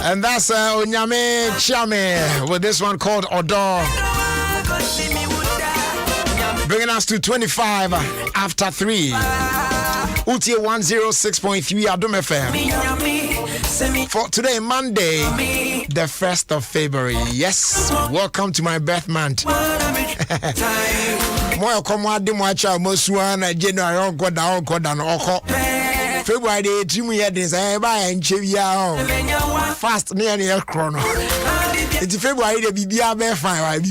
And that's Onyame Chame with this one called Adom. Bringing us to 25 after 3. Utie 106.3 Adom FM. For today, Monday, the 1st of February. Yes, welcome to my birth month. February day, Jimmy had this. I buy and chevia fast near the chrono. It's February, the BBA bear fine.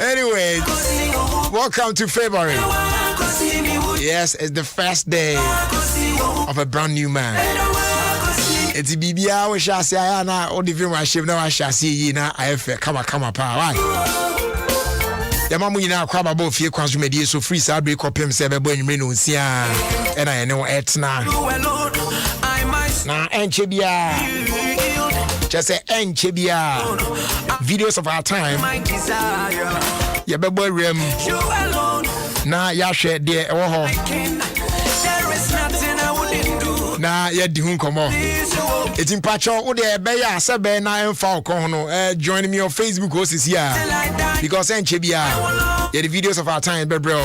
Anyway, welcome to February. Yes, it's the first day of a brand new man. It's BBA, we shall say, I know, all the film I shave now, I shall see you now. I have come up, power. The mamu ina kwa babo Ofie Kwanso medie so free sa break up him se bebo enwure no nsia e na ye ne etna na enche bia just say enche bia videos of our time ye bebo awrem na ya hwe de e wo ho na ye di hu komo etim pacho wo de be ya se be na emfa okon no join me on Facebook o sisi a because enche bia yeah, the videos of our time bro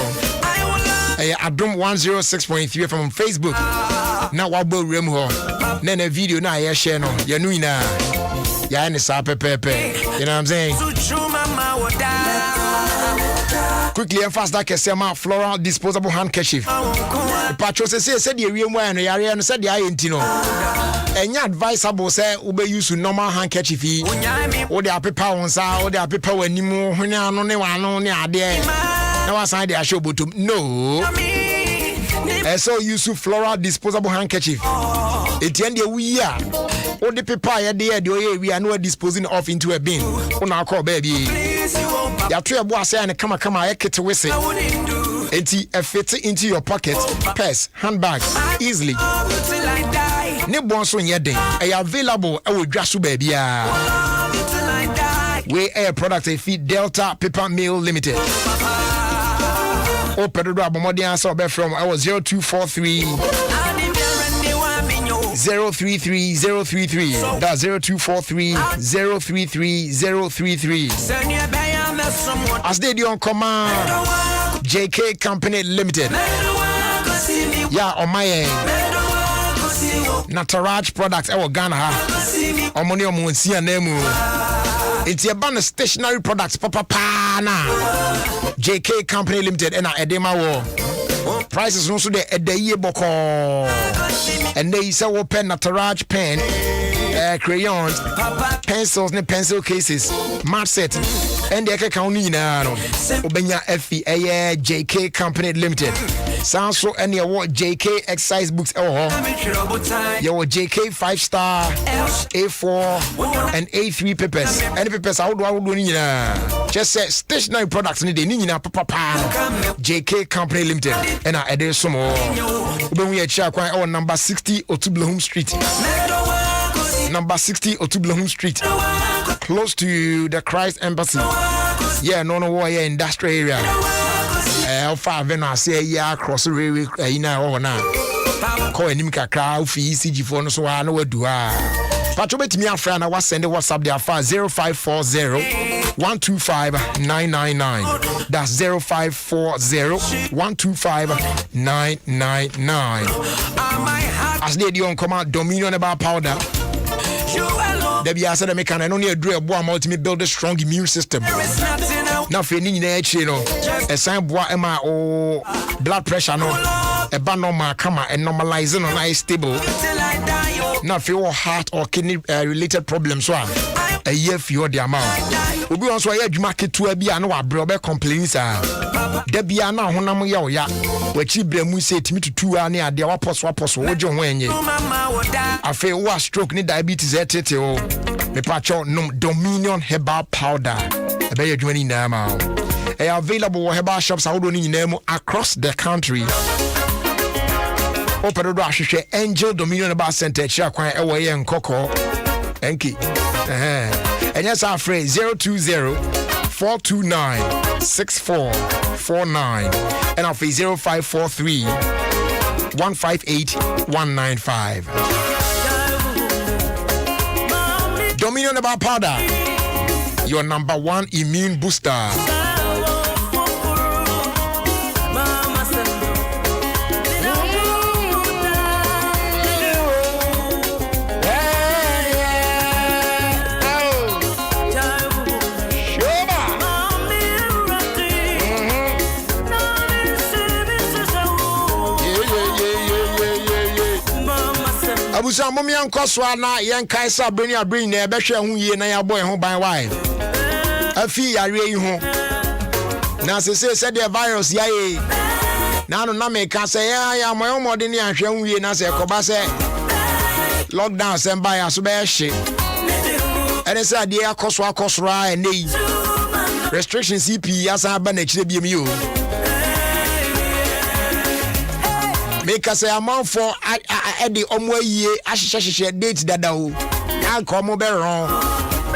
Adom 106.3 from Facebook now wa bo rem ho na na video na ye share no ye nu ina ya ne sa pepepe, you know what I'm saying. Quickly and fast that kesema floral disposable handkerchief. The patro said the real one and said the INT no. Enya advisable say ube use normal handkerchief or the paper on sa or the paper when you move when no ne wano ne ade. Now I sign the show bottom. No. So use floral disposable handkerchief. It end the we are. All the paper we are not disposing off into a bin. On our call baby. Ya two boy say and come ekete wese. Enti fit into your pocket, purse, handbag easily. Ne bon so nyeden. E available e wo dwaso baby a. We air product a feed Delta Paper Mill Limited. O pedodo abomodi answer be from I was 0243 033 033. That's 0243 033 033. As they do on command, JK Company Limited. Yeah, on my end. Nataraj products, our Ghana. Omonium Munsia Nemu. It's a band of stationary products, Papa Pana. JK Company Limited, and Edema War. Prices also there at the year boko. And they say open Nataraj pen, crayons, pencils, and pencil cases, mat set. And the account Obenya Ofie JK Company Limited. Sounds so any award JK exercise books your JK 5-star A4 and A3 papers. Any papers I would do just say stationary products in the papa JK Company Limited. And I added some more. When we check our number 60 Otublahum Street. Number 60 Otublahum Street. Close to the Christ Embassy. Yeah, no warrior industrial area. How far when I say yeah, cross the railway in our now. Call him Kakra, Ofie CG phone, so I know what do I. Patrobet me a friend, I was sending WhatsApp there for 0540 125 999. That's 0540 125 999. As they do on command, Dominion about powder. There be answer the mechanic. I don't need a drill boy ultimate build a strong immune system. Now for any you know, a sign boy or blood pressure no, a normal camera and normalizing on ice stable. Now for your heart or kidney related problems, a year for your amount. We be also a market to a be no brother complaints. There be an honam ya, which you bring say to me to 2 hours near the apostle, what you when you. I feel was stroke ni diabetes at it. Me pacho no Dominion herbal powder. I bet you're joining now. They are available herbal shops out on name across the country. open do ahwehwe Angel Dominion Bar Center chia kwan e wo ye nkoko enki and yes our phrase 020-429-6449 and our phrase 0543-158-195. Dominion Bar Powder, your number one immune booster. Abusa momi ankoswa na yenkai sa breni abrin na ebehwe ho yie na ya boy ho ban why afi yare yi ho na se the virus ya ye na no na me ka se ya moyo modeni ahwe ho yie na se koba se lockdown se mba ya so be hye ene se ade akoswa ene restrictions CP asa ba na kire biem yo make us a month for the omwaye ahyehyehye date dada o na come be wrong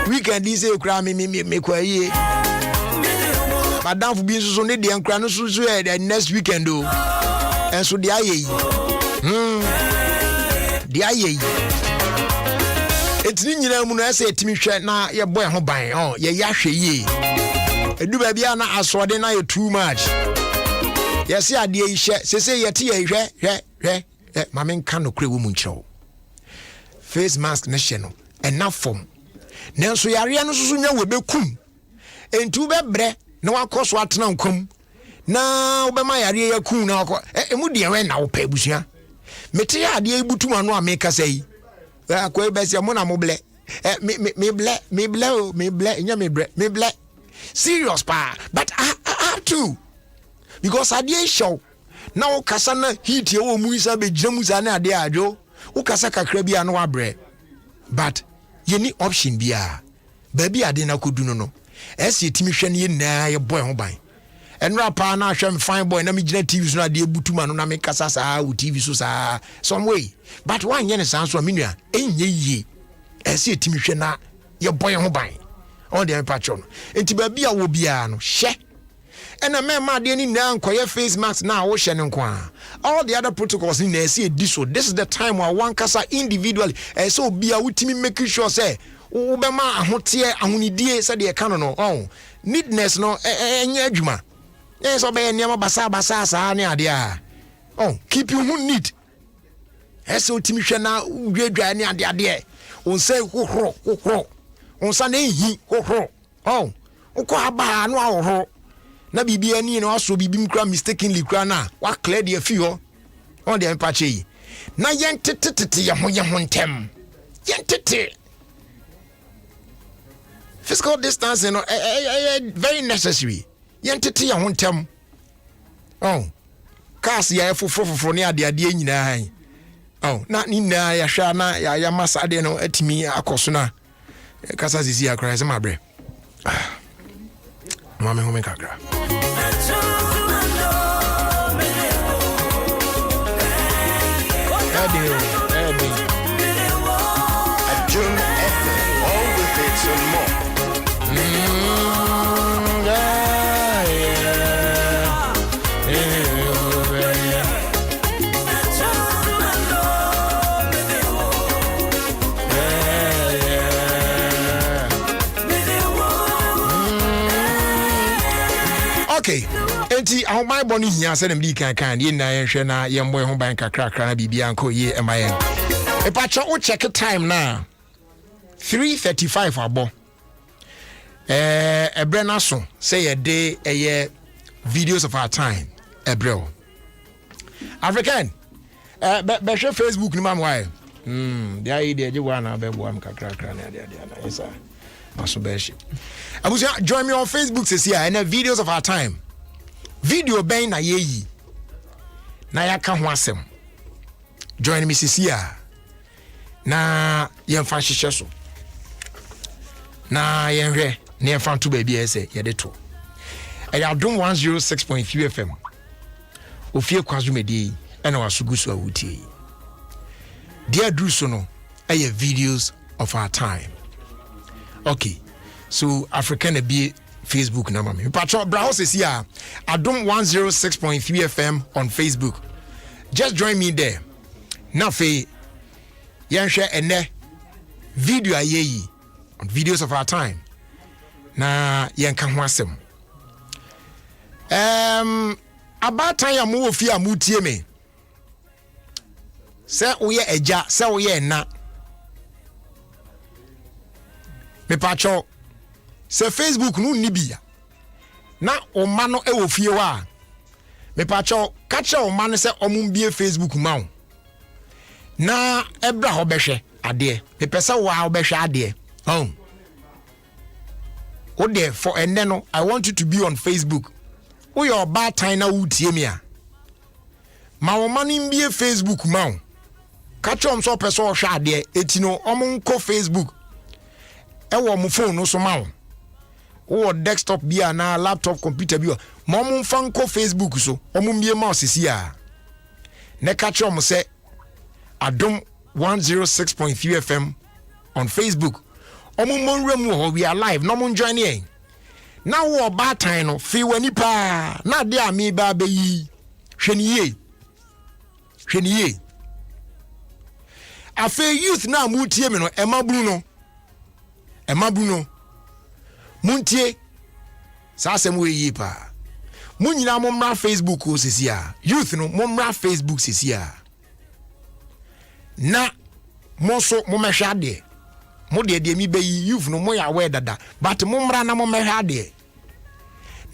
weekend this e kra me kwaye madam fu bi so ne de nkra no so the next weekend o enso de ayeyi de ayeyi etini nyina mu no ese etimi hwe na ye boy ho ban ye yahwe ye edu ba bia na asode na ye too much. Yes, I did. Say, yet, Mamma can crave woman show. Face mask national, enough form. Nancy Ariano Sunya will be cum. And two bebre, no one cost what now come. Now, by my area, coon, and would you now pay Busia? Metia, the able to one make us say, well, quite best your mona mobile. Me ble. Serious pa, but I have to. Because I did show now Kasana heat your muisa be jamusana de ajo, Ukasaka crabby and wabre. But you need option bia. Baby, I didn't could do no. As you Timishan yin na your boy home by. And Rapa na sham fine boy, Namijana TV's not the Butuman, Name Casasa, TV Susa, some way. But one yen sounds from Minia, ain't ye. As you Timishana, your boy home by. On the patron. And Tibabia will be an she. And a man, my dear, now quiet face mask now, ocean and qua. All the other protocols in there say this. So this is the time where one casa individually, and so be a with me making sure say, Obama, a hotier, and when he did say the canon, oh, neatness, no, and yajuma. Yes, obey Yama Basa, idea. Oh, keep you neat. So Timishana, great granny, and the idea. On say, ho, on Sunday, he, ho, oh, Okoaba, no, na bibia ni no aso bibim kra mistakenly kra na wa clear the few on the empache na yentete ye ho ntem yentete physical distancing no very necessary yentete ye ho ntem oh cars ya fofofofo ne ade nyina han oh na ni na ya hwa na ya masa de no atimi akoso na kasa sisi akra se mabre mama home kakra Adom FM, all with it and more. Okay. Enti my boni here say dem di kan ye na ye hwe na ye mboy ho ban kakra na bibia nko ye emaye e pa cha o check time na 3:35 abo ebre na so say ye dey ye videos of our time ebre African be share Facebook ni mam why dia ye dey je wa na be bo am kakra na dia na yes sir maso be shi abusia join me on Facebook say here and videos of our time video ben na yeyi na yaka ho asem join me sisia na yemfa hyehyɛ so na yenhwe na yemfa to baby ese ye de to Adom 106.3 FM Ofie Kwanso medi ena wasugusu awutie dear druso no eye videos of our time. Okay, so African be Facebook na mami patro browse is here Adom 106.3 FM on Facebook. Just join me there. Now fe yen share ene video ayeyi on videos of our time na yen kan ho asem. About time ya mo ofie amutie me se oye eja se oye na me pacho se Facebook no nibia na o ma no e wo fie wa me pacho kacha o ma no se omumbie Facebook ma wo na ebra ho behwe ade me pesa wa ho behwe ade oh there for enne no I want you to be on Facebook. We your bad time na wutie me a ma wo ma no mbie Facebook ma wo kacha om so pesa o hwe ade eti no omunko Facebook ewo mo phone no so ma wo desktop bia na laptop computer bia mo fanko Facebook so omo mbie mouse si a ne kacha om se Adom 106.3 FM on Facebook omo monwura mu ho we are live no mo join here na wo ba tan no fi wani pa na de ami ba be yi hweniye afa youth na mu tie me no emabru no muntie sa sem we yi pa munyina mo mra Facebook o sisi a youth no mo mra Facebook sisi a na mo so mo mehwa de mo de mi be yi youth no mo ya we dada but mo mra na mo mehwa de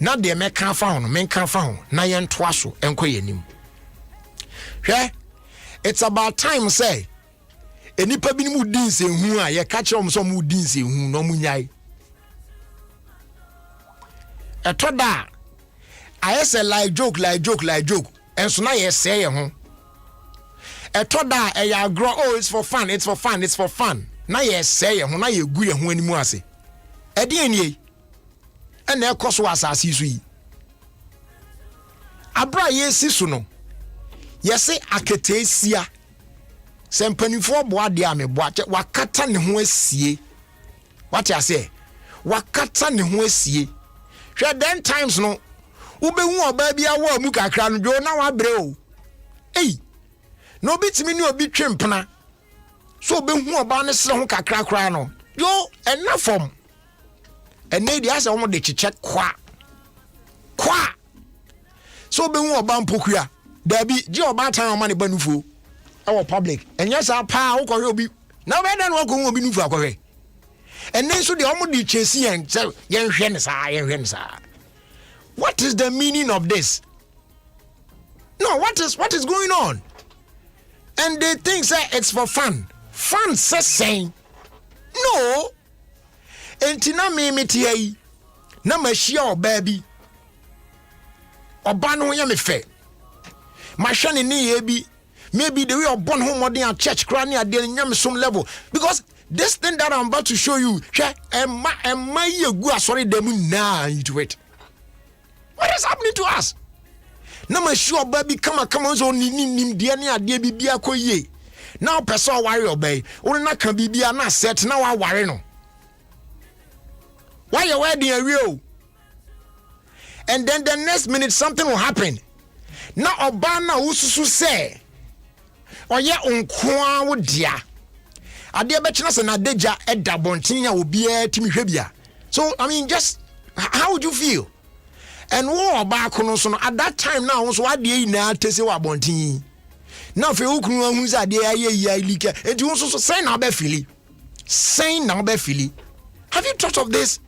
na de me kan fa ho men kan fa ho na ye ntoa so enko yenim hwe it's about time say enipa bi ni mu din se hu a ye ka kire so mu din se hu no mu nyai etoda I say like joke enso na ye say ye ho etoda e ya grow oh it's for fun na ye say ye ho na ye gu ye ho animu ase e de enie e na ekoso asase su yi abra ye si su no ye se aketesia sempanifo bo ade a me bo ache wakata ne ho asie what you say wakata ne ho asie hwe den times no ubehu oba bia wa mu kakra no jo na wa bre o no bitimi ni obi twempena so obehu oba ne sere ho kakra kra no yo enafom ene dia se wo de chiche kwa so obehu oba mpokua dabi ji oba tan o ma ne banufuo our public enya sa pa wo ko obi na we dan wo ko obi nufu akɔhwe ene so de omo de chesi yen hwe ne sa what is the meaning of this? No, what is going on? And they think say it's for fun says saying no entina me metie na machia obabi oba no ye me fe machine ni ye bi maybe the way of born home modern church cranny at the nyamsom level because this thing that I'm about to show you am I go sorry them now into it. What is happening to us? Now my sure baby come on so nim dia ni ade bibia koye now person worry obey only na kan bibia na set now I worry no why you wedding a real and then the next minute something will happen now obana ususu say oye onkoa wo dia ade be se na deja eda bontin ya obi timi hwebia so I mean just how would you feel and wo ba kono so no at that time now so ade yi na tese wa bontin na fe ukunu ahu za ade ayi like enti wo so say na be fili have you thought of this?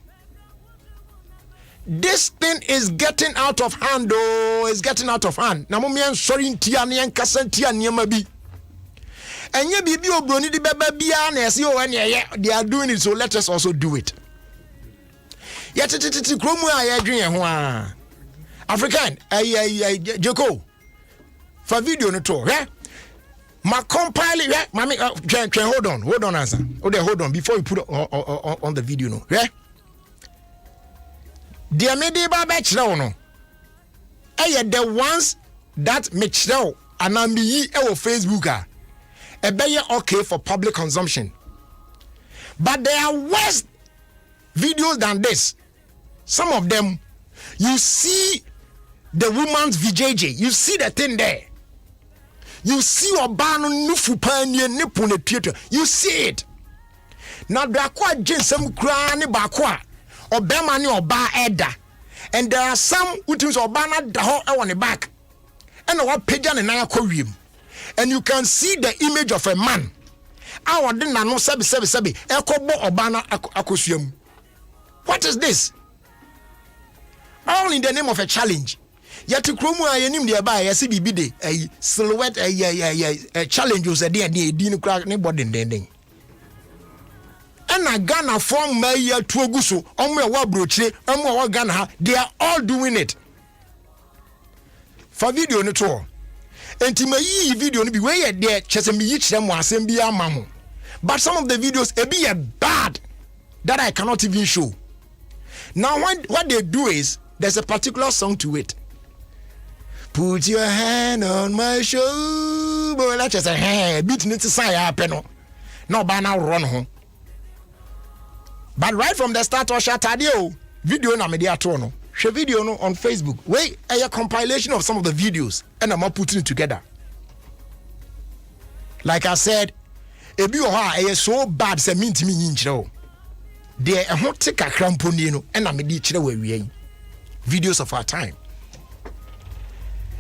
This thing is getting out of hand na mo me sorry ntia na yankasa ntia niam bi enye bibi obroni di beba bia na ese o ene they are doing it so let us also do it. Yet kromu a ye dwen ho a African Joko for video no to ma compile mami hold on answer hold on before you put on the video no Dear me de ba be kire wo no the ones that me kire anambi yi ewo Facebook a ebeye okay for public consumption. But there are worse videos than this. Some of them, you see the woman's VJJ, you see the thing there. You see Obano nufu panye nipune theater. You see it. Now there are quite some crani bakwa Obama ni oba eda. And there are some who think Obana daho on the back. And what pajan and aquarium. And you can see the image of a man. Our dinner no sabi ekobo Obana akosium. What is this? All in the name of a challenge. Yet to Kromu ayenim de ba yesi bibi de a silhouette a challenge was a day didn't crack anybody den. And a Ghana from Maya to Oguso, Omwe wa broche, Omwe wa Ghana, they are all doing it. For video no tour. And to my video no be way there chesem bi yich them wasem bi amaho. But some of the videos be a bad that I cannot even show. Now what they do is there's a particular song to it. Put your hand on my shoulder. Let's just say, hey, beat me to say happen. No, by now run home. But right from the start, I shot video na media tono. Share video no on Facebook. Wait, a compilation of some of the videos, and I'm putting it together. Like I said, a bio so bad. Say mean to me in show. They a hot take a cramponino, and I'm a ditcher where we videos of our time.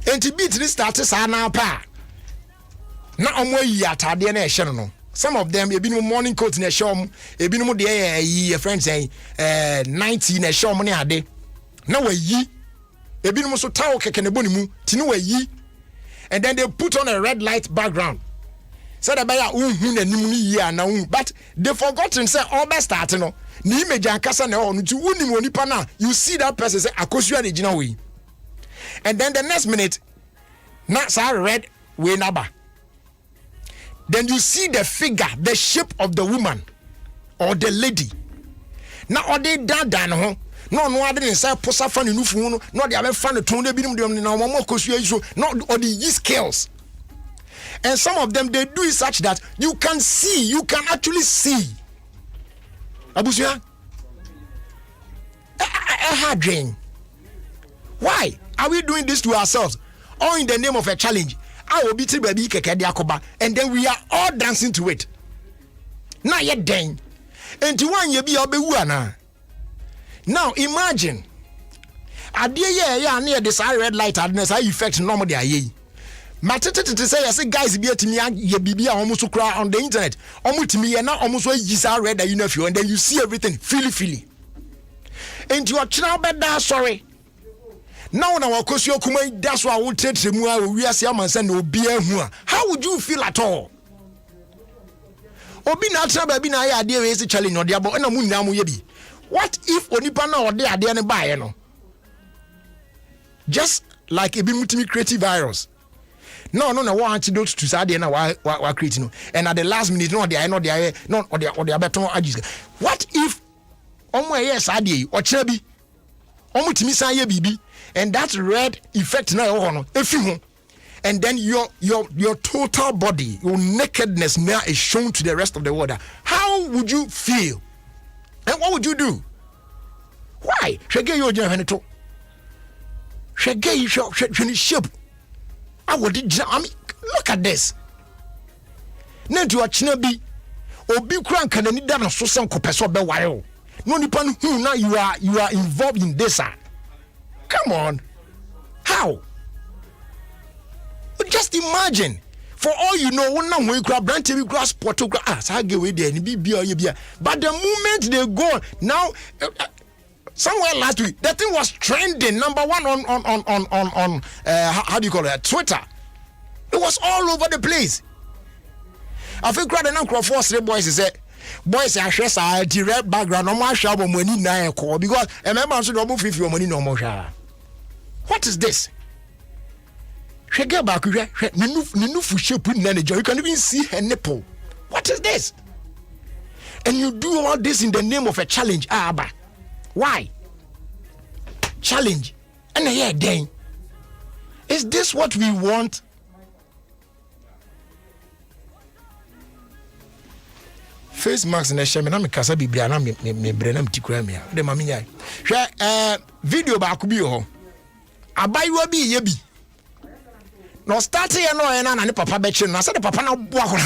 And to beat this status are now pa. Now I'm way at our DNA channel. Some of them, a bit morning coat in a show, a bit more a friend saying 19 a show money a day. Now a ye, a bit more so tower can a bonimu, tinu a ye. And then they put on a red light background. Said about now, but they forgotten say all best starting. No, ni image and casa no to win pana. You see that person say Akosua the original way. And then the next minute, not red way number. Then you see the figure, the shape of the woman or the lady. Now all they done no I didn't say posa fan no phone, no they have fan to be no more not all the scales. And some of them they do it such that you can actually see. Abusia, a hard drain. Why are we doing this to ourselves? All in the name of a challenge. I will be baby keke and then we are all dancing to it. Now yet then. And to one ye be obewana. Now imagine. Adie near this red light adness I effect normally aye. Matete to say I say guys be to me ye bibi almost cry on the internet. Almost to me and now almost where you are red you know and then you see everything feely. And you are channel bed sorry. Now Kosio Kuma, that's why I will take the mua we are Siaman send no beer. How would you feel at all? Obi natural baby na idea is a challenge or diabo and a moon namu yebi. What if Onipana or they are there and buy no? Just like a bimutimi creative virus. No, what antidote to Sadia and why creating and at the last minute, no, they are not there, not or they are better. What if yes, Adi or Chubby? Omutimi ye bibi. And that red effect now if you and then your total body, your nakedness now is shown to the rest of the world. How would you feel? And what would you do? Why? Shege you to Shege you ship. I mean, look at this. Now to a chinabi obi kran can need that so some copeso be wild. No nipan who now you are involved in this. Come on. How? Just imagine. For all you know, one now we grab brand TV grass photograph. But the moment they go now, somewhere last week, that thing was trending number one on how do you call it? Twitter. It was all over the place. I think rather than force the boys say. Boys are stressed out the red background no more shop money na call because remember so double 50 money no more. What is this? Shege back you shape you can even see her nipple. What is this? And you do all this in the name of a challenge. Abba. Why? Challenge. And then is this what we want face mask na shame na me kasa biblia na me bre na mtikura me de ma me nyai hwe video ba ko bi ho abayiwa bi ye bi no start ye no na ne papa be chi no say the papa na bo akora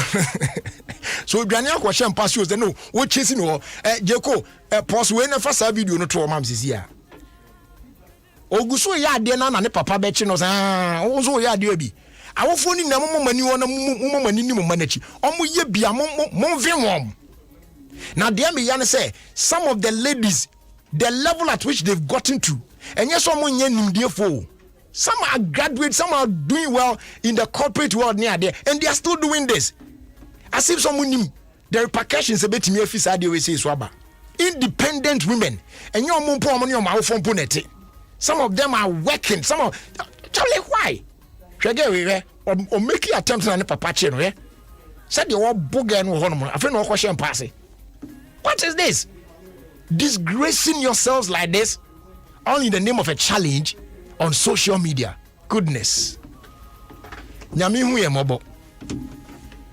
so dwane akwa shem pasio say no wo chesi no jeko pause we na fa sa video no to mam sisi a oguso ya ade na ne papa be chi no say wo so ya ade bi awofo ni na momani wona momani ni momanachi omo ye bia momve wom na de me ya say some of the ladies the level at which they've gotten to and yes omo nye nimdiefo some are graduates, some are doing well in the corporate world near there and they are still doing this as if someone knew the repercussions a bit me office ade we say swaba independent women and your mum po money on my phone punete some of them are working some of Charlie why Shage we or making attempts na papa che no ye said the war boga no ho no afi no question pass. What is this? Disgracing yourselves like this all in the name of a challenge on social media. Goodness. Nyame hu ye mobo.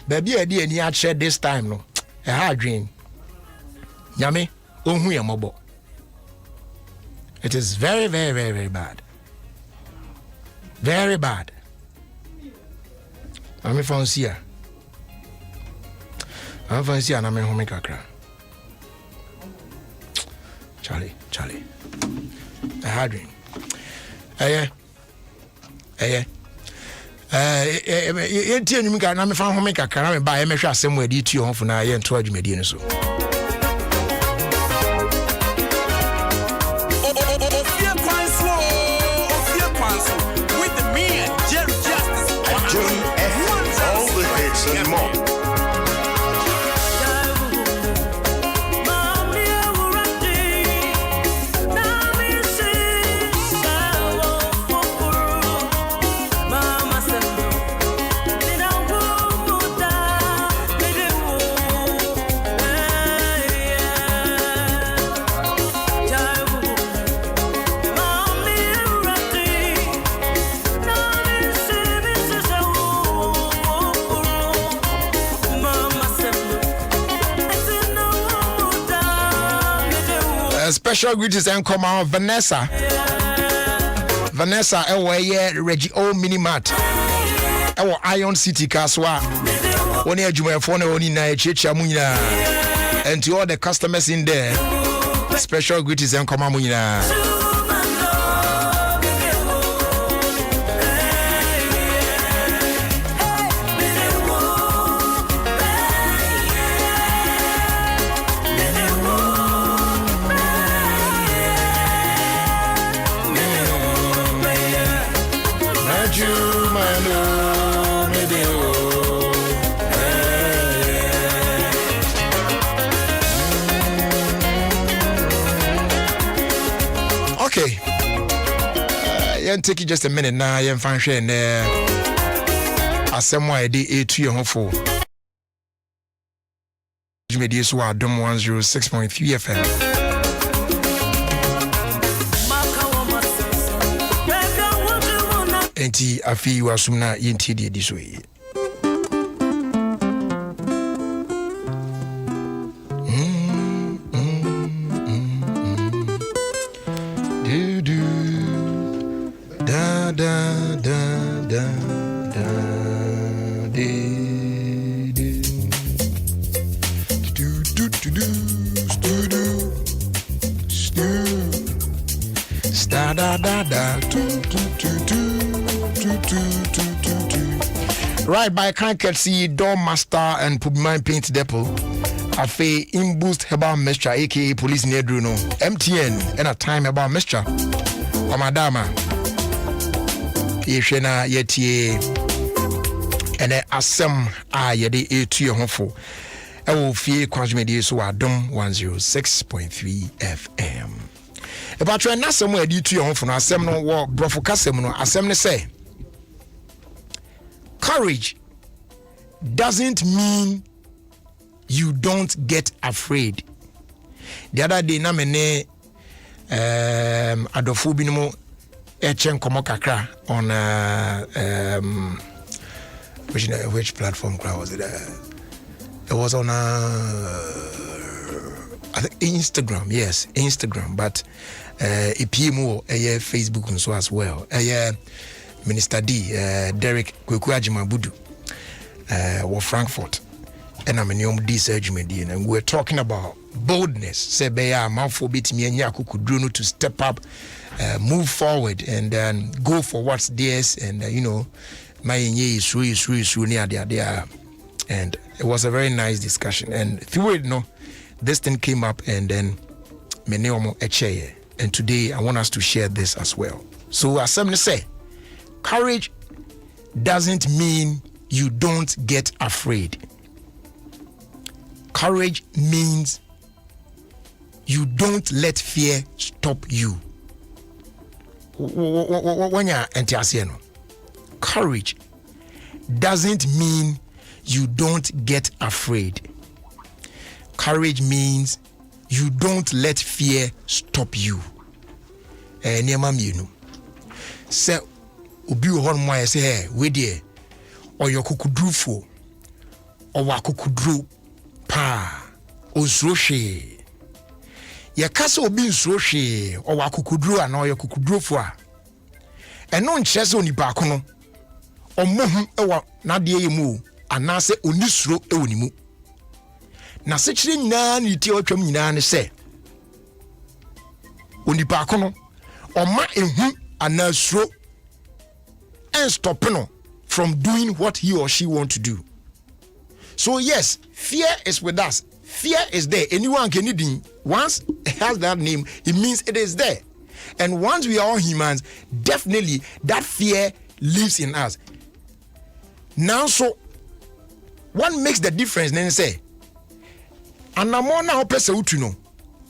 Baby e dey ani a share this time no. E ha dream. Nyame hu ye mobo. It is very very very very bad. Very bad. I'm fancy ya. I'm fancy ya na me home kakra. Charlie. A hard dream. Yentie nyum ka na me fa home kakra na me ba ye me hwe asem wadi tu ho funa ye nto adwumadi ne so. Ofie Kwanso with the man Jerry Justice. All the hits and more. Special greetings and come on Vanessa ewe Reggie O Minimart ewe Iron City Kaswa oni adwumayefo na oni na echicha mu nyina and to all the customers in there special greetings and come on mu nyina. Okay, take it just a minute now. Yen fan share and asem why dey to your home for. Media so Adom 106.3 FM. Enti afi wasumna yenti de disoi. Right by Kanketsi, Door Master and Pubman Paint Depot. Afe Imboost Herbal Mixture, aka Police near Bruno. MTN and a time Herbal Mixture. Omadama. Yeshena Yetie. And a asem yede to your home for. Ofie Kwanso so Adom 106.3 FM. About your nasem where you to your home for asem no war brofo kasem no asem ne say. Courage doesn't mean you don't get afraid. The other day na mene adofo bi no echen komo kakra on which platform was it It was on I think Instagram, yes, Instagram, but EPMO, Facebook and so as well. Minister D, Derek Kwekuajimabudu, Frankfurt, and I'm in D surgery, and we're talking about boldness. Say, Beya, Mouthful bit me and Yaku to step up, move forward, and go for what's theirs, and my is through near there. And it was a very nice discussion. And through it, this thing came up, and then Meneomo Echeye. And today I want us to share this as well. So as somebody say, courage doesn't mean you don't get afraid. Courage means you don't let fear stop you. Courage doesn't mean you don't get afraid. Courage means you don't let fear stop you. Say, ubi hon mo say, hey, we there, or your kukudru fo, or wa kukudru pa, o zroshe. Ya kasa obi zroshe, or wa kukudru an or your kukudru fo. And non chese oni bakono, or mohum ewa na die mu, anase onisro e onimu. Na sechiri nyina ni tie otwam nyina ne se onipa akono oma ehu anasro and stop no from doing what he or she want to do. So yes, fear is with us. Fear is there. Anyone can need it. Once it has that name, it means it is there. And once we are all humans, definitely that fear lives in us. Now, so what makes the difference? Then say anamona opese utu no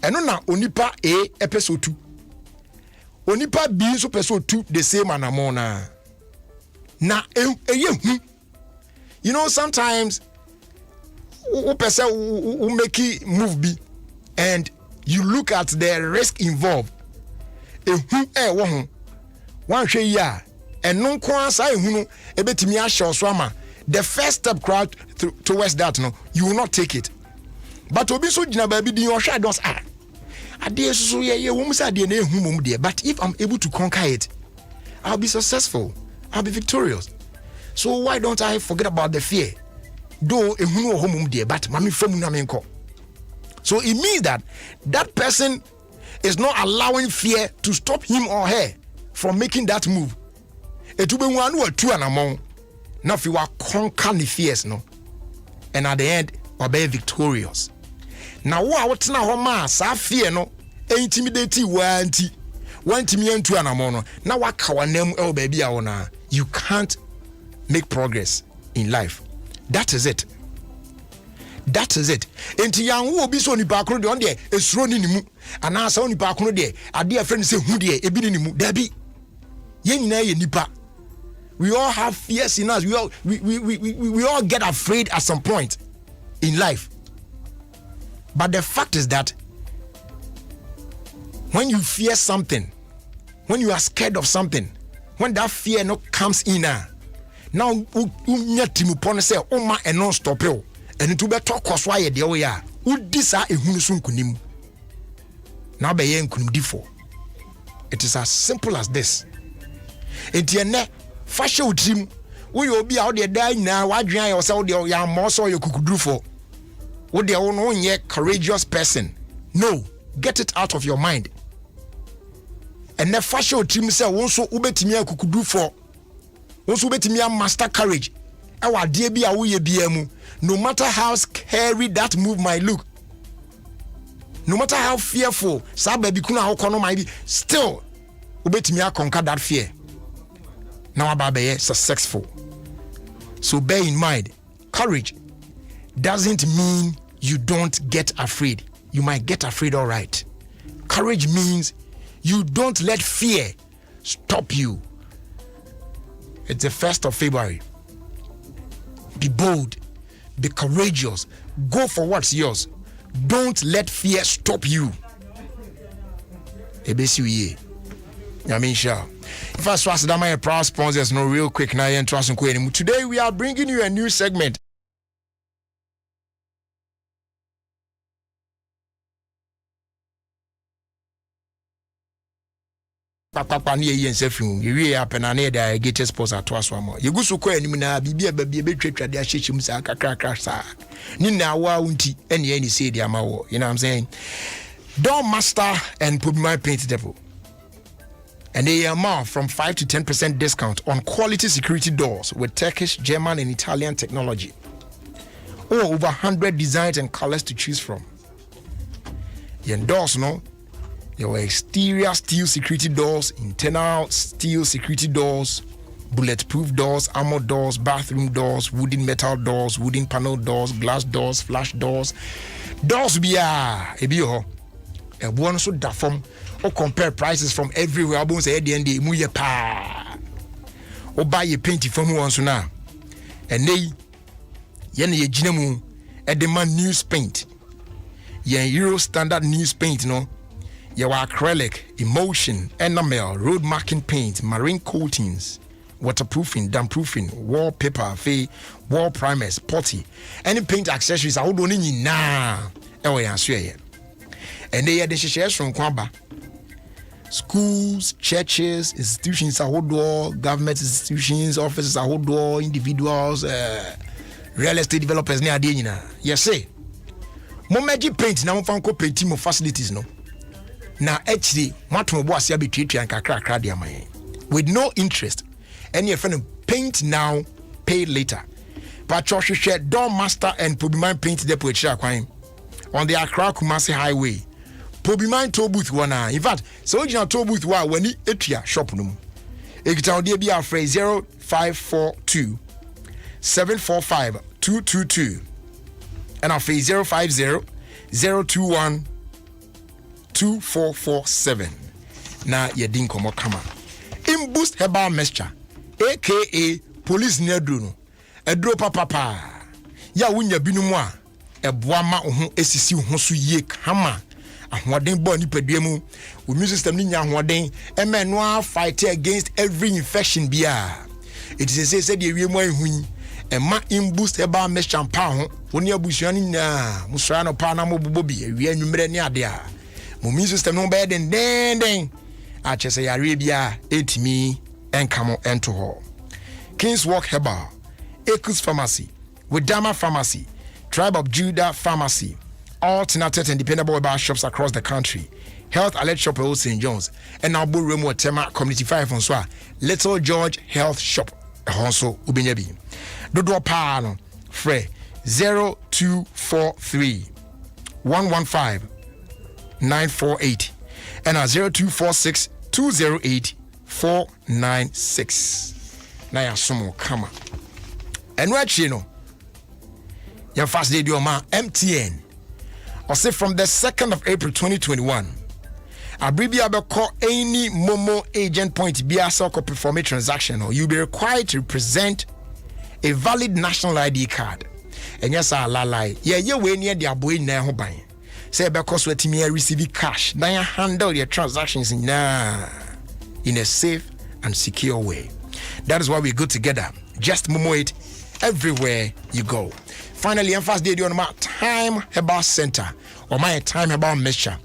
eno na onipa A epese otu onipa B so pese otu the same anamona na eye sometimes opese u make move bi and you look at the risk involved wo ho wan hwe ya eno nko asa ehu no ebetimi a show so ama the first step crowd towards that you will not take it. But obi so jina baby din o hwa dos ade so ye wo musa ade na ehu mom de. But if I'm able to conquer it, I'll be successful, I'll be victorious. So why don't I forget about the fear? Though ehu no ho mom de, but mami fam na menko. So it means that that person is not allowing fear to stop him or her from making that move. Etube wan wa tu anamon na fi wa conquer the fears and at the end or be victorious. Now what na ho ma sa fear intimidate wanti me antu anamono na waka wanam e baby a wona. You can't make progress in life. That is it. Enti yan wo obi so ni ba kro de on de esuro ni nimu ana sa oni ba kro de ade afre ni se hu de ebi ni nimu dabi ye nyina ye nipa. We all have fears in us. We all get afraid at some point in life. But the fact is that when you fear something, when you are scared of something, when that fear comes in now unyatimu pon say oma eno stop you and to be talk so aye de we ya udi sa ehunu so nkunim na be ye nkunim difo. It is as simple as this. Entiene fashe utrim we obi a de da nyina wadwen aye so de ya mo so ye kukudurufo wo de wo no nye courageous person. No, get it out of your mind. And ne fashe utrim say won so ubetimi akukudurufo won so ubetimi master courage e wa de bi a wo ye bia mu. No matter how scary that move might look, no matter how fearful sa baby kuna hokono might be, still ubetimi conquer that fear. Now ababe successful. So bear in mind, courage doesn't mean you don't get afraid. You might get afraid, all right. Courage means you don't let fear stop you. It's the 1st of February. Be bold, be courageous, go for what's yours. Don't let fear stop you. Ebesiuye. Yamisha. If I trust that my proud sponsors, no real quick now. Today we are bringing you a new segment. papa ne ye nsafim ye wie apena na de gate sports ato aso am ye gusu ko anim na bibia ba bia betwatwa de ahyechim sa kakra sa ni na wa unti ene ani say de amawo, you know what I'm saying? Door Master and Pobimai Paint Depot, and they are from 5 to 10% discount on quality security doors with Turkish, German and Italian technology. Over 100 designs and colors to choose from. Your doors, no? Your exterior steel security doors, internal steel security doors, bulletproof doors, armored doors, bathroom doors, wooden metal doors, wooden panel doors, glass doors, flash doors. Doors be a one so da from or compare prices from everywhere. I won't say at the end mu ye pa. Or buy your painting from one so now. And they yen ye jinamu at the man news paint. Yen Euro standard news paint, no. Your acrylic, emulsion, enamel, road marking paint, marine coatings, waterproofing, dampproofing, wallpaper, wall primers, putty, any paint accessories. I would only na. And they had the shares from Kwamba. Schools, churches, institutions, government institutions, offices, individuals, real estate developers near Dina. Yes, say. Momaji paint now fanko paint team of facilities, no. Now, actually, Matmo was ya be treated and kakra dia my with no interest. And your friend paint now, pay later. But Josh share Door Master and Pobimai Paint Depot on the Accra Kumasi Highway. Pobimai toll booth one. In fact, so original toll booth wa when he etia shop no. Ekita odi be afraid 0542 745 222 and our face 050 021 2447. Na yedin komo kama. In boost herbal mixture, aka police near Druno. A drop papa. Ya wunya binumwa. E boama ohun esisi ohun so ye kama. Ahwaden bo ni pedwemu. Immune system ni nya ahwaden. E no fight against every infection bia. It is say the wiem wan hu. E ma in boost herbal mixture pa ho. Woni abusua ni nya. Musra no pa na mo bobobi. Wi anwumre ni ade a. Immune system no be den. Achese yare bia etimi enkamo ento ho. King's Walk Herbal, Ekus Pharmacy, Widama Pharmacy, Tribe of Judah Pharmacy, all talented and dependable herbal shops across the country. Health Alert Shop at St. John's, and now Remo Tema Community 5 on Swa, Little George Health Shop, also Ubinyabi. Dodo Pano, Fre 0243 115 948 and 0246 208 496. Na ya somo kama enu achi no ya fast day do ma MTN or say from the 2nd of April 2021 abribia be call any Momo agent point be asa ko perform a transaction or you be required to present a valid national ID card. And yes lalai ye we near the aboy na ho ban say be cause wetimi receive cash na ya handle your transactions in a safe and secure way. That is why we go together. Just Momo it everywhere you go. Finally, I'm fast day on my Time Herbal Center or my Time Herbal Mixture.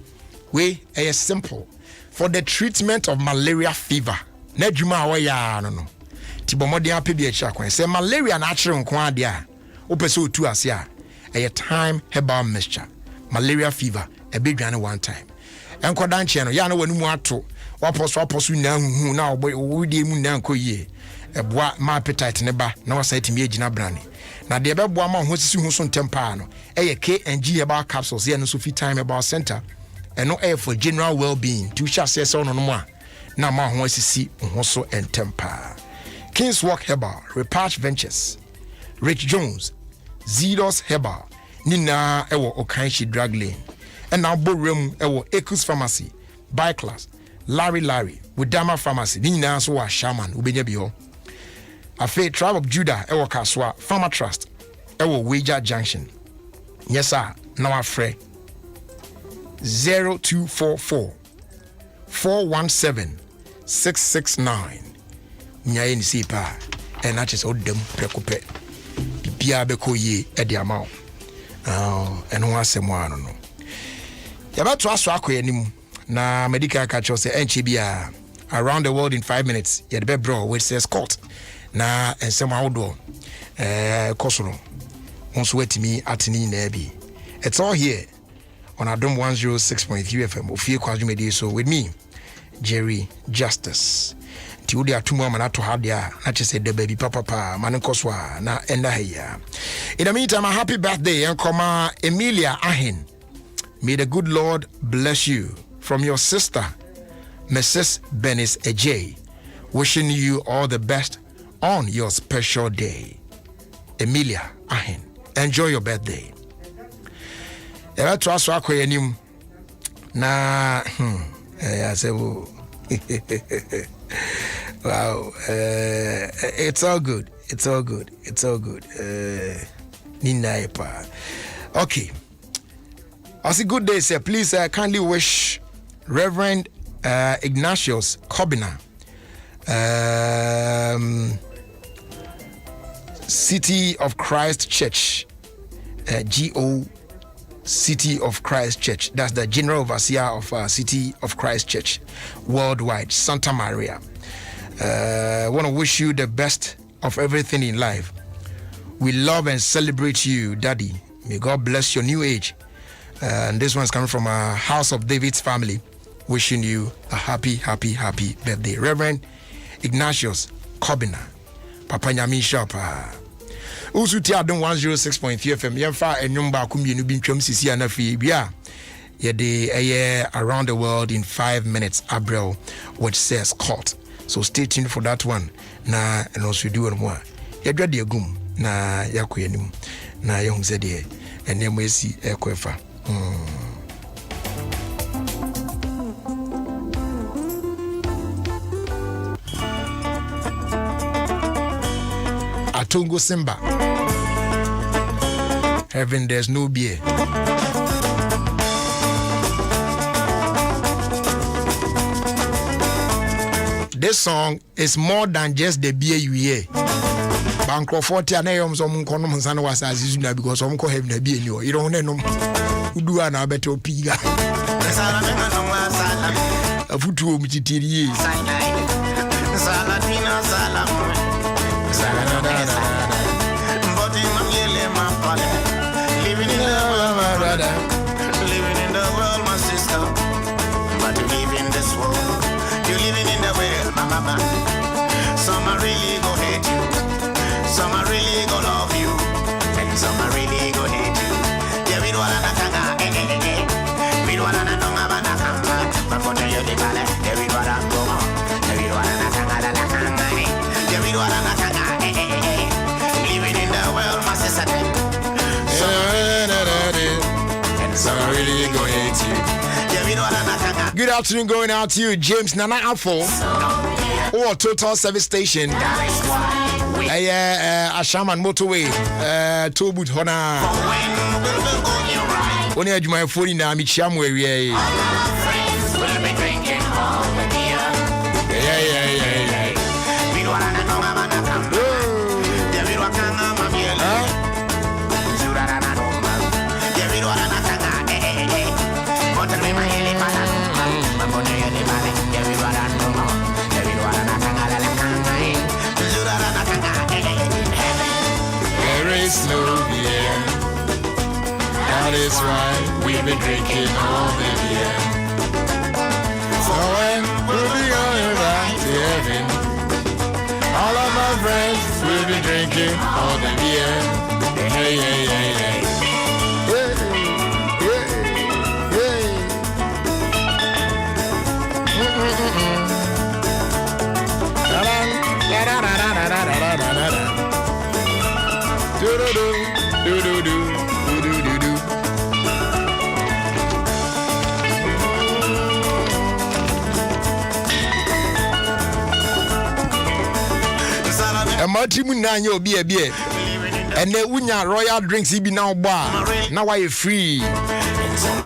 We are simple for the treatment of malaria fever. Nejuma wa ya no. Tibomodi apebia kwen. Say malaria na achire nko ade a. Opeso otu ase a. Time Herbal Mixture. Malaria fever e be dwane one time. Enkoda nche no ya na wanu mu ato. Waposo na hu na wodi mu na nkoyie. Eboa ma appetite ne ba na wasa etimi agina brane na de beboa ma ho sisi hu so ntempa no KNG herbal capsules here no so fit Time Herbal Center eno for general well-being to sha say so no mo a na ma ho sisi ho so ntempa. King's Walk Herbal, Repatch Ventures, Rich Jones, Zidos Herbal nina ewo Okanshi Drug Lane and now Borem ewo Ekus Pharmacy, Byclass, Larry Widama Pharmacy nina so wa shaman ubenya bi ho. Afe Tribe of Judah ewo Kaswa Farmer Trust ewo Wager Junction. Yes sir, now afre 0244 417 669. Nyaye ni sipa e na chese odem prekope bibia be koye e de ama eno asemo ano no ya beto aso akoye nim na medical catch say enche bia around the world in 5 minutes. Yet be bro, which says Scott. Na and some outdoor. Kosono. Once wait me at ni nebi. It's all here on Adom 106.3 FM. Ofie Kwanso so with me, Jerry Justice. Tiudi atumu manato hadia na chese de baby papa mankoswa na enda here. In the meantime, a happy birthday and Koma Emilia Ahin. May the good Lord bless you from your sister Mrs. Benis Ej. Wishing you all the best on your special day. Emilia Ahin. Enjoy your birthday. Ela trust akoyenim na I say wow, it's all good. It's all good. It's all good. Nina Epa. Okay. As a good day, sir, please kindly wish Reverend Ignatius Kobina, City of Christ Church, GO City of Christ Church. That's the General Overseer of City of Christ Church worldwide, Santa Maria. I want to wish you the best of everything in life. We love and celebrate you, Daddy. May God bless your new age. And this one's coming from a House of David's family. Wishing you a happy, happy, happy birthday. Reverend Ignatius Kobina. Papa Nyami Shapa. Usuti Adom 106.3 FM. Yemfa enyumba kumbienu bintwam sisi anafi bia. Yede around the world in 5 minutes. Abrel, which says caught. So stay tuned for that one. Na and also do one more. Yadwa de agum na yakoyenim. Na yehum se de enemo esi ekwefa. Atungo Simba. Heaven, there's no beer. This song is more than just the beer you hear. Bankro 40 and I am some condoms was as you know because some call heaven a beer. You don't know who do an better piga. A foot to Mitiri. Living in the world, my brother. Living in the world, my sister. But you live in this world. You're living in the world, my mama. Some are really gonna hate you. Some are really gonna love you. And some are really gonna hate you. Yeah, we don't wanna kanga, we don't wanna know about the kanga. But for the year, yeah, we don't wanna go on. Yeah, we don't wanna kanga, yeah, we don't wanna kanga, living in the world, my sister. Some are really gonna hate you. Yeah, we don't wanna. Good afternoon going out to you, James Nana Afo. Or Total Service Station. Ashaman Motorway. Tobut Hona. Only had my phone in Amicham where we are. We don't wanna know about the camera. Yeah, we don't wanna know. There is no beer. That is why we've been drinking all the beer. So when we'll be going back to heaven, all of my friends will be drinking all the beer. Hey, hey, hey, hey. Matimu nanyo beer. And then unya royal drinks be now bar. Now why free?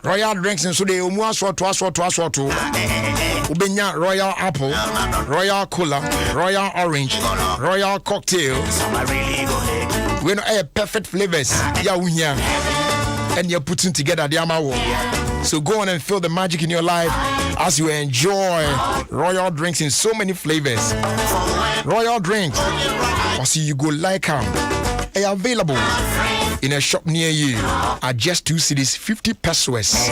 Royal drinks and so they almost to Ubenya Royal Apple, Royal Cola, Royal Orange, Royal Cocktail. We know perfect flavors. Yeah, unya. And you're putting together the amawo. So go on and feel the magic in your life as you enjoy Royal drinks in so many flavors. Royal drinks, or see you go like them. They are available in a shop near you at just 2 cedis, 50 pesos.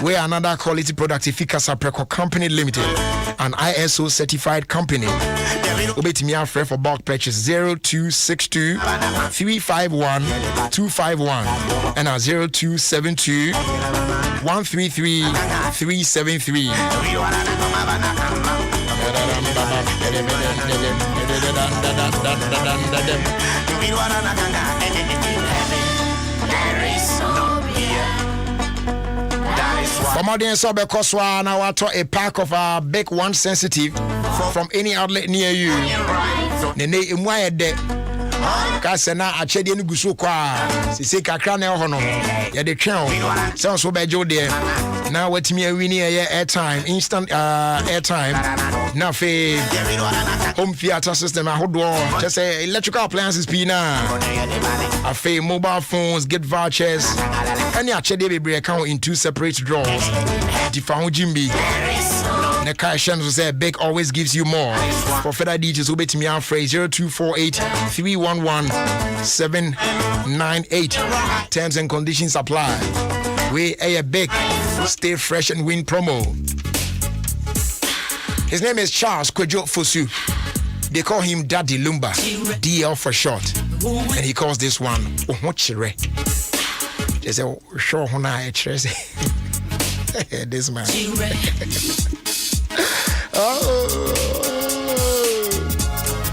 Where another quality product, Efikasa Preco Company Limited, an ISO certified company. Obey me friend for bulk purchase 0262 351 251 and 0272 133 373. From audience of Bekoswa, now I a pack of big one sensitive from any outlet near you. Nene imwaye de kasena achede ni guso kwa sisi kakra na ho no ye de twen so so bejo de na watimi awini airtime instant airtime na fe home theater system ahodo just say electrical appliances pina afe mobile phones get vouchers any achede bebre account in 2 separate drawers different jimbi the cash say Big always gives you more. For further details, obey me on phrase 0248 311 798. Terms and conditions apply. We a Big stay fresh and win promo. His name is Charles Kwejo Fosu. They call him Daddy Lumba, DL for short. And he calls this one Ohochire. They say, sure, this man. Oh,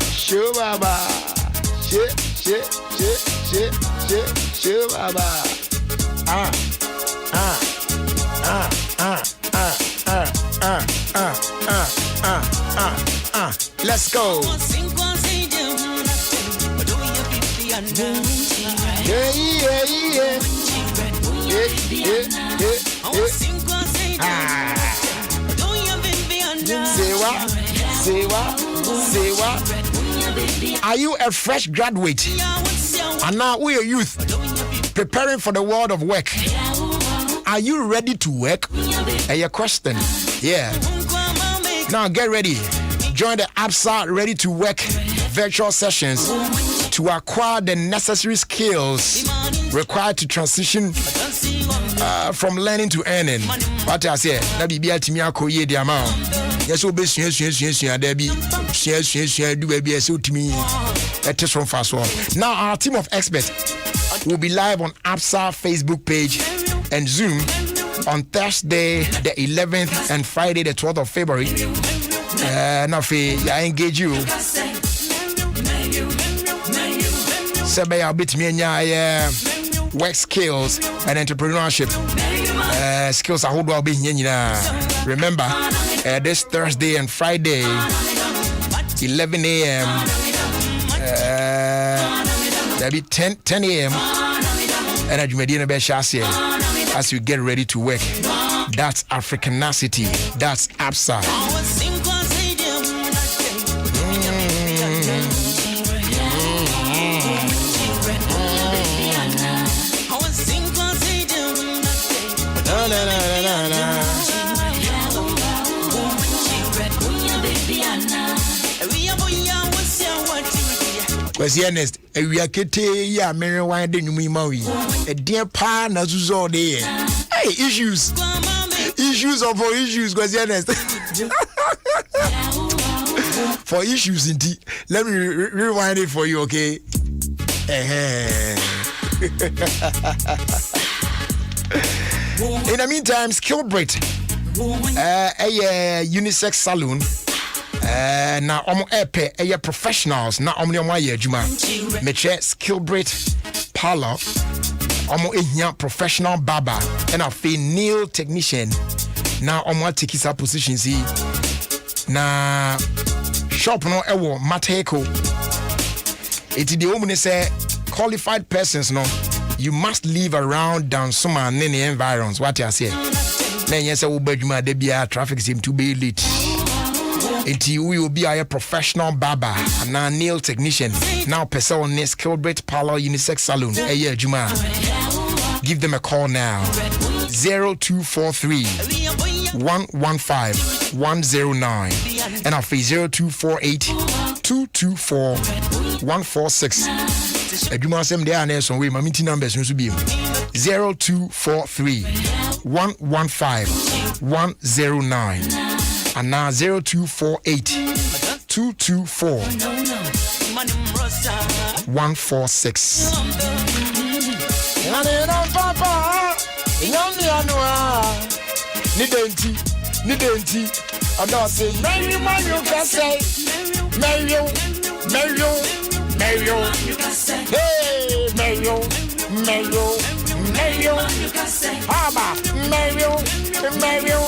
show baba, shit, baba. Let's go. Yeah. Say what? Are you a fresh graduate? And now we are youth preparing for the world of work. Are you ready to work? Your question. Yeah. Now get ready. Join the APSA Ready to Work virtual sessions to acquire the necessary skills required to transition from learning to earning. What I say, that be Timia ye the amount. Yes, so be there be do baby so to me. That is from fast one. Now our team of experts will be live on APSA Facebook page and Zoom on Thursday the 11th and Friday the 12th of February. Now I engage you. Sebe I'll beat me work skills and entrepreneurship skills I hope I'll be here. Remember this Thursday and Friday 11 a.m. There'll be 10 a.m. and at Medina Beshassi as you get ready to work. That's Africanacity. That's APSA. Was honest, we are kete ya Mary wine de nyumi mawi. A dear pa na zuzo de. Hey, issues of all issues, was honest. For issues indeed. Let me rewind it for you, okay? In the meantime, Skillbrit, a unisex salon. Na omo epe professionals na omo ye adwuma meche Skillbrit parlor omo ehia professional barber and a nail technician na omo take his positions yi na shop no ewo Mateko. It the omo say qualified persons no you must live around down some and any environs what you say na yes we badwuma de bia traffic seem to be late. We will be a professional barber and a nail technician. Now, person on Skillbrit Parlor Unisex Salon. Juma. Give them a call now. 0243 115 109 and I'll say 0248 224 146. Adwuma asem dey na so we mamiti numbers no so bi 0243 115 109 and now 0248 224 146. Nidenti and I say Mary man you can say Mario hey Mario Haba Mario hey Mario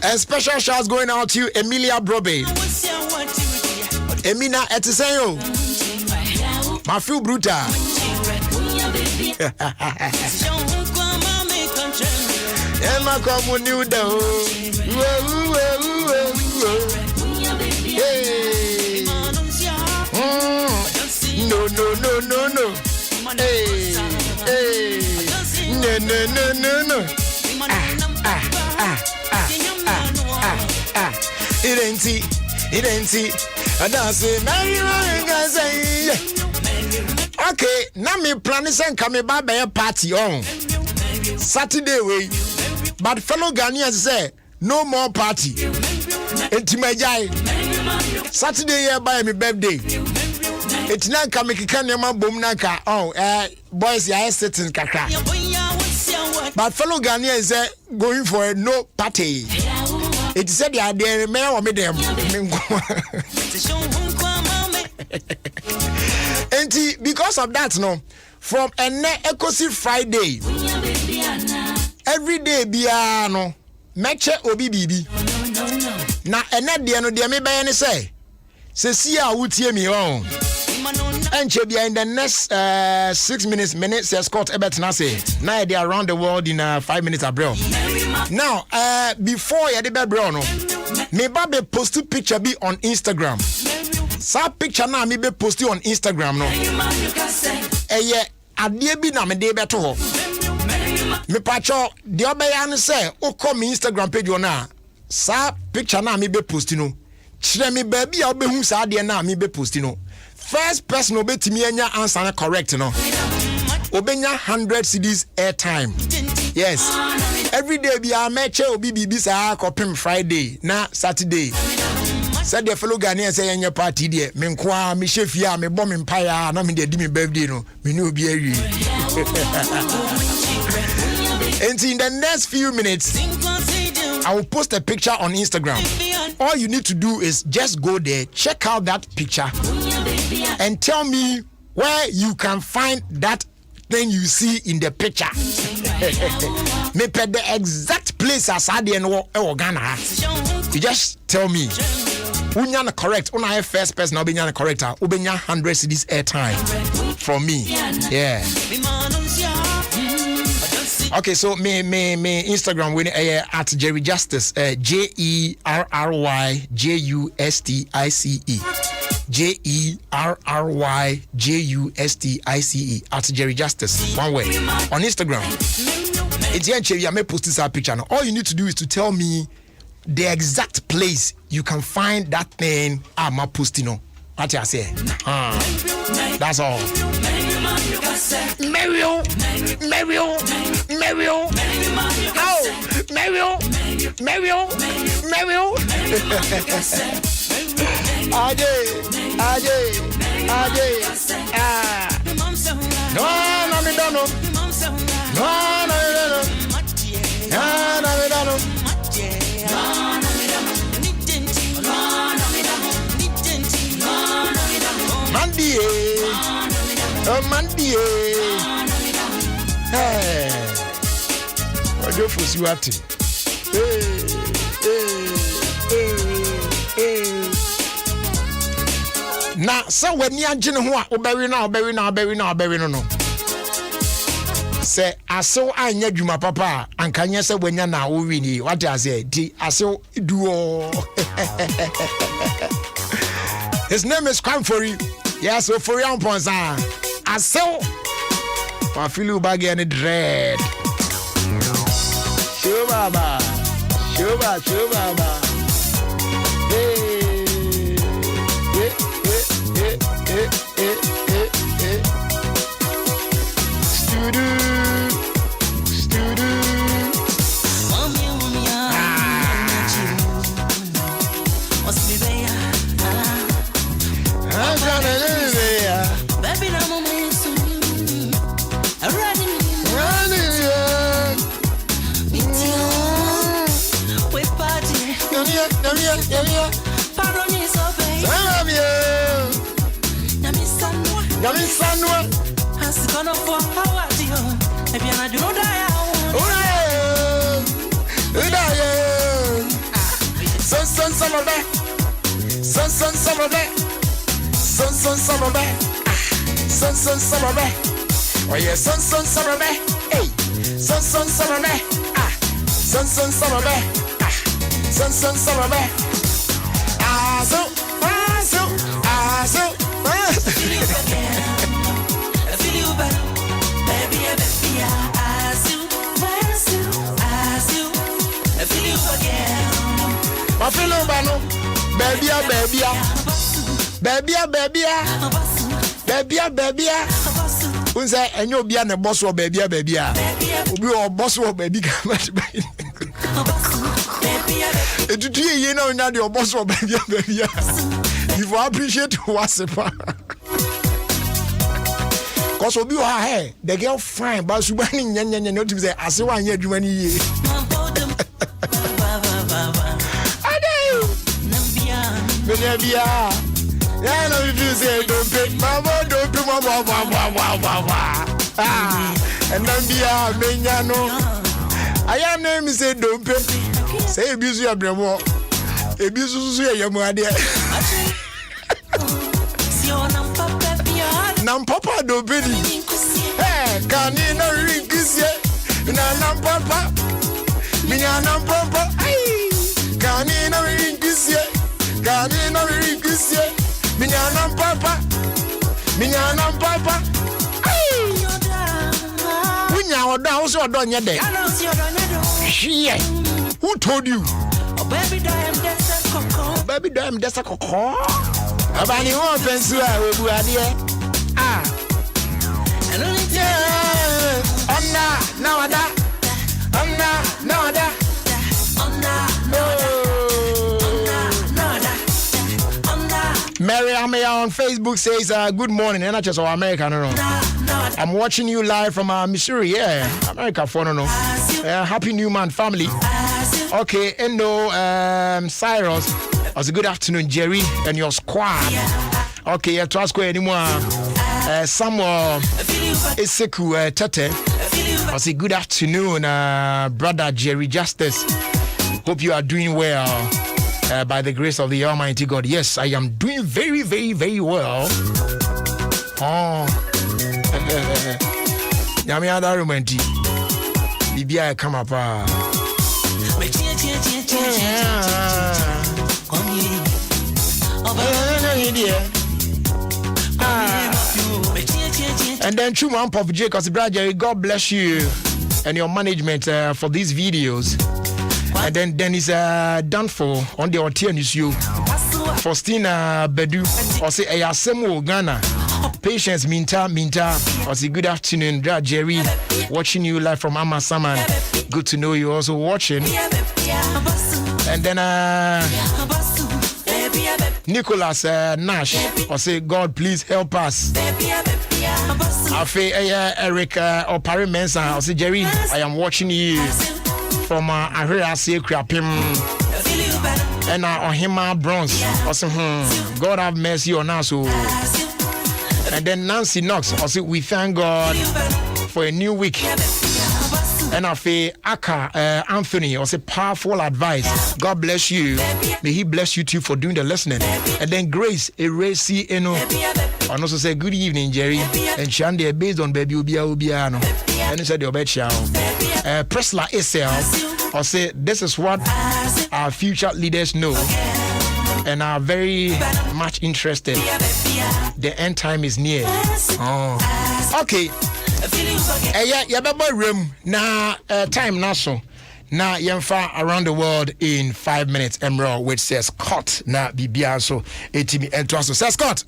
A special shout going out to Emilia Brobe. Emina Etiseyo. My feel brutal. Emma come on you down. No. Hey. No. It ain't and I say Mary say okay, now me planning send come back by a party on Saturday way. But fellow Ghanaians say no more party. It's my jai. Saturday here by my birthday. It's not coming Kanyama Bumnaka. Oh, boys, yeah, sitting kakra. But fellow Ghanaians say going for a no party. It said they are there, mayor or medium. And because of that, no, from a Ecosi Friday, every day, Biano, Meche Obi Bibi. Now, and that the end me by any say, see, I would hear me on. And in the next 6 minutes, escort Ebert Nase. Now they are around the world in 5 minutes abroad. Now, before you did bro, no, me babe post a picture be on Instagram. Sa picture now me be post on Instagram, no. Yeah, adie bi na me dey beto ho. Me pacho the obeyan say, o come Instagram page ona. Sa picture now me be post no. Chire me baby a obehu sa ade na me be post no. First person obetimi anya answer na correct no. Obenya 100 CDs airtime. Yes. Every day be a meche obi bibi sa kopim Friday na Saturday. Said the fellow Ghanaians say in your party there. Me nkwa me chefia me bomb empire na me dey di me birthday no. Me no be eri. And in the next few minutes I will post a picture on Instagram. All you need to do is just go there, check out that picture and tell me where you can find that thing you see in the picture. Me put the exact place as I did in Ghana. You just tell me. Unyana correct. Una first person Unyana correct. Ubenya 100 CDs airtime from me. Yeah. Okay, so me Instagram winning at Jerry Justice. JerryJustice. JerryJustice at Jerry Justice. One way on Instagram. It's here. I may post this picture now. All you need to do is to tell me the exact place you can find that thing. I'm posting. What you say? That's all. Mario. Oh, Mario. Ajay. No, me don't know. Hey, what do you foresee what? Na so when you agene ho a oberi no. Say aso anya dwuma papa ankanya se wanya na wo wi ni what I say di aso duo. His name is Kwanfori. Yes, so for young ponsa. Aso I feel you bag any dread. Show baba. Hey. Studu. Oh yeah, son, summer back. Hey, son, summer back. Son, summer back. Son, summer back. So. I feel you better, baby, I feel you again. I feel you better, baby. Unsa enyo bia na boss wo baby obi o boss wo baby come etutu ye na onya de boss wo baby you for appreciate whatever cause obi o ha hey the girl fine but subani nyanya no to say ase wa anya adwuma ni ye adey bia yeah, no, you say don't pay, mama, don't pay, mama. And then be a menyano. I am name is say don't pay. Say abuse your bremo. Abuse your mother. Nam papa don't pay. Hey, can you not ring kiss ye? Nam papa. Minya nam papa. Can you not ring kiss ye? Can you not ring kiss ye? Minyana papa. Winya oda also oda nyede. Shie. Who told you? Oh baby dime desa koko. Abani won pensu a webu ade. Mary Amaya on Facebook says, good morning, and I just America, no. I'm watching you live from Missouri, yeah, America, for no. Happy New Month, family. Okay, Endo, Cyrus, was a good afternoon, Jerry, and your squad. Okay, yeah, to ask you anymore. Samuel Eseku Tete, I say good afternoon, brother Jerry Justice. Hope you are doing well. By the grace of the Almighty God. Yes, I am doing very, very, very well. Oh. Yami ada romanti. Bibia come up. And then true man Pop Jacobs, brother, God bless you and your management for these videos. And then is done for on the Otia News you. Faustina Bedu or say Ayasemo Ghana. Patience Minta. Or say good afternoon, Jerry. Watching you live from Amasaman. Good to know you also watching. And then Nicholas Nash or say God please help us. Afe Eric or Parry Mensa or say Jerry, I am watching you. From Ahira say Krapim and Ohima Bronze. Also, God have mercy on us. And then Nancy Knox also we thank God for a new week. And Ofie Anthony also powerful advice. God bless you. May He bless you too for doing the listening. And then Grace Eresi Eno and also say good evening Jerry and Shande based on baby Ubiano. And he said your bed show. Presla Isel or say this is what our future leaders know and are very much interested. The end time is near. Oh. Okay. Yeah, room now. Time now so. Now yemfa around the world in 5 minutes. Emerald which says cut. Now bibia so etimi entwaso says cut.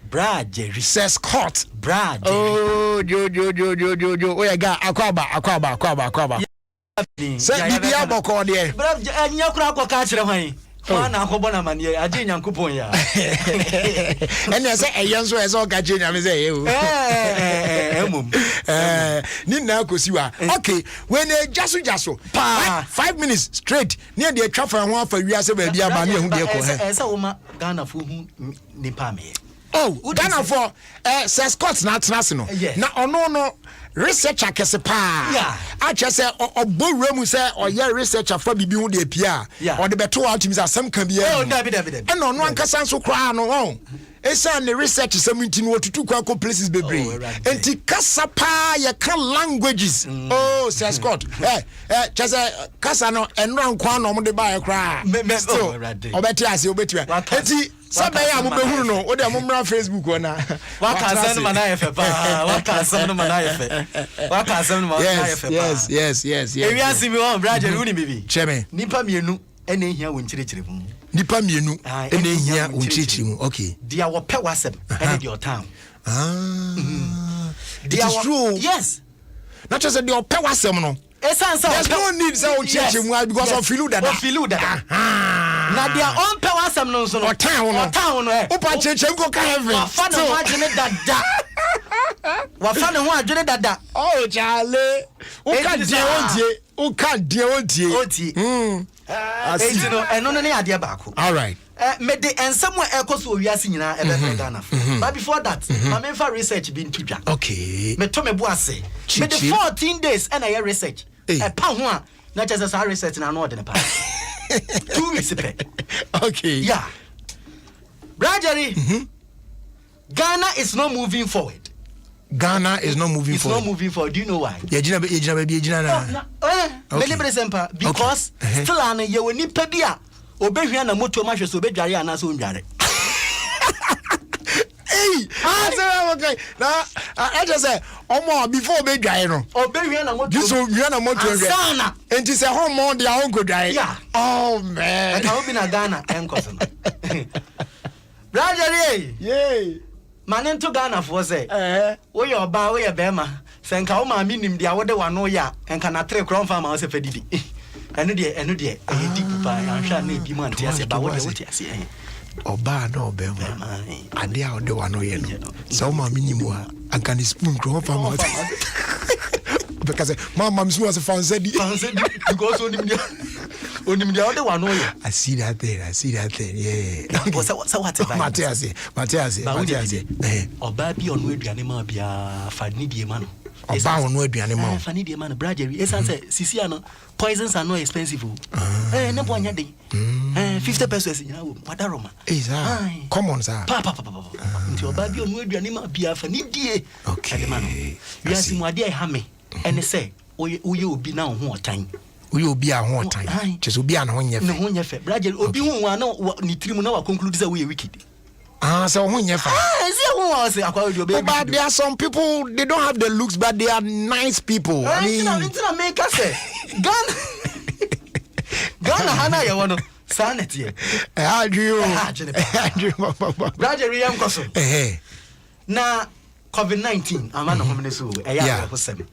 Brad Jerry says cut. Brad. Oh, jo. Oh yeah, ga akwaba. Say bibia boko there. Brad nyakura kwa ka kire hwan. Wana akobona manie age nyankopon ya. Ene say eyenso eso ka je nyame say e o. Emum. Ni na kosiwa. Okay, when jaso 5 minutes straight. Near the travel and one for we ase ba bia ba me hu de ko he. Esa wo ma Ghana fo hu nipa me. Oh, Ghana for says Scott na tenase no. Na ono no researcher kese pa. Yeah. I just say obowura mu say oye researcher for bibi hu de pia. Or the beto out him asem kan bia. Oh, David. And ono ankasa nso kra no won. Esa ne research 17 wo tutu kwa places bebre. Enti kasa pa ye kan languages. Oh, says Scott. Just kasa no enra nkwa no mo de ba ye kra. So, obeti ase obeti. Enti Sabaya mubehuru no o de mumra Facebook ona waka asem na yefe pa waka asem no na yefe waka asem no na yefe pa yes ewi asimi won brother uni bibi cheme nipa mienu ene hia won chirechire mu nipa mienu ene hia won chirechire mu okay dia wo pe wasem ene dia town it is true yes not just dia pe wasem no there's no need say o chirechire mu because of filu dada na dia on pe wasem no so no town no opa chirechire go ka heaven fa no agene dada wa fa no agene dada oh chale o ka die odie no eno no ne ade baako all right me de ensem e koso owiase nyina e be Ghana but before that my main for research be ntudwa okay me to me bu ase me the 14 days and I research e pa ho a na chese sa research na no ode ne pa 2 weeks pe okay yeah Brajeri Ghana is not moving forward. Ghana is not moving forward. It's not moving forward. Do you know why? Jina because still an ye woni pa bia obehwia na moto ma hwe so obedware ana so ndware. Hey, okay. Now, I just say, before obedware no. Obehwia na moto. This obehwia na moto ndware. And it's a home mon dia on go die. Yeah. Oh man. I hope in Ghana enkoso no. Brajeri. Yay. Manen to Ghana for say wo ye oba wo ye bema senka wo ma minim dia wo de wano ya enka na tre kron farm wo se fadidi eno de e di pupa anhwa na ebi man tia se ba wo de wo tia se oba na obema ade a wo de wano ye no so ma minim a anka ni spoon kron farm because mama msu was fansedi because onim dia wo de wano ye I see that thing yeah so what about Matias oba bi onu aduane ma bia fa ni die ma no oba onu aduane ma fa ni die ma no Brajeri esanse sisi ano poisons are not expensive ne bo anya den 50 pesos nya wo madaroma common sir pa nti oba bi onu aduane ma bia fa ni die okay ma no ya si mu ade e ha me ene se oye obi na ho otan we obi a ho otan just obi a na ho nyefe Brajeri obi hu wa na ni tirimu na wa conclude say we wicked so ho nyefa but there are some people they don't have the looks but they are nice people I mean make us say Ghana hana ya wono sanity how do you Brajeri yam koso na COVID-19 amana homene so eya ho sem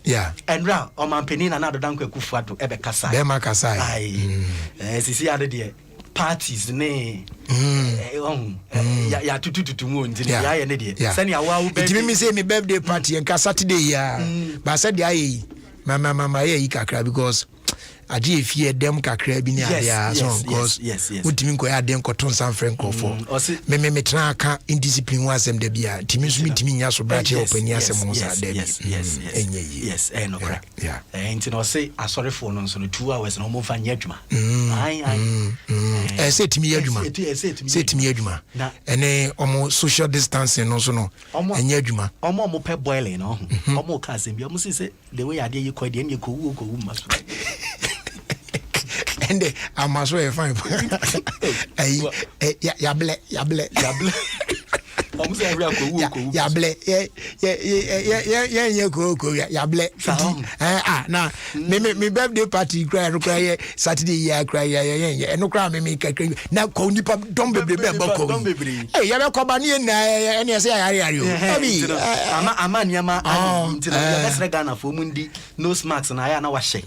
and ra o man penin na do dan kwakufu ado ebe kasa be ma kasa ai sisi ade de parties ne ya tutututu mu nti ya ye ne de sani awa wo be me say me birthday party en ka Saturday ya ba said ya yi mama ye yi kakra because aje efie dem kakra bi ni ade so because utimi nko ya dem ko ton san friend ko for me tena aka indiscipline wa asem da bia timi so mitimi nya so brache opani asem mo sa da yes no correct enti no say asori for no so 2 hours no mo fa nya adwuma say timi ya adwuma say timi ya adwuma ene omo social distancing no so no enya adwuma omo pe boiling no omo ka asem bia omo say the way ade ye kwa de ne ko wu maso and I'm also a fine. Yable. Almost every yable. Yable. Now, me birthday party cry Saturday cry and no cry me now call nipa don't be hey ya ko ba ni na say you amanyama let's Ghana for mundi nose masks na ya na wahye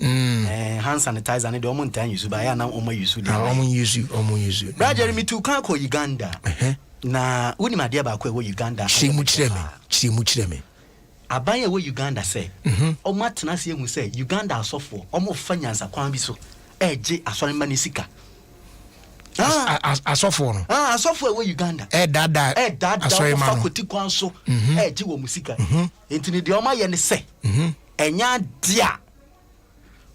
hand sanitizer ne de omo ntan use ba ya na omo use Brother Jeremy to kan ko Uganda na woni made ba ko e Uganda chimu chireme abanye we Uganda say omo atena se ehu say Uganda asofo omo fanyansa kwan bi so eje asore mani sika asofo no asofo we Uganda dada asore mani Ofie Kwanso eje wo musika entini de omo ye ne say enya dia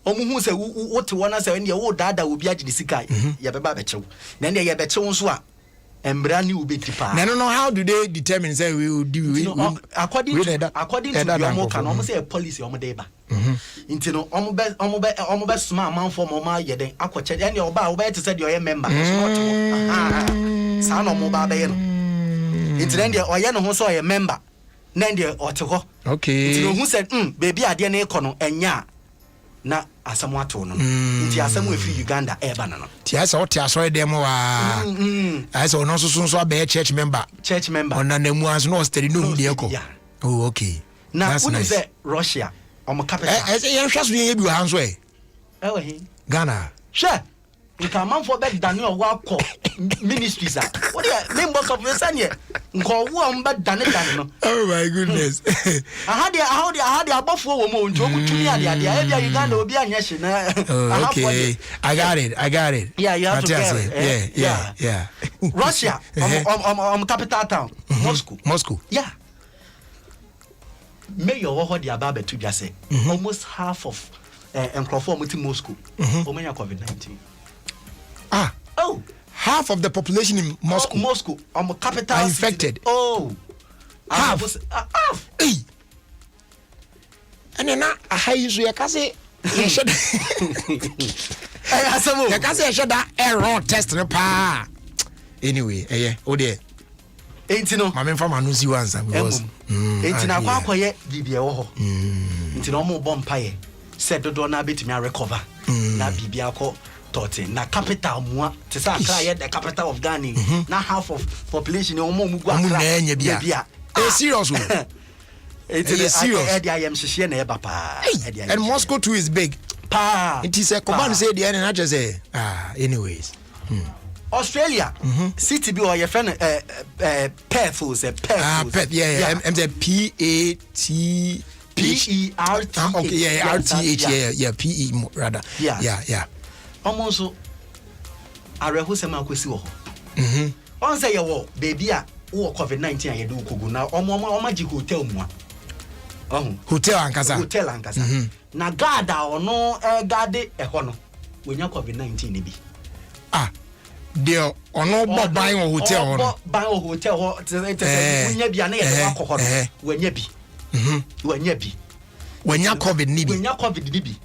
omo hu say wote wona say ne wo dada obi age ne sika ye beba be chew na ne ye be chew so a embrani ubetipa no how do they determine say we will do according to your can almost say a policy omo dey ba intino omo be smart man for mama ye den akwache ya ne oba oba te say the member so not sa no mo ba be ye no intino dey oye no ho so oye member na dey oteho okay intino hu said baby ade na eko no enya na asamu ato no nti asamu efi Uganda eba no ti asa o ti asori dem wa asa ono so abe church member ona na mu anso no steady no hu de eko oh okay na who say Russia omo capital ye hwa so ye bi wa hanso he Ghana sure nka man for bet Daniel Wako ministries are what the members of the sanye nko wo am bet Daniel no oh my goodness I had the above wo mo njo mutumi ade e bia Uganda obi anya hye na okay I got it yeah you have to get it yeah Russia capital town Moscow yeah mayor wo the ababa to just say almost half of enclosure muti Moscow omenya COVID-19 half of the population in Moscow capital are infected. Half. Hey. And then I high you ya kase ye should asamo ya kase should that error test no pa anyway o there entino mama mfa manusi wansa because entina akwakoye bibie wo ho entina omo bompa ye said do na betimi recover na bibia akọ 13 na capital mua te say Accra the capital of Ghana na half of population omo mugu Accra na bia serious o it's serious I am shishie na eba pa and Moscow too is big pa it is a command say the na just say anyways Australia city bi or your friend Perth or say Perth Perth I'm the PERT okay RTH PE rather yeah almost areho sema akwesi wo on say ye wo baby a wo COVID-19 a ye do kogu na omaji hotel mu a hotel ankasa na guard a ono guard eho no wonya COVID-19 ne bi de ono bo ban wo hotel ho no ban wo hotel ho te wonya bi na ye do akọ no wonya bi wonya COVID ni bi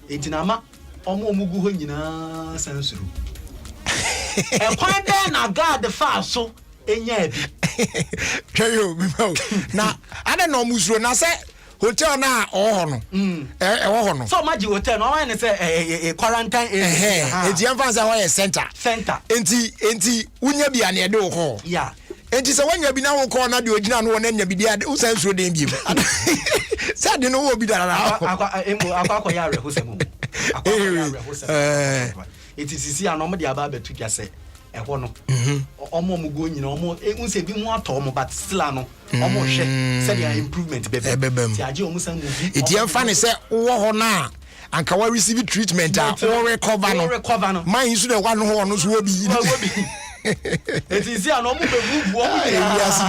entinama omo mugu ho nyina sansuru kwan de na guard fa so enya bi twayo na ada no musuro na se hotel na ho no wo ho no so maji hotel no wan say quarantine enti emfa say ho ye center enti unya bi ane de ho enti se wanya bi na wo ko na de ogina no na nya bi dia wo sansuru de bi say de no wo bi dara akwa ya reho semu it is see an omo de aba betu jase eho no omo mugo nyina omo unse bi mu ato omo but still no omo hwe say there improvement bebe ti age omo san movie eti emfa ne say wo ho na and can receive treatment or recover no mine so the one who knows will be it is here no move yes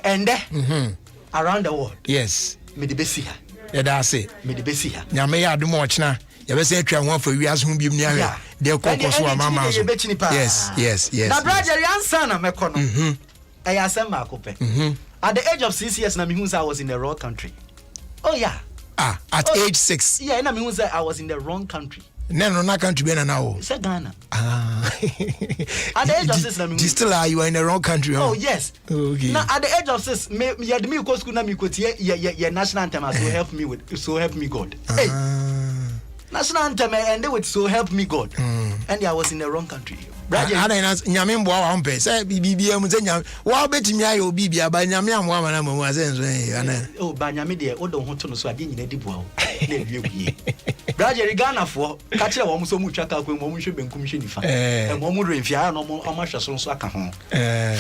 and around the world yes me the best here yeah that's it me the best here nyame ya do much na you be say twa one for wiase hu biem ni ahwe de kokoso mama so yes na brother answer na meko no I asem makope at the age of 6 years na me hu say I was in the wrong country. Oh yeah. At age 6. Yeah, na me hu say I was in the wrong country. No country be na now. Say Ghana. At the age of 6 na me hu. Still are you in the wrong country? Oh yes. Okay. Now at the age of 6 me go school na me quote ye national anthem so help me God. Hey. National anthem and they would so help me God. And I was in the wrong country. Nyame mboa wa mpe say bibia mu say nyame wa betimi ayo bibia ba nyame amwa mana mamu asenso ana ba nyame de o don ho to no so ade nyina di boa o na ewie brother Ghana fo ka kire wo so mu twa ka ko mo hwe benkum hwe nifa mo mu remfia na mo hwe so aka ho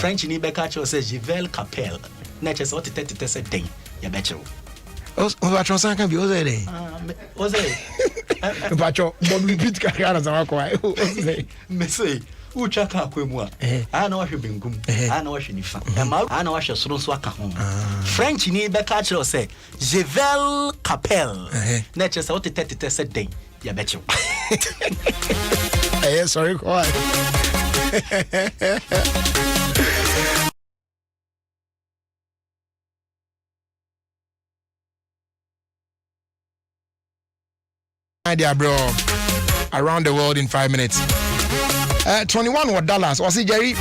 French ni be ka kire say Jivel Capel na che so tete say den ya be kire o ba tronsan kan bi o say den o say ba cho mo repeat ka kana za ko ai o say me say uchaka akwemu a na wahwe benkum a na wahwe nifa a na wahwe soro so aka ho French ni be ka kire say Jivel Capel na che say o tete say den ya be kire sorry ko dear bro, around the world in 5 minutes. 21 what dollars. Or see Jerry,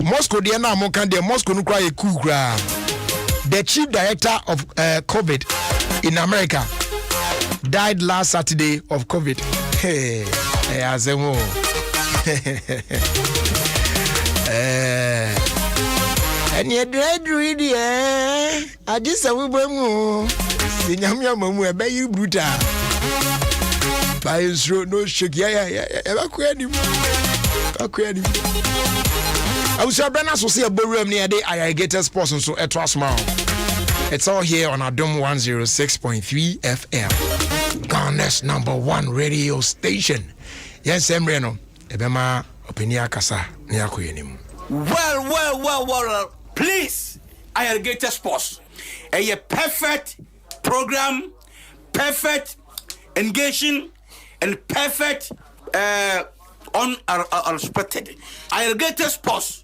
Moscow the na mo kan the Moscow no cry cool gra. The chief director of COVID in America died last Saturday of COVID. Hey, azemo. And you dread ready I just say we bomu. The nyamya mamu e be you brutal. By no shake yeah akwani I was Brana so see a ballroom near the irrigated sports and so at small. It's all here on Adom 106.3 FM, Ghana's #1 radio station. Yes, Emreno Ebema Opinia Kasa Niakuyenim. Well, please, irrigated sports. A perfect program, perfect engaging and perfect unexpected. Irrigated sports.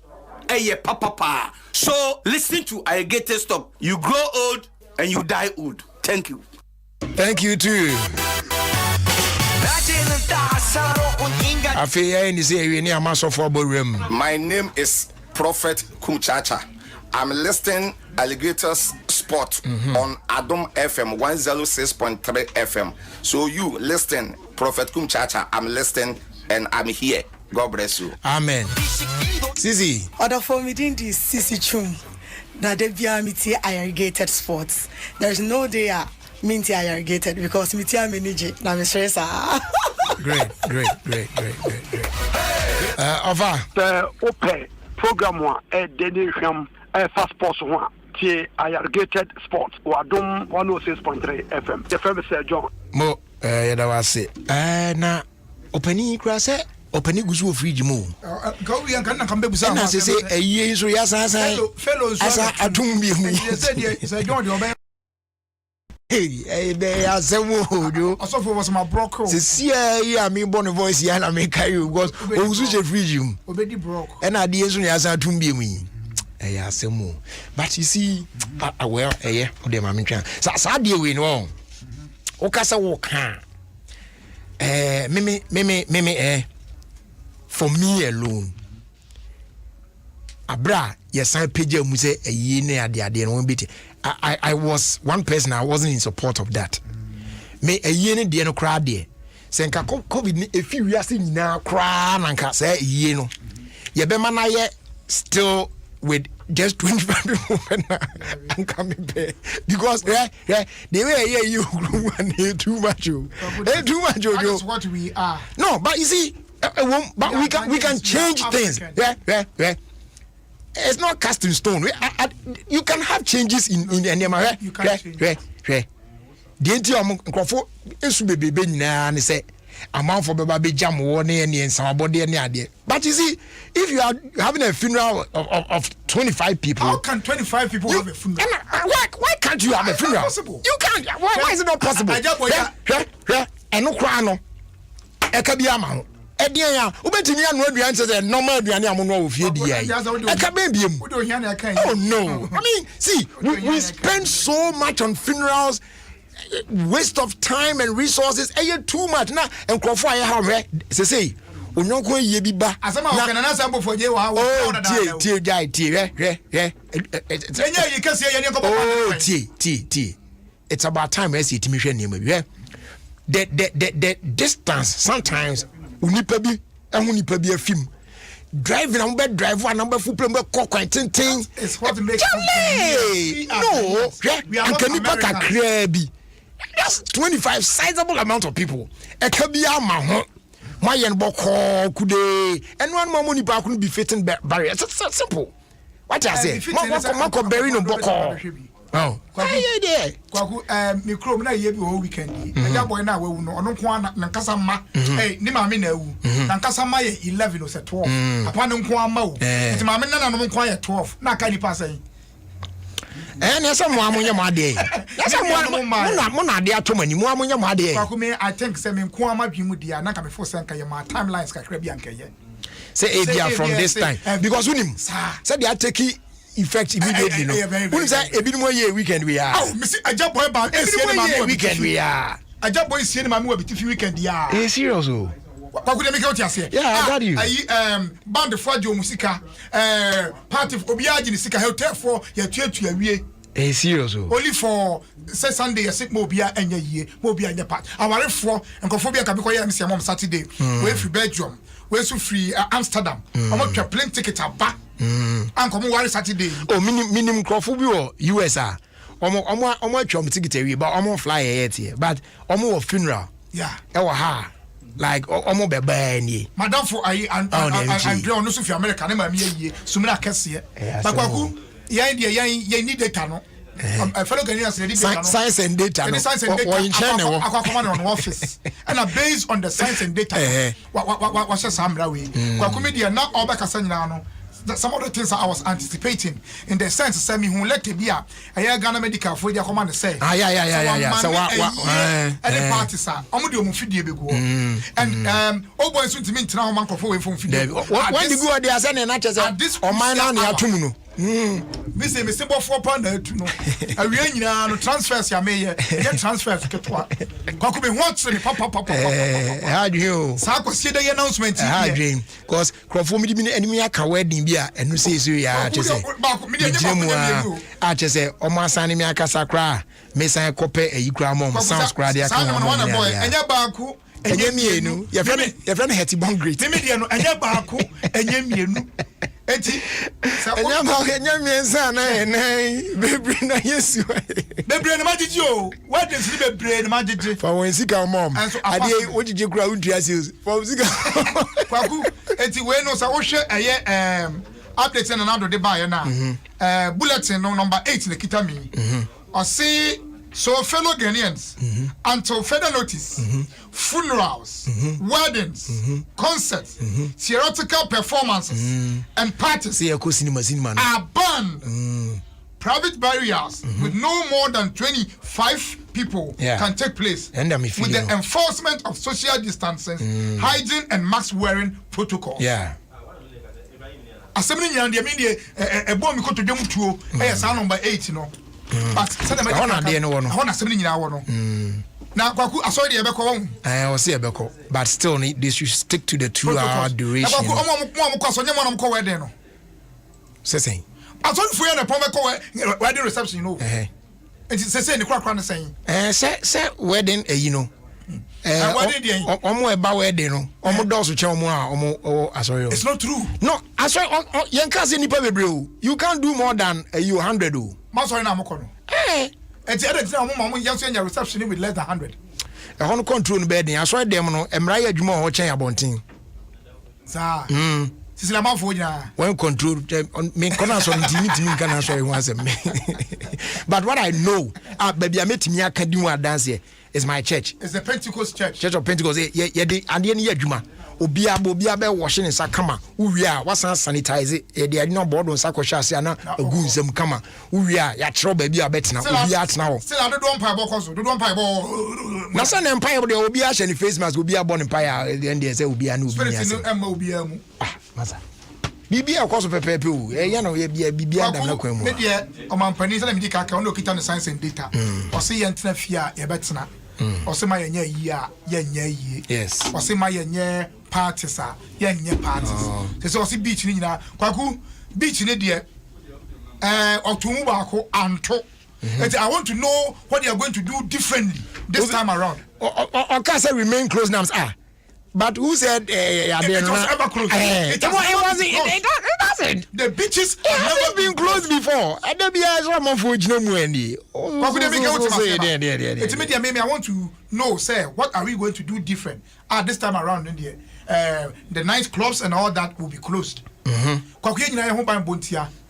Papa. So listen to irrigated stuff. You grow old and you die old. Thank you. Thank you too. My name is Prophet Kumchacha. I'm listing alligators sport on Adom FM 106.3 FM. So you listen, Prophet Kumchacha. I'm listening and I'm here. God bless you. Amen. Sisi. Other for me didn't this Sisi Chum. That they be amity irrigated sports. There's no day minty irrigated because me tia manage na me stress. Great. Ova. The open program one Denny Sham fast sports one. Irrigated sports or Adom 106.3 FM. The famous John. Mo yada wase. Na openi kura se openi gusu ofriji mu. Go yan kan na kan bebusa. Na se eye so ya sa fellows asa atum bi mu. Say John the obe. Hey, be asemo do. Osofo was my broke. Se sia me born voice ya na me kai because ozu je friji mu. Obedi broke. E na de so ya sa atum bi mu. Asemo. But you see well de ma me twan. Sa de we no. O kasa wo kan. Me for me alone. Abra yesan page mu say ayi ne ade no be. I was one person. I wasn't in support of that. Me ayi ne de no kra de. Senka COVID ni efi wiase nyina kra nanka say ayi no. Ye be ma na ye still with just 25 people and coming back because the way you too much That's what we are. No, but you see but we can change things. it's not cast in stone. You can have changes in the You can change. The entire crofo is baby and say amount for baby jam one and some body and idea. But you see, if you are having a funeral of 25 people, How can 25 people have a funeral? Why can't you have a funeral? Possible. You can't. Why is it not possible? And no crown. Ekabiama. Edia, ubetimi anu aduan say normal aduan amono ofie dia. Ekabembiem. Oh no. I mean, see, we spend so much on funerals, waste of time and resources. Too much now. And crofo aye ha say onyonko ye bi ba. Asama o kana na sambo for je wa. Oh, tie Enya you can say any ko oh, tie. It's about time we see it me hwe name. The distance sometimes unipa bi afim driving am be drive one number full plan be kokwantintin. It's what makes no and can nipa kakra bi that's 25 sizable amount of people e ka bi ama ho mayen boko kude and one more nipa could be fitting barrier. It's simple. What I say mako bury no boko. Oh, yeah. Kwaku mikro na ye bi o weekend. Eja boy na wewu no ono nko na nkasa ma. Ni ma me na ewu. Na nkasa ma ye 11 or 12. Apa no nko ama wo. Ti ma me na no nko ye 12. Na ka ni pass yi. Na so mo amunye mo ade. Na so mo na ade atomani mo amunye mo ade. Kwaku me I think say me nko ama bi mu dia na ka me fo sen ka ye ma timelines kakra bi anka ye. Say Abia from this time because unim say they are taking effect immediately no. Who say ebi no ye weekend we are. Oh, Mr. Aja boy ba esie ni ma weekend we are. Aja boy sie ni ma we bitifi weekend ya. Serious oh. Kwaku dem ke oti ase. Yeah, I got you. Band for jo musika party obi agi ni sika hotel for ya tuatu awie. Serious oh. Only for say Sunday ya sik mo obi a enya yie, mo obi anya part. Aware for nkofo bi aka bi ko ya mse mom Saturday. We free Belgium. We so free Amsterdam. Omo twa plane ticket aba. Anko mo ware Saturday. Oh, minimum crofo bi wo US ah. Omo atwa ticket awie but omo fly yet here. But omo funeral. Yeah. E wo ha. Like omo beba ni. Madam for ayi and no so fi America na ma me yie. Sumina kese. But kwaku ye need data no. Fellow Ghanaians need data. Science and data. Or in China on office. And based on the science and data. What say Samra we. Kwaku media na obaka sanyina no. Some of the things I was anticipating in the sense say me who let it be a Ghana medical for their command say yeah so what any parties are omo de omo fidie be go and oh boy soon to me tena man kofo we from fidie when you go there say na chese o man na na atum no me say me simple 4 pound na atu no awie nyina no transfers ya me ye transfers ketwa kwaku be what me papa how do you sa kwasi the announcement here because crofo me di enemy aka wedding bia enu say so ya chese a chese o ma san me aka sakra me san kope eyi kra mom sounds kra dia kan enya baaku enye mienu ye friend heti bon great me dia no enya baaku enye mienu enti enya miensa na bebre na yesu bebre na magigi o wedding si bebre na magigi for when sika mom ade ojije kra untua sales for sika kwaku enti we no sa wo hwe eye update na nado de buy na bulletin no number 8 na kita mi o say so fellow Ghanaians until further notice funerals weddings concerts theatrical performances and parties say ko cinema are banned private barriers with no more than 25 people can take place with the enforcement of social distancing hygiene and mask wearing protocol assembly nyande me de ebo mi ko to dwom tuo sa number 8 no but say na hona de no hona assembly nyina wo no na kwaku asori de ebeko won o say ebeko but still they should stick to the 2-hour duration kwaku omo ko asonye mo no ko wedding no say asori fu ya na pon be ko wedding reception no enti say ni kwa no say wedding you know omo eba wedding no omo dosu che omo a omo asori it's not true no asori yen ka say nipa bebre o you can't do more than 100 o ma sorry na amoko no enti edit na omo yanso nya reception with less than 100 e hono control no be den asori dem no emra ya adwuma o chen abonten sa Sisila man for ya. When control me konas on TV can show you once me. But what I know, baby I met me can do dance here is my church. It's the Pentecost church. Church of Pentecost. Yeah, the and the year juma. Obia be washing in sakama. Uria was sanitize it. They are not board on sakosha ana guzem kama. Uria ya tro baby abet na obia now. Still I don't pay box. Don't pay box. Na san empire the obia sheni face mask obia born empire then they say obia no obia. Ah, masa. Bibia of course pepe o. Ya no bibia adam na kwan mu. Me de o man pani say me di ka on okita no science and data. O say ye ntena fia ye betena. O say ma ye nya yi a ye nya yi. Yes. O say ma ye nya parties a ye nya parties. Say o say beach ni nyina. Kwaku beach ni de otumu ba ko anto. I want to know what they are going to do differently this time around. Or can say remain closed names but who said it was ever closed? It doesn't. The beaches have never been closed before. I don't be as one for Jinomuendi. I want to know, sir, what are we going to do different this time around in the night clubs and all that will be closed.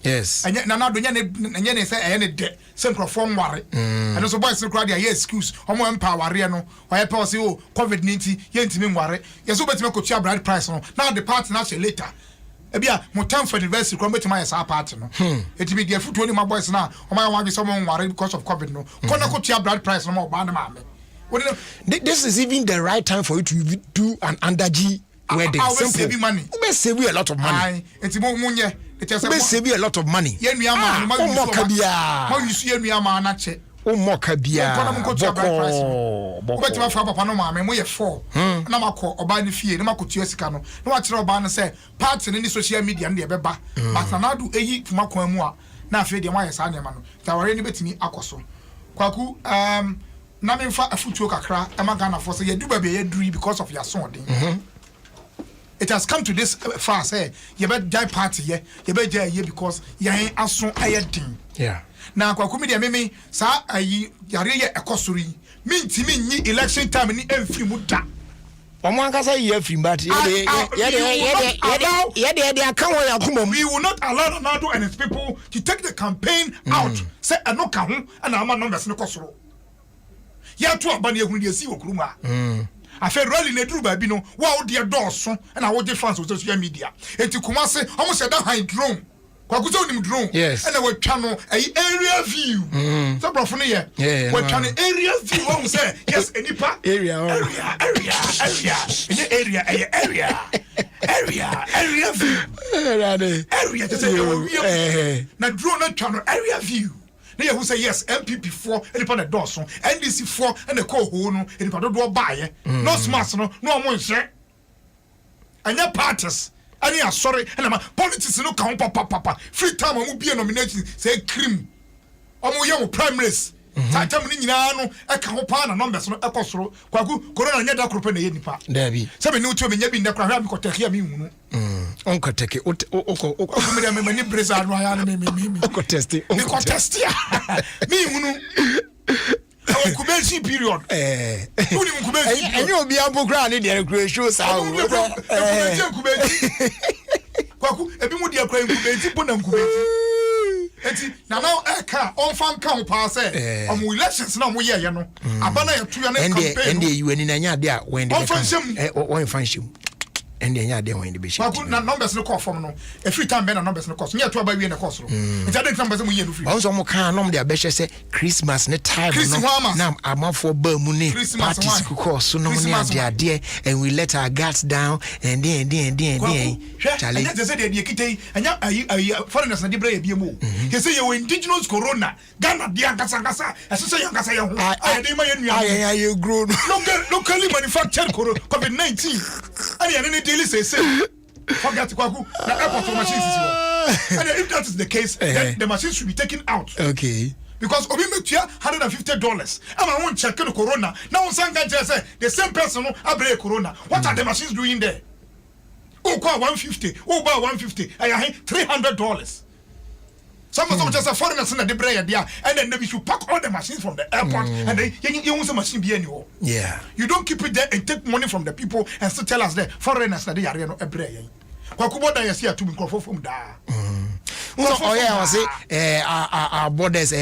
Yes. And now don't say any debt, central form worry. And also boys no cry their excuse. Homo empower no. Why say oh COVID-19 yentimi worry. Yes, obeti me kotua bride price no. Now the party na later. Ebia mo time for the university kro beti my sa party no. Etimi dey foot only my boys na. O my wan be someone worry because of COVID no. Kono kotua bride price no mo ba na ma me. This is even the right time for you to do an underg wedding. Simple. Money. We save you a lot of money. We save you a lot of money. because of your son. It has come to this fast. Hey, you better die party, yeah. You better die here because you ain't as soon as yeah. Now, Kwakumidi, Mimi, sa ayi yare a kosuri. Minti ni election time ni every muta. Omwanka say you film but we will not allow Ronaldo and his people to take the campaign out. Say no kahu and ama numbers no kosoro. Ya to abani ehunu de si okuruma. I feel really ne dru ba bi no wa wo de dooso na wo de fans on social media. Enti kuma se almost said that high drone. Kwakuzo onim drone. Yes. And we twa no area view. So bro no ye. We twa no area view wo say yes enipa area view. Area to say na drone no twa no area view. Now who say yes, MPP 4 and upon a dozen, NDC 4 and a co no, and if I don't buy no smart, no more share. And your parties, and you are sorry, and I'm politics no count papa. Free time will be a nomination, say cream. Omo young primaries. Time in Yano, a campaign and numbers no apostle, Kwaku, Corona Yada Krupen Nipa. Debbie. 7 new to me, in the crowd because hear me. Uncle take it. Many blizzard, Uncle testing. Uncle test me. Incubation period. And you'll be able to ground in the recreation sound. Kwaku, a bit more dear crying, now car on fan count pass on elections now we you know. Abana to your campaign. And you in there when the function. And then yeah, they were in the bishop. Numbers no cost from no. A free time banner numbers no cost. Near to buy in the cost. It's other numbers we free. Also, more can nom their best say Christmas ne time. Now I'm up for Bermuni. Parties cook so no near dear and we let our guards down and then. Charlie, they said they kite and foreigners na dibre be mo. He say you indigenous corona. Ghana dia kasa. As say young I you grown. Locally manufactured COVID-19. And daily say forget Kwaku the airport machines is and if that is the case then the machines should be taken out. Okay. Because obi metua $150 and I won't check the corona now sanga say the same person no abre corona what are the machines doing there? Oh kwa 150 oh ba 150 I $300. Some just a foreigners in the bread there, and then we should pack all the machines from the airport, and then you use a machine be anywhere. Yeah. You don't keep it there and take money from the people and still tell us that foreigners that they are no a bread. kwaku border yesi atum nkrofo from da I say our borders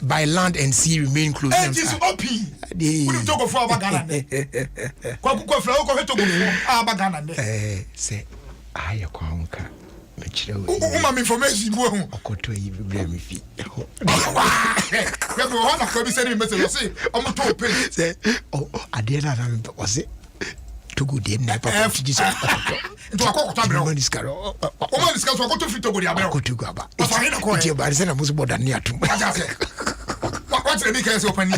by land and sea remain closed. And this OP. We talk for Abagana. Kwaku ko fla ko heto go Abagana. Say aye kwanka. Uma information bo hu. Okoto yi biblia mi fi. We go on ko bi say message say omo to pay. Say ade na na say to go dey na papa Jesus. To akoko tabro. Money scaro. O money scaro so akoko fit to go dey abro. Akoko go aba. Afa hin ko. Tie ba say na musu border ni atum. What the make say open ni?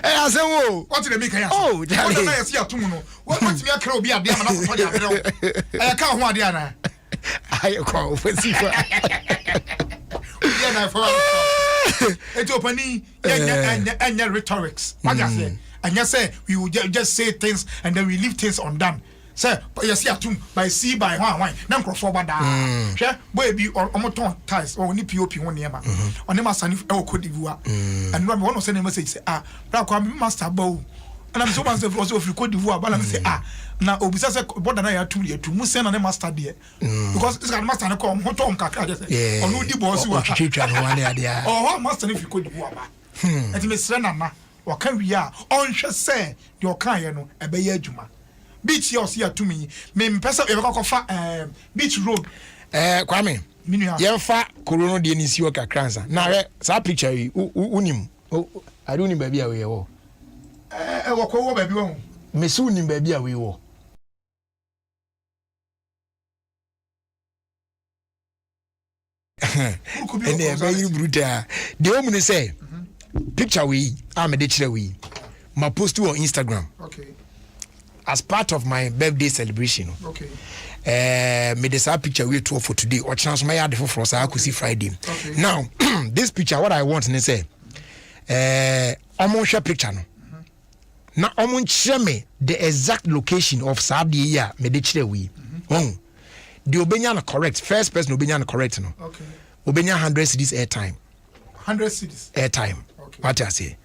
I say wo. What the make say? Oh, Jale. What na say atum no. What me akra obi ade ama na ko dey abro. E ka ho ade ana. Aye ko ofensive. Yeah na for. It's open ni anya rhetorics. What you say? And you say we will just say things and then we leave things undone. Say, you see atum by sea by one. Now go forward. Sure, boy be or omoton ties or ni POP one near ma. On them sani Cote d'Ivoire. And one was sending a message say master bow. And I'm so much also if you Cote d'Ivoire, but I'm say now obisa say border na ya tum to musen and master there. Because this guy master na come hotom kakra just say. Onu di boss you. Oh, master if you Cote d'Ivoire. And me srena na. Waka wi a onhwe se de okan no ebeye adwuma beach here osia to me mpesa e fa beach road Kwame ye fa corona de ni siwo kakransa na re sa picture yi unim I don't ba bia we wo wo ba bi wo me su unim ba bia we wo and they very brutal the woman say picture we I'm a ditcher we my post on Instagram. Okay. As part of my birthday celebration. Okay. Me this picture we tour for today or chance my yard for us I could see Friday. Okay. Now this picture what I want to say share picture no. Now share me the exact location of Saudi year me ditcher we. The obenya correct first person obenya correct no. Okay. Obenya 100 cedis airtime. 100 cedis airtime. What I say?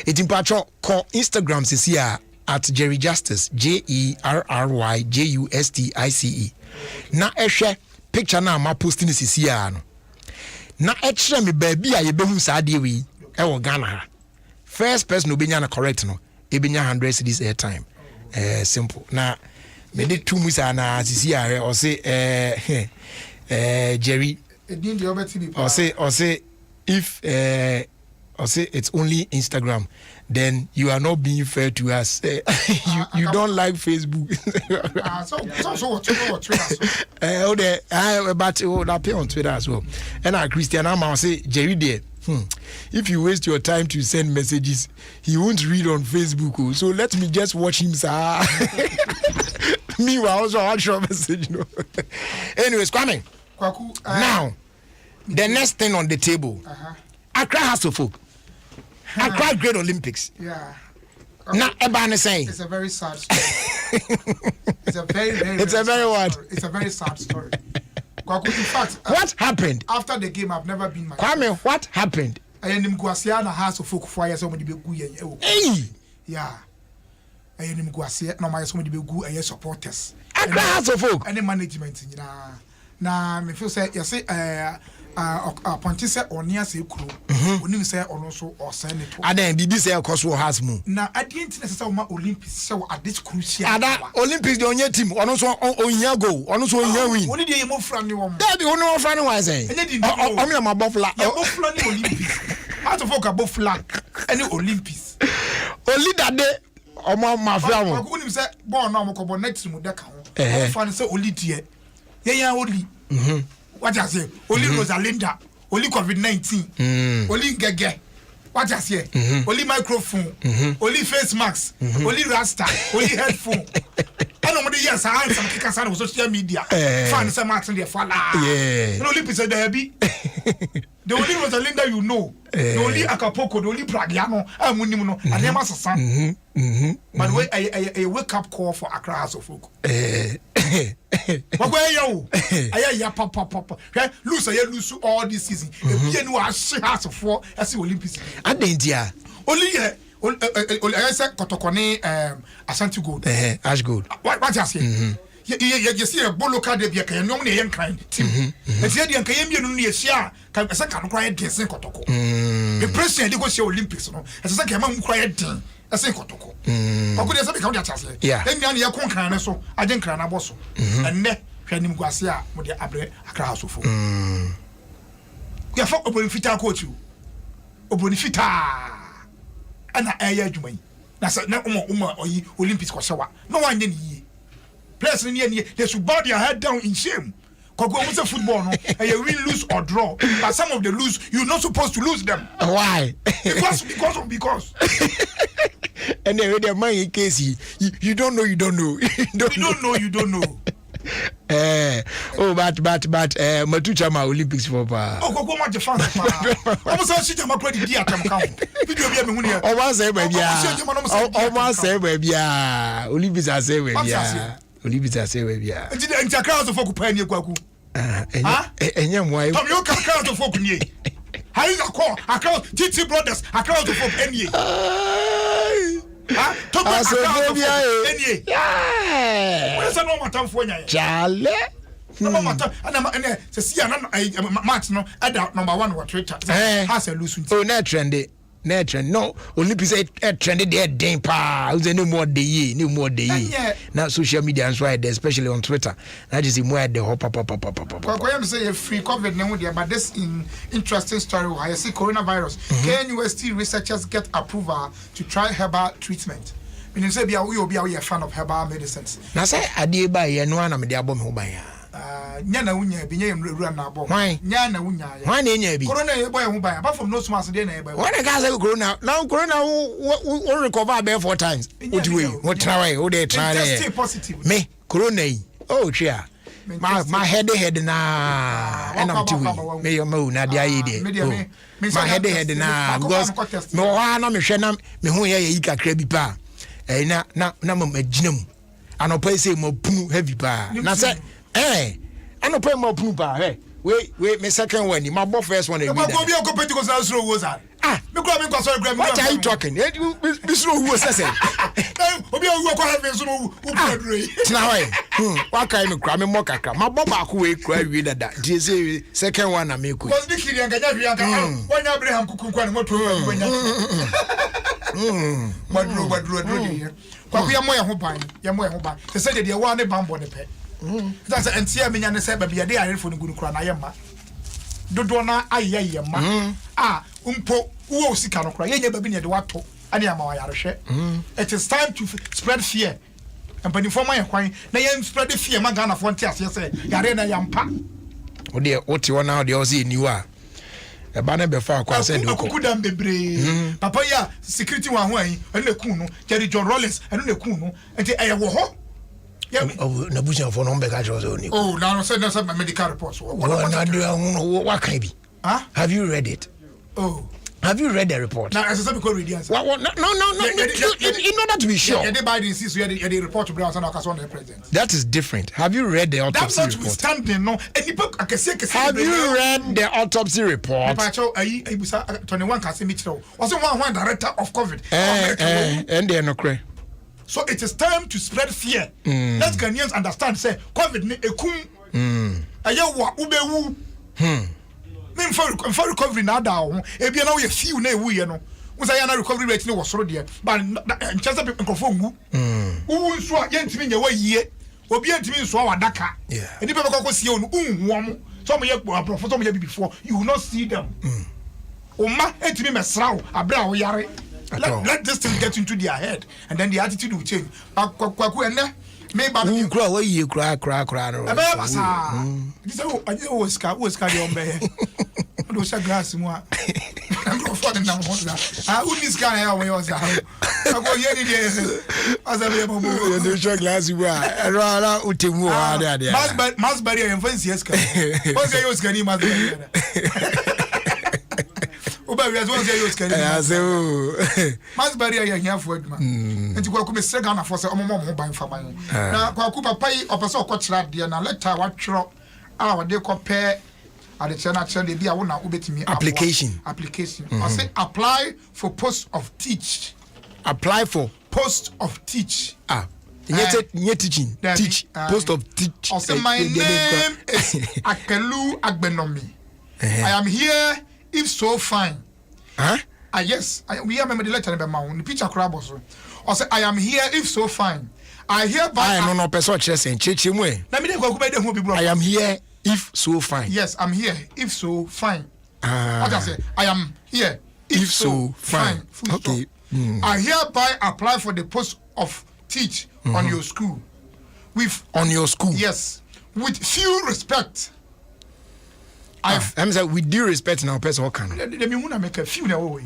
It in patcho call Instagram says here at Jerry Justice JerryJustice. Na ehwe picture na ma posting this here no. Na ehwe me baby a ye behu saade we e wo Ghana. First person obenya na correct no. Ebenya 100 cedis airtime. Simple. Na me dey two musa na this here or say Jerry or say if or say it's only Instagram, then you are not being fair to us. You don't like Facebook. But that pay on Twitter as well. And Christian Amma say Jerry there. If you waste your time to send messages, he won't read on Facebook. So let me just watch him, sir. Meanwhile, also I'll show a message. Anyways, coming now. The next thing on the table. Accra has to folk. Accra Great Olympics. Yeah. Now, Ebane saying it's a very sad story. It's a very it's a very what? Story. It's a very sad story. In fact, what happened after the game? I've never been. Kwame, what happened? I am Guasiana has to folk for years. Somebody be good. Hey. Yeah. I am Guasia. No, my somebody be good. I supporters. Accra has to folk. Any management. Na me feel say you say appointee say onia say kuro oni say ono so o send it adan bibi say koso has mu na adient say o Olympics say at this crucial ada Olympics de onya team ono so onya go ono so onya win oni de mo fra ni wo da bi ono fra ni wa say o me ma bofla ni Olympics how to folk abofla any Olympics only that day omo ma fra mo ko ni say ball na mo ko bo next mu de ka ho fan say only die yeah only what I say only Rosalinda only COVID-19 only gege what I say only microphone only face mask only rasta only headphone I don't want to hear some kika on social media fan some mask in the fala only pizza there be the only Rosalinda you know the only Acapulco the only Pragiano amunimuno and them as a but wait a wake up call for Accra House of Folk where you ya papa lose all this season you know House of Folk as the Olympics adentia only I said Kotokone Ashanti Gold Ash Gold what I say you see a bolo card de biaka no na yen kan team e tie de nkan yemi no na yehia kan esa kan kra yen sen kotoko the president dey go see Olympics no esa kan ma mu kra yen esen kotoko akudi esa be kan dia chase enya na ye kon kan ne so agen kra na boso enne hwanim guase a mo de abre akra asofo ya fa oboni fita coach oboni fita ana aya adwuma na sa na oyi Olympics ko sewa no wanye ni players they should bow their head down in shame. Because football, no, and you win, lose or draw. But some of the lose, you're not supposed to lose them. Why? Because. And then with the money in case you don't know. You don't know. You don't know. But Matucha ma Olympics for pa. Oh, go match the fans. Almost all shit my credit dia tam count. Video be me hunu. Almost say baby. Almost say baby. Olympics are say baby. Olympics are say baby. Nti crowd of folk pan kwaku. Enya mwai. Tom you can crowd of folk nie. How is a call? A crowd TT brothers, a crowd of folk NE. Tom a crowd of folk NE. Yeah. Where's no matter for nya? Chale. No matter and se see an match no at number 1 what Twitter. Has a loose. Oh, na trendy. No, Olympics trended there den pa. Who's no more day, Now social media and so especially on Twitter. That is more the hop. I am say a free COVID now there, but this interesting story why I see coronavirus. KNUST researchers get approval to try herbal treatment. Meaning say we will be a fan of herbal medicines. Now say adi ba ye no na me de abom ho ban ya. Nyana wunya bi nyem rura na abo. Nyana wunya. Why na nya bi? Corona e boy ho ban. Apart from no smas dey na e boy. When I say corona, now corona will recover about 4 times. What way? What try? What they try? Stay positive. Me corona. Oh chia. My head na and I'm too. Me mo na dia yi dey. My head na because no wa na me hwe na me hu ye yi kakra bi pa. Na mo magina mu. Anopa say mo punu heavy pa. Na say I no pay more proof. Wait, my second one, my both first one. What are you talking? This who was saying? What kind of crime? My Boba who cry with that. Jesus, second one, I make. Was the kid and when Abraham could cook what we are more hoping. You're more hoping. They said that you want a bump on the pet. That's and see me and say baby dey are for the good kra na yema dodo na ayeyema umpo wo sika no kra yenya baby ne de wato ane ama wa yarehwe it is time to spread fear and when for my kwan na yen spread fear ma Ghana for ntia say yare na yampa o de oti wona o de o say niwa e ba na be fa akwa say de ko kudam bebre papa ya security wa ho an ene kun no Jerry John Rollins ene kun no enti eye wo ho. Na bushing for number only. Oh, now say that's my medical reports. What can be? Have you read it? Oh. Have you read the report? Now, as I said, because read the answer. No. In order to be sure. Yeah, they buy the insist the report to bring us on the president. That is different. Have you read the autopsy report? That's not withstanding, no. Have you read the autopsy report? 21 can say Mitchell. Also, one director of COVID. And they are not correct. So it is time to spread fear. Let Ghanaians understand. Say COVID ne ekum. Ayawa ubewu. Me for recovery na da ho. Ebi na wo ye few na ewu ye no. Wo say na recovery rate ne wo soro de. But chance be nkofo ngu. Wu nso a ye ntimi nya wa yie. Obi ntimi nso wa daka. Eni pe ko sie onu unwo mo. So mo ye aprofo so mo ye before. You will not see them. Oma ntimi mesrawo abra wo yare. Let this thing get into their head, and then the attitude will change. Kwaku ene me ba me kura wa yi kura no. Ebe basa. This was ka the ombe. Do sha glass mu a. Go for the now. Uni ska na ya we o sa. Ako ye ni de. Asa be mo mo. Do sha glass mu a. Ra utemu wa de. Mas barrier en fancy eska. O se yo ska ni mas barrier. Oba we as one say you scan. Mas barrier ya hiafo aduma. Enti kwa ku me sega na for say omomo ho ban fa ban. Na kwa ku papa yi opese okotira de na letter wa twero a wode kopɛ ade chana chana de bia wo na obetimi application. I say apply for post of teach. Apply for post of teach. Nye teaching. Teach. Post of teach. Also, my name is Akelu Agbenomi. I am here, if so fine. Huh? Yes, we have the letter in the mountain. The picture crab also. Also, I am here, if so fine. I hereby. I no person chesing. Chechimwe. I am here, if so fine. Yes, I'm here, if so fine. What I say? I am here, if so fine. Okay. I hereby apply for the post of teach on your school. On your school? Yes. With few respect. I'm saying with due respect now, person what can. Let me want to make a few now.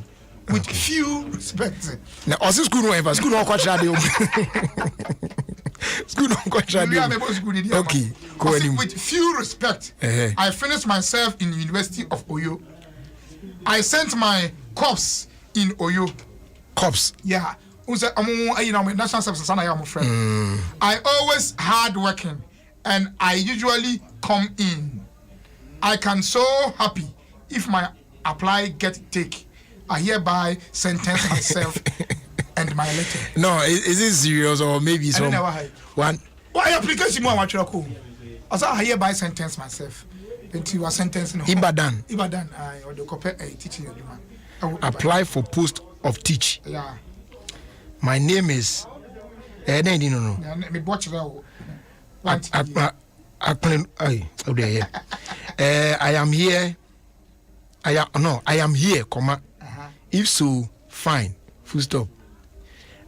With few respect. Now, also school no ever. School no quite radio. School no quite radio. Okay. With few respect, I finished myself in University of Oyo. I sent my corps in Oyo. Corps? Yeah. National service, I'm a friend. I always hard working, and I usually come in. I can so happy if my apply get take. I hereby sentence myself and my letter. No, is it serious or maybe some one? Why application more what you call? I hereby sentence myself. Until you are sentencing. Ibadan. I or the copy teaching you. Apply for post of teach. Yeah. My name is. No. Me watch I am here. I am here, comma. If so, fine. Full stop.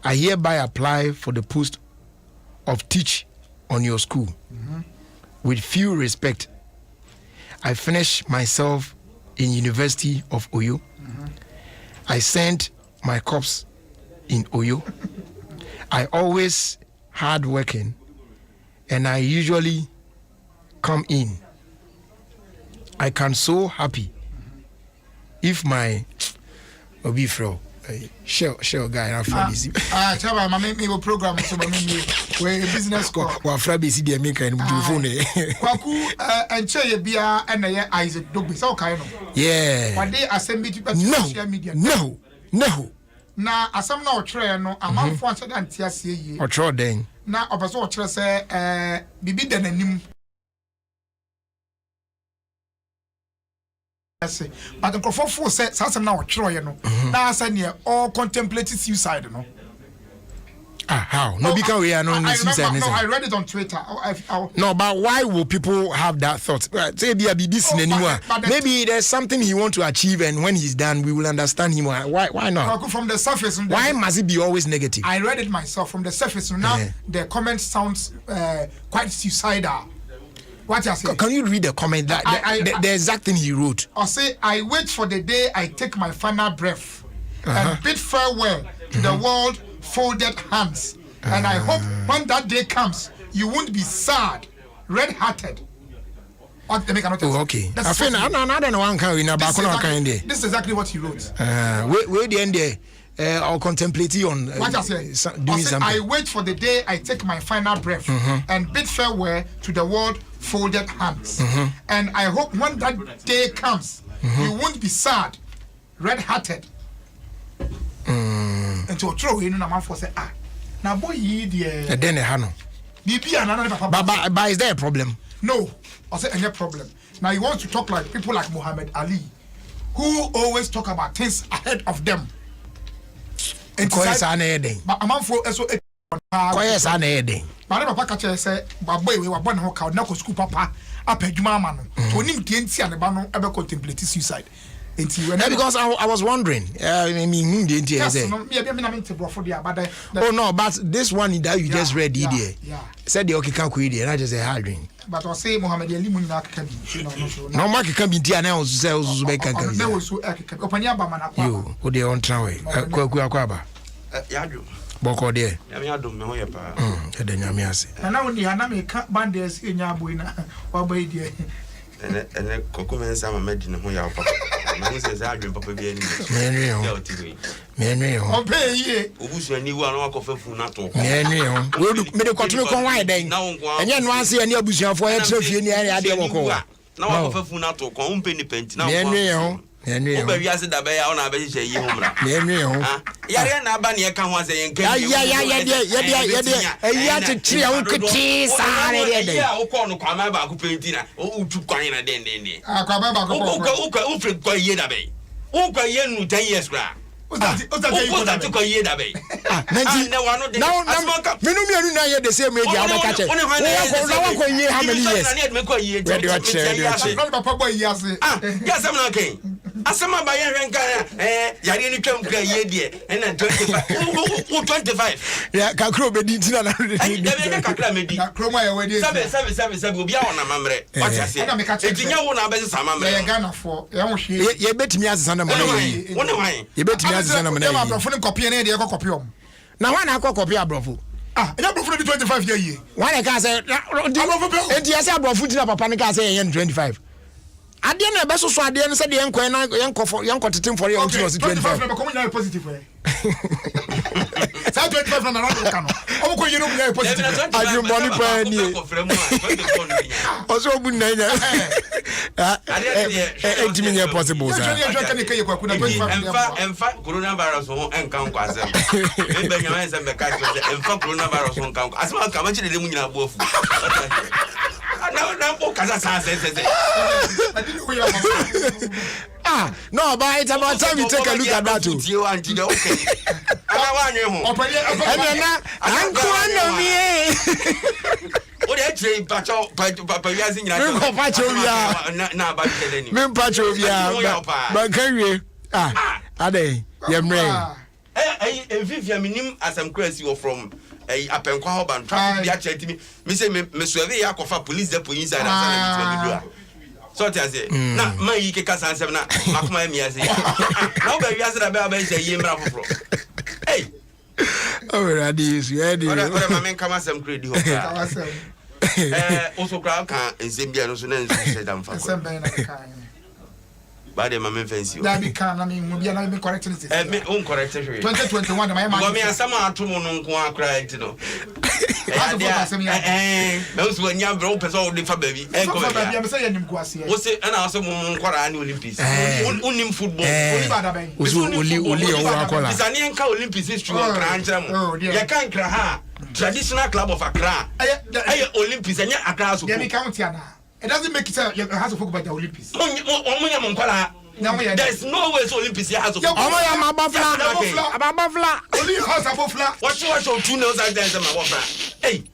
I hereby apply for the post of teach on your school. With few respect, I finished myself in University of Oyo. I sent my corps in Oyo. I always hard working, and I usually come in. I can so happy if my Obi Fro shell guy na fra busy. Chaba mama me go program so mama me we business call. Wa fra busy dey make an phone. Kwaku enche ye bia na ye Isaac Dogbe so kai no. Yeah. What they assembly to social media. No. Na asam na otwere no amanfo anse da ntia se ye. Otwere den. Na obaso otwere se bibi da nanim. But the Crawford said something now, Troy, no. Now, I all contemplated suicide, no. How? No, because we are not suicide. No, I read it on Twitter. No, but why will people have that thought? Say, be this anymore. Maybe there's something he want to achieve, and when he's done, we will understand him. Why not? From the surface. Why must it be always negative? I read it myself from the surface. Now, the comment sounds quite suicidal. What you say? Can you read the comment? The exact thing he wrote. I say, I wait for the day I take my final breath and bid farewell to the world, folded hands. And I hope when that day comes, you won't be sad, red-hearted. Okay. I think I don't know one kind. This is exactly what he wrote. Where the end there? I'll contemplate on what I say. Doing something. I wait for the day I take my final breath and bid farewell to the world, folded hands. And I hope when that day comes, you won't be sad, red-hearted. And to throw in a man for say, now boy, the then a hano. But is there a problem? No, I say any problem. Now he wants to talk like people like Muhammad Ali, who always talk about things ahead of them. And but a man for so quiet an heading. But papa catcher say, but boy, we were born who can knock school papa up a juma man. To him, TNT and the bano ever contemplate suicide. Because I was wondering. I mean, oh no, but this one that you just read, said the okay can't quit it, and I just say hard drink. But I say Muhammad Ali Munak can be no market can be tea now, sells make a you, would they on traway? Quaba. Boko there. Adom me ho ye pa. And now the Hanami can't banders in Yabuina or by dear. And Cocoman Sama Medina ho ya papa. Man says Adom papa be any. Many pay ye. Ubusu ani wa no akofa fu na to. Many we do me continue kon why then. And yan wan say any abusuan for e trafie ni ade woko. Na akofa fu na to kon umpe ni penti na. Many Oba wi ase da be ya ona be hye yi humra. Na enwe ho. Yare na aba ne ka ho ase yen kan. Ya titiri a wukuti sare de. Ya wo ko no kwama ba ko penti na. O tu kwan na den. Kwama ba ko. O fre ko ye da be. O ko ye nu 10 years kra. O ta ko ye da be. Now menu mi na ye the same age a make catch. Wo ko ye how many years? Na me ko ye. Where do you check? No papa boy yes. Yes am na okay. Asema ba ye hwenka yare ni twam kra ye de na 25. Ya kakro be di tina na. David kakra me di. Kakro ma ye we di. Sabe obi a wona mamre. What you say? Etinya wo na be sa mamre. Ye Ghana for ye ho hwe. Ye betimi asesa na mo na yi. Wona wan. Ye betimi asesa na mo na yi. Ye abrofo ni copy na ye ko copy om. Na wan na akọ copy abrofo. Ye abrofo di 25 year ye. Wan ka say enti ase abrofo tina papa ni ka say ye 25. Ade na be so ade no say de enko na yenko tetem for ye o 25 na ko nya positive eh. Sa 25 na na ka no. O ko yenu nya positive. Ade money pa ni. O so bu na nya. Enti me possible sir. Emfa coronavirus ho enka nkwa asem. Me be nya asem be ka emfa coronavirus ho enka nkwa. Asem ka ma chide le mu nyina bo afu. Na po kaza sa se. No, but it's about time you take a look at that too. Okay. O de tre papa wi asin nyina. Me pacho bia. Na ba tele ni. Me pacho bia. Ba kan wie. Ade, yemre. Vivia minim asam crazy or from apenkwa hoban traffic bia chat me say me survey ya kofa police depot inside and say so te say na man yi ke kasa ansem na makoma mi ase na ba wi ase da ba say yemra foforo hey oh ready is ready ora mamen kama asam crazy ho also crowd kan enzembia no so na nsu say dam fa Asem ben na kan. ba de mamen fancy o Da bi kan na me mu bia na me correct this. me on correct 2021 my man. go me asama atomo no nko akra enti no me usu anya bro person o de fa baby Ko ba bia me say yanim ku ase. wo se na so mo nkwara ni Olympics unim football Oni ba da ben. Usu oli o akola. Bisani enka Olympics history o kra nkyere mo ye kan kra ha traditional club of Accra aye Olympics anya Accra so They be count here now. It doesn't make it has to focus about the Olympics. There's no way so Olympics has to Omo ya mabafla. Only house above flat. what 2 nails out there my wofra hey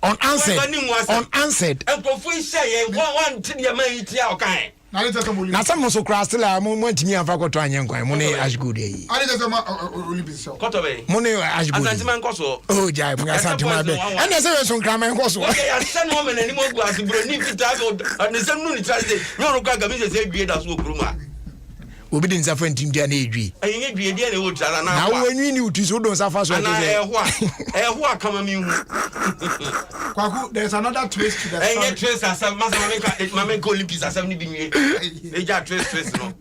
unanswered and profu say one tin ya man iti akan Now let's talk about na some so cross la mo ntimi afa kwoto anyen kwan mo ne ashgood yi I let's talk about Olympics show. kotobe mo ne ashgood asantima nkoso oh jai mo asantima be ene se so nkrama nkoso okay asan no me nani mo gu asibro ni fita go and se nu ni translate no ro ka ga mi se dwie da so okuruma obi din safa ntim dia na edwi ayen dwie dia na wo tara na na wo nwi ni utu so don safa so ke ehwa akama mi hu Kwaku, there's another twist to the story. Trace asem mamen ko Olympics asem ni bi nwie eja trace no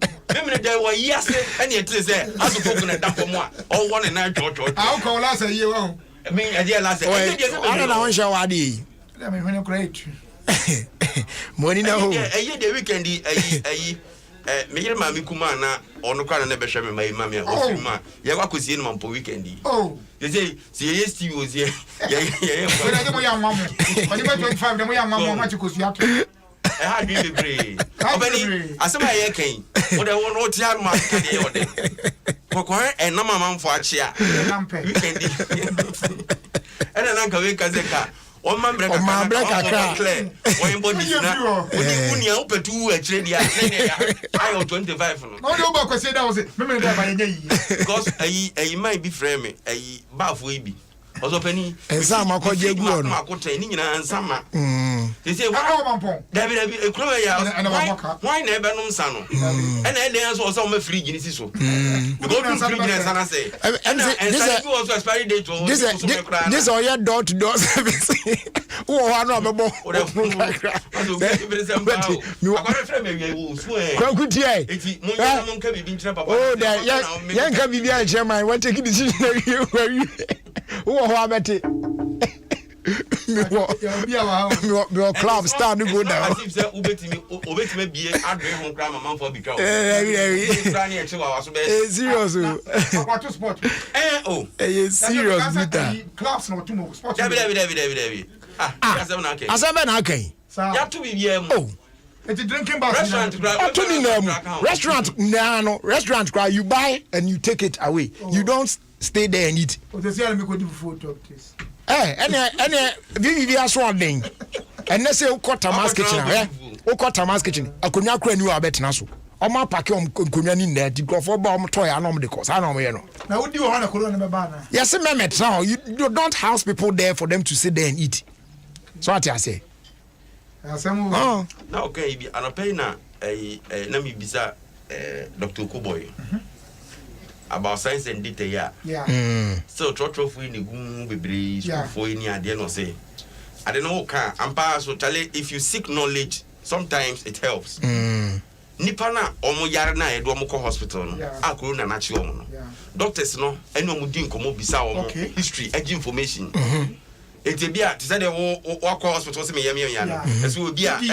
me dey wo yase ene etle say asofo na da pomo a o won na chocho How come last year wo? me eje last year I na won share wade Let me when great. money na ho the weekend me yere ma mi kuma na onu kwa na be hwe me mai mama o ma ye kwa kosie no mampo weekend Oh. you say yes TV was here yeah When I go young mama. When you 25 them young mama what you go see after. ha bi be pray obani asema ye kan o de won o ti anu ma ka de o de kokon na mama mfo achi a weekend ena na ka we ka zeka o ma breka ka o yimbo di na uni upetu achire dia ayo 25 no no do ba kwese da o se me da ba nya yi because ayi mai bi frame ayi bafo ibi ozo pani ensa makoje gu ono makote ni nyina nsama they say wa mampon dabi ekro ya why na ebe no nsa no ena ede enso o so ma fridge ni si so because fridge na nsa na say and this was expiry date this all your door to door service wo wa no bebo kwaku tie eti mo nka bibi ntra papa oh da ya nka bibi a chairman what take decision na wi wo ho abete Me club star no go down. As if say obetime bie adwe ho kra mama for bi twa. Serious. What sport? Serious Peter. Clubs no too much. Sport. David. Asaba na kai. Ya to bi bia mu. Oh. It's drinking bar. Restaurant cry you buy and you take it away. You don't stay there and eat. Any Vivi Aswan ding. And let's say Tamas kitchen. Tamas kitchen. I could not create you a better naso. On my pack on Kunyani there to go for bomb toy. I know the course. I know you know. Now, what do you want to call on the banner? Yes, Mehmet. Now you don't house people there for them to sit there and eat. So what I say. Oh, now okay, and a pay na Nami Bisa Dr. Kuboy about science and detail. Yeah. So, Trotro for any goon be for any idea no say. I don't know, I'm pass so tell if you seek knowledge, sometimes it helps. Nipana omo yarna Edwamoko Hospital, Akuruna Nacho. Doctors no, anyone would think Komo Bisa history, edge information. It's a beer to say the walk hospital to me, as we will be at the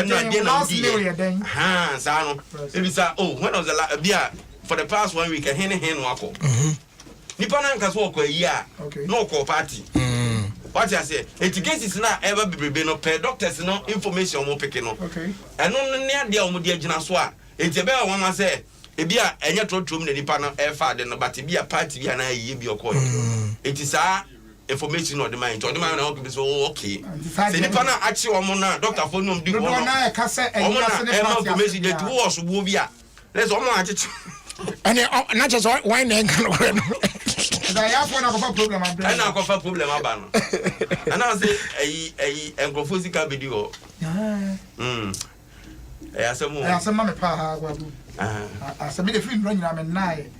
Sano. It is when was the beer for the past 1 week, a hen walk. Nipanan walk a year, no call party. What I say, education is not ever be no pay doctors, no information more picking up. And only near the Omodia Jinaswa. It's a bear one I say. A beer and yet told to me the panel air fad and about to be a party and I be your coin. It is our information on the mind. On the mind, I'll be so okay. Say the panel actually on Dr. Fonum do one. Information that was Wovia. Let's almost and not just wine and I have one problem. And I'll go problem about. And I'll say a physical video. I some money power. I submit a film running. I'm a night.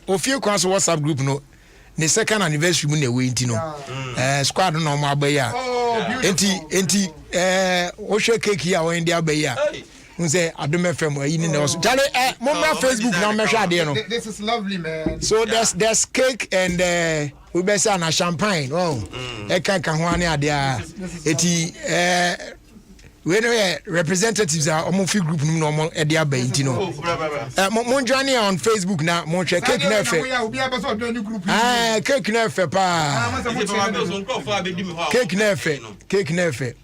Ofie Kwanso WhatsApp group no. The second anniversary mun e wenti no. Squad no ma abaya. Oh, beautiful. Enti o hwe cake ya when dia abaya. Say Adom FM where you know. Charlie, Mama Facebook now measure ade no. This is lovely, man. So there's cake and we be say na champagne. Oh. E kan ho ane ade a. Eti we know representatives are Ofie group no mo e de aba nti no. Mon join on Facebook na mon check cake na fe. Cake na fe pa. Cake na fe.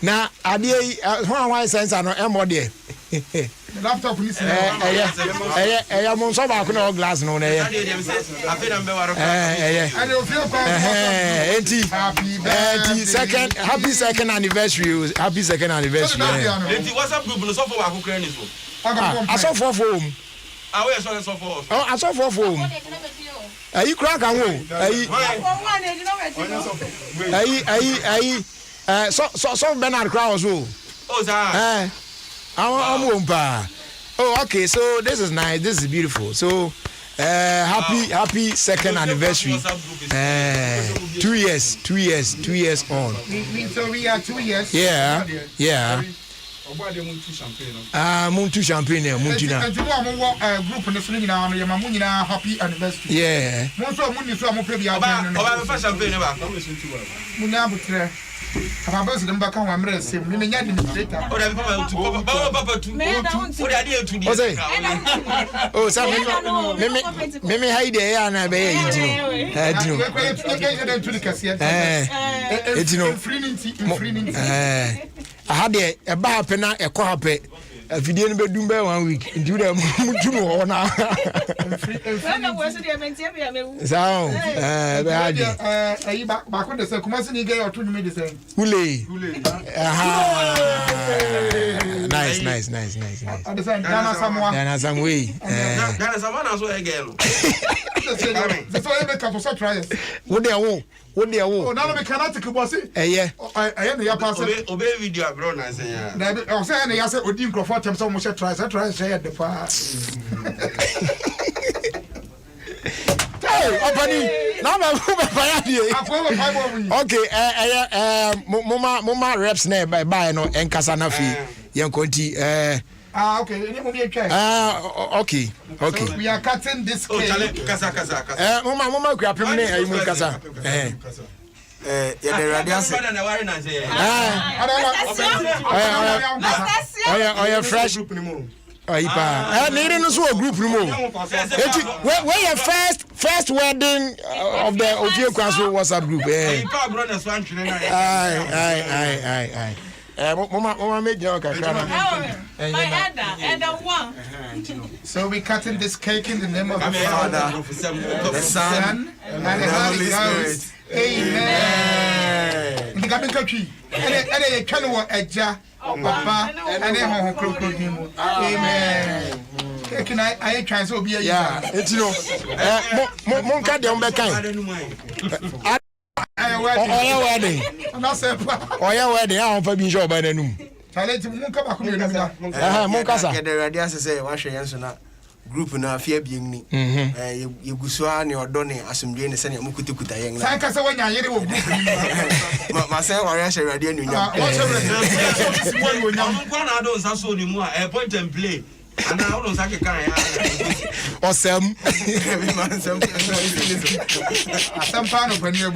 Na ade why sense no emo de laptop police mon so ba ko na glass no na happy second anniversary WhatsApp group no so for wa ko kra ni so aso for aso for ayi kura kan wo ayi so Bernard Kraus wo sir oh okay, so this is nice, this is beautiful. So happy second anniversary. 2 years on. So we are 2 years. Yeah. Muntu champagne muntu na. Group no so nyina no yema nyina happy anniversary. Yeah. Mo so munni so amopre bia no. Oba fa champagne ba. Munya butre. Papa se dem ba kan wa mre se mu ne nya administrator. O da bi papa tu. O da dey tu di. Oh, say me haide ya na be yi dino. Edino. I had a bar pena a cohape. If you didn't do 1 week, do them or now. So, back on the circumstances, or 2 minutes. Nice. Understand? Dana some way. Dana someone as well again. That's why I make up for trying. What they want? Oh, now we cannot take a bossy. Yeah. I am the pass. Obey video, bro. I say, I was saying, I said, Odin Crawford, so much tries. I try to say at the past. Hey, Opani, now okay, Mama reps ne by no and Casanafi, young Conti, Okay. Okay. So we are cutting this cake. Kasa. Mama kura pem ne ayi mu kasa. Yeah, the radiance. Oh, fresh. Ipa. Need no so group no more. Where your first wedding of the Ofie Kwanso WhatsApp group. Mama made your So we cutting this cake in the name of the Father, the Son, and the Holy Spirit. Amen. The Gabin country. And a canoe eja, Papa, and a home crocodile. Amen. Can I try to be a it's no. Monka de Ombekai. Oya wedding. Oya wedding. I want to sure by the noon. Monkasa. The radiance say, wash your answer now. Group na fear being me. You go so on your donny as some day in the Senate Mukutukuta. Sankasa when I hear it. Myself, I shall radiant. I saw you more a point and play. And now don't say Awesome. Some part of when you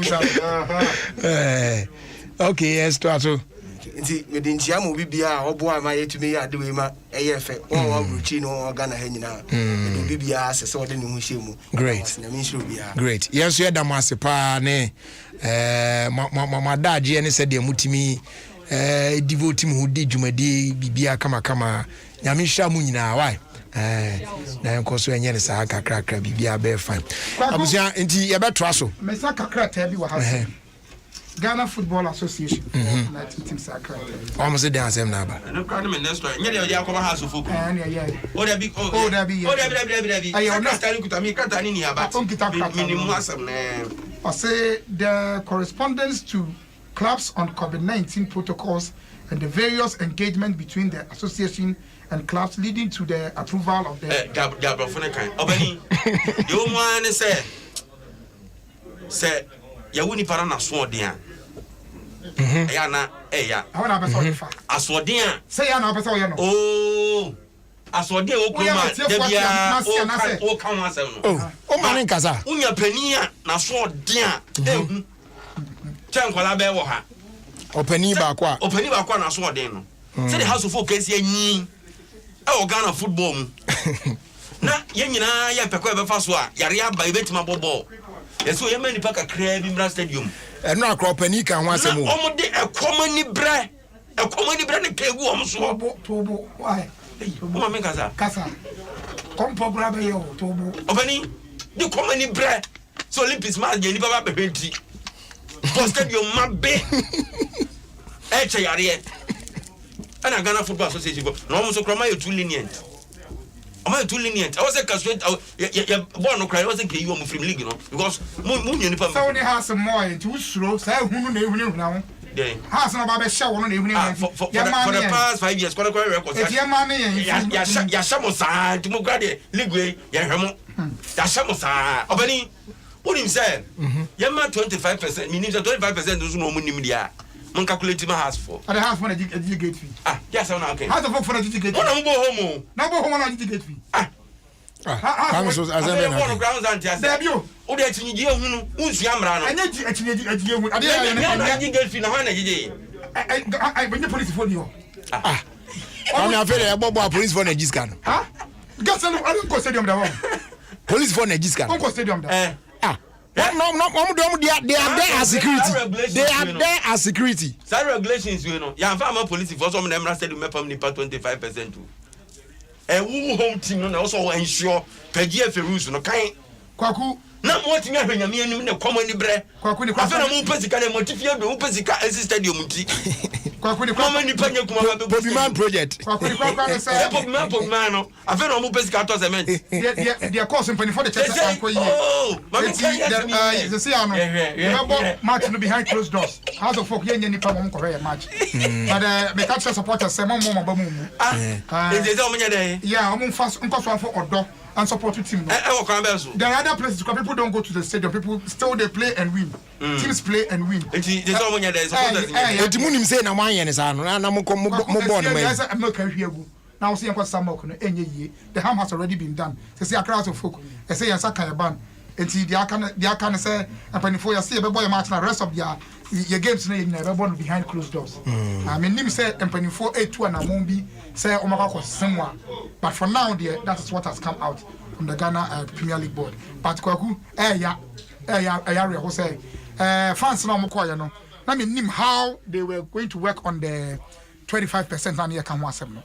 okay, yes, to within Chiamu Bibia or boy my to me at the way my AF or routine or Ghana Henina. Bibia as a sort of Mushimu. Great. Yes, you had a massive ne. My dad, Jenny said, dear Mutimi, devote him who did Jumadi, Bibia Kama. Yamisha Munina, why? Na nkoso enye ne saa kakra bibia be fine. Abusia enti ye betraso. Mesa kakra tabi wa ha. Ghana Football Association. Na team sakra. Almost the ansem na ba. No crowd me next time. Nye dey akoma house of football. Yeah. O da bi. Ayo na start kuta mi kata ni aba. Minimum asem na. I say the correspondence to clubs on COVID-19 protocols and the various engagement between the association and clubs leading to the approval of the Gabrofone kan obani you man say ya woni para na so odin a ya na ya I want to be sorry for asodin a say ya na be sorry no oh asodin o kuma da bia o kan wasem no o mane nkasa unya pani a na so odin a ehu chenkola be wo ha opani ba kwa na so odin no say the house of folk is yin Ghana football na yenyina ya pekọ ebe fa so a yare aba ebetima bobo yeso ye mani paka kra bi mra stadium eno akro panika ho asemo omo de ekomani bre ne kegu omo so tobo why o ma kasa kompo bra be yo tobo obani de komani bre so Olympics ma je ni baba be henti stadium mabe eche yare and Ghana Football Association no almost crama you too lenient. I was a casual ya born no cry was a you from league no because moon you so they have some more too slow say who no now has no baba show no even for the past 5 years quite record ya money ya shamosa to mo grade league ya hemo ya shamosa obani what him say ya ma 25% meaning 25% those no money media mon calculate my house for and the house for the gate fee yes I know okay how the fuck for the gate no go home no go home on the gate fee how so as I know grounds and just there you o de tinji ehunu unsu amra no anya tinji ehunu ade ya gate fee na ha na jeje I when the police phone you I'm afraid I bobo police phone Ejiska no gas no I don't go stadium da one police phone Ejiska don't go stadium da No, they are there as security. They are there as security. Some regulations, you know. Yeah, I'm police for some of them. I said you may pay 25% too. Who home team no also ensure per GF rules no kind. Kwaku. Na mo ti me me anim na common ni bre. Kwaku ni kwaku. Afa na mo pesika na motifia do mo pesika stadium nti. Kwaku ni common ni panya kuma ba Bobby Man project. Kwaku ni kwaku say. Bobby Man no. Afa na mo pesika to cement. They are causing for the church anko yi. Oh, mama you see ano. Remember match no behind closed doors. House of folk yen nipa mo ko be match. But me catch supporters say mo ba mu. Is there omo there? Yeah, omo fast nko so for odo and support the team. There are other places because people don't go to the stadium. People still they play and win. Teams play and win. There's so many there supporters. Eti munim say na wan yen sa no na mo born me. I'm not can hear you. now see what some more any the harm has already been done. They say a crowd of folk, they say a saka ban. And see the can say a penny for your see a boy match the rest of your games never born behind closed doors. I mean him say and penny for 8-2 and I won't be say Omaka someone. But for now dear, that is what has come out from the Ghana Premier League board. But Kwaku area who say fans now Mokoya no. I mean how they were going to work on the 25% and you can want some.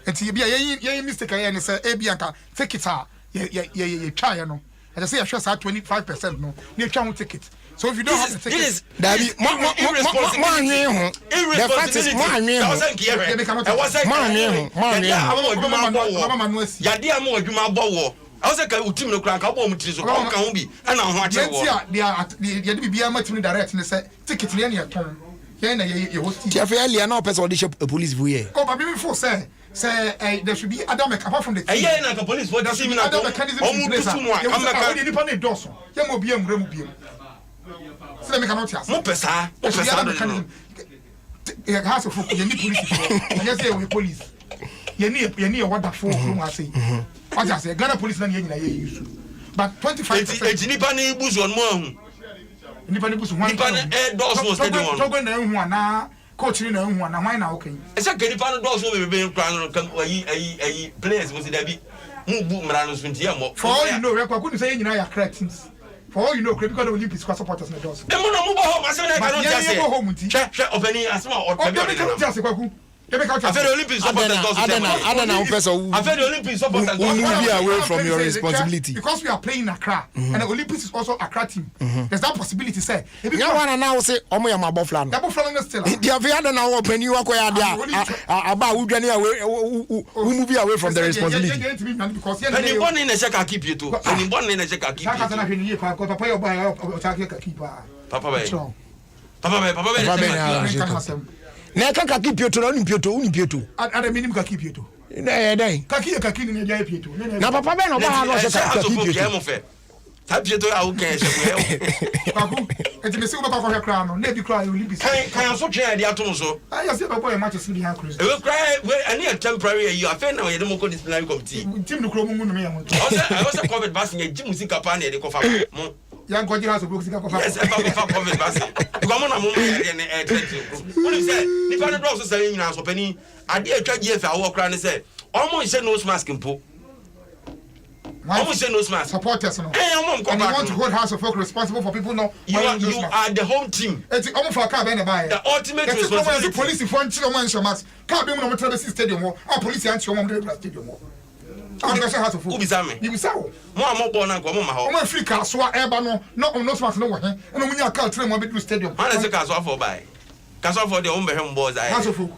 And see be a mistake and say Abianca take it out. You try no. I just say I sure 25% no. You try to take it. So if you don't have the ticket, that is the fact is I was like, I team no crack up on Tizo, can be, and I'm watching. The BBM to direct and say, ticket to any turn. You host Jeffrey, no person audition a police buoy. Oh, but before say there should be Adom apart from the police for the same mechanism in place. I'm independent Dawson. Young will be so let me cannot ask. Mopesa, it has a folk, you need police. Yes, there will police. You need what the four room I say. I say, Ghana police than you. But 25%. Nipani bus on one. Nipani bus one. Nipani doors was the one. Talking to one now, coaching one, and why now? Okay. It's a Nipani doors will be crowned. A players was it a bit. For all you know, I couldn't say you know, correct. For all you know, because the Olympics got supporters in the doors. The money move home. I said, I cannot just say, go home. Check opening as well. I've had the Olympics supporters. I don't know, Professor. I've had the Olympics supporters. Move away from your responsibility. Because we are playing Accra, and the Olympics is also Accra team. There's that possibility, say. You want to now say, oh, my Boflan. Double flying still. The other now open you about who move away from the responsibility. Because anyone in a check, I keep you too. Anyone in a check, I keep you. Papa. Na kaka keep you to run Pioto. At a minimum, keep you to. Kaki in the Pioto. Now, Papa, no, I keep you. Tap you to our cash. And the silver of her crown, maybe cry, you leave. Can I so chair the Atomo? I just have a boy much as the Cruise. It will cry where any temporary you are fair now. You don't go disciplinary committee. Tim the Chrome Moon. I was a covered bus in a Jim Musika and the coffee. Young Quadri has a book. Yes, I have a covered bus. Come on a moment and what is that? The panel also saying now, so penny. I did try years I walk around and say, almost said nose mask and put. Almost say nose mask. Supporters. And you want to hold House of Folk responsible for people know you are the home team. It's almost for a car the ultimate responsibility. The police in front of one mask. Can't be on the stadium or police answer on the stadium. I'm going to House of Folk. You will say, more born and come home. I'm free car, so I not on nose mask. No one. And when you can't train one bit to stadium. Man, it's a castle for buy. Castle for the home boys. House of Folk.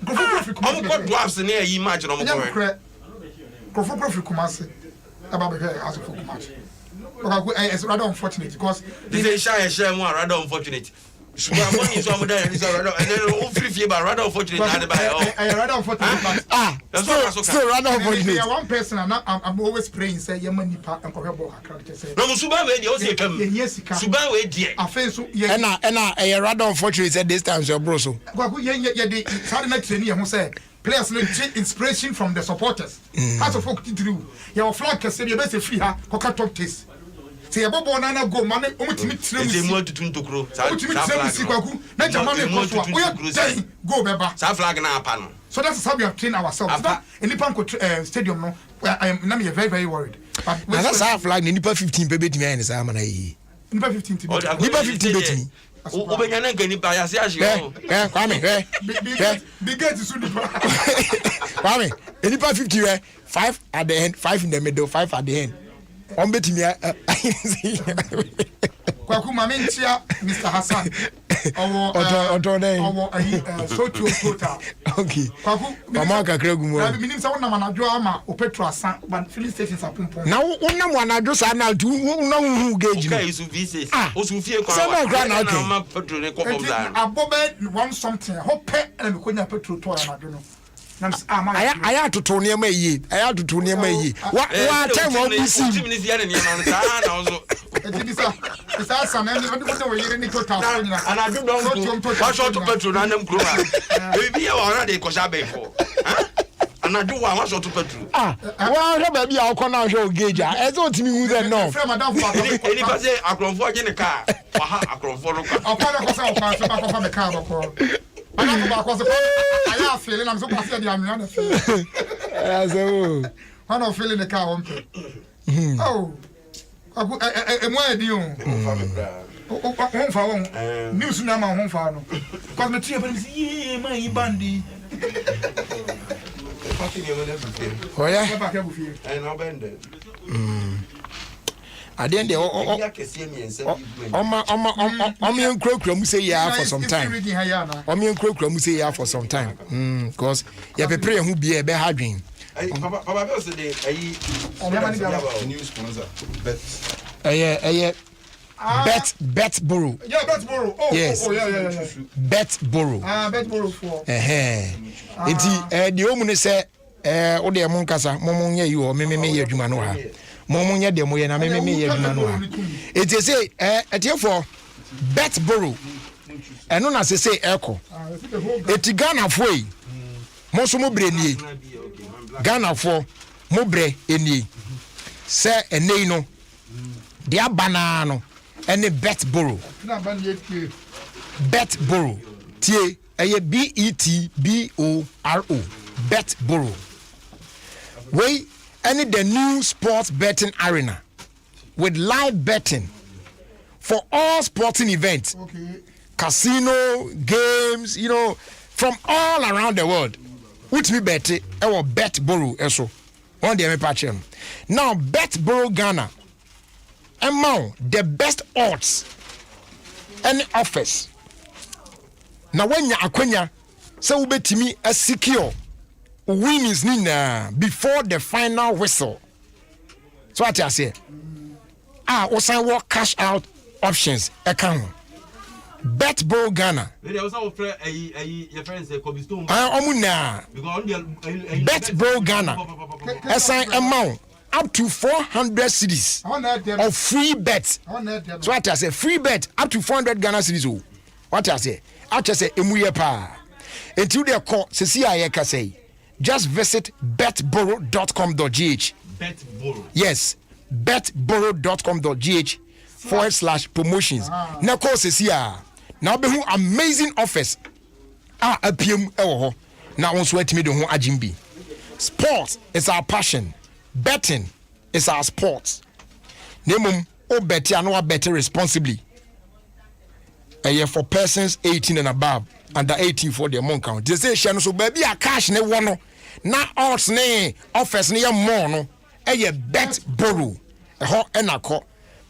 I'm got dwarfs near you, imagine. I'm going to go for Kumasi. About the House of Folk match. It's rather unfortunate because they say share more rather unfortunate. So money is over there and then all free fever rather unfortunate. Rather unfortunate. So rather unfortunate. One person and I'm always praying say your money part and cover about her say. No Suba we dey also come. Yes, Suba we dey. Afen so and rather unfortunate at this time so bro so. Kwaku ye sorry na training who say players no take inspiration from the supporters. House of Folk through. Your flag can say you best free her coca top taste. Say your bobo na go man omutimi tremu. Say mo tutun tokro. Omutimi tremu si Kwaku. Na jamane ko so. We go beba. Sa flag na apa no. So that's how we have trained ourselves. In the stadium no I am very very worried. But that's our flag nipa 15 pe betimi ayi sa amana yi. Nipa 15 to. Nipa 15 betimi. Obenya na ngani pa ya se ahye. Kwame. Big gate is super. Kwame, nipa 50 5 at the end, 5 in the middle, 5 at the end. On betimi Kwaku Mamentia, Mr. Hassan. So total. Okay. Kwaku, Mama Kakregu. I mean, someone Namanajo Ama, or Petra San, but filling stations are pumping. Now, one I just now do who gauge you. Visit. Osufie a Bob wants something. Hope and we couldn't put to I don't know. I had to turn near me. I had to turn near me. What time won't be seen? It's awesome. And I do not watch out to petrol and them crew. Maybe you already because I before. anadwo wa wa short petrol wa hwe ba bia akọ na hwe gauge e so timi hu that no any pass akronfo agye ne car wa ha akronfo no kwa akọ na ko sa okwa so ba ko fa me car bako ana ko ba ko so aya feel na so pass ya amia na feel so one of feeling the car on oh mo edi o on fa won news na ma on fa no cause me tie ba me say man yi bandi oh yeah and no bend at the end Omi Krokro mu say yeah for some time. Omi Krokro mu say yeah for some time. Because ya prepare who be e be hadwin. Papa Bill said new sponsor. Betboro. Yeah, Betboro. Oh, yes. Oh, yeah. Betboro. Betboro for. Enti the omu ne say o de mo nkasa mo mo nye yi o me ye adwuma no ha. Mo mo nye de mo ye na me ye adwuma no ha. It is say for Betboro. Eno na say eko. Eti Ghana fo yi. Mo so mo bre nie. Ghana fo mo bre enie. Say enei no. Dia banana any Betboro. Betboro. Tie BETBORO. Betboro. We any the new sports betting arena with live betting for all sporting events. Okay. Casino, games, from all around the world. Which me bet it or Betboro eso. One day me patch him. Now Betboro Ghana. Among the best odds any offers. Now when you akwenya so ubetimi a secure winnings nina before the final whistle. So what I say? Also work cash out options account. Betboro Ghana. Betboro Ghana. Assign amount up to 400 cedis of free bets. So what I say, free bet up to 400 Ghana cedis. What I say, emuye pa. Until they call CCI say, just visit betboro.com.gh. Betboro. Yes, betboro.com.gh/promotions. Now call CCI. Now be who amazing offers. APM ewo. Now on sweat me the whole ajimbi. Sports is our passion. Betting is our sport. Nemum o bet ya no bet responsibly. A year for persons 18 and above, under 18 for the amount count. They say so baby a cash ne wono. Na odds ne offers ne more no. A ye Betboro. A ho enako.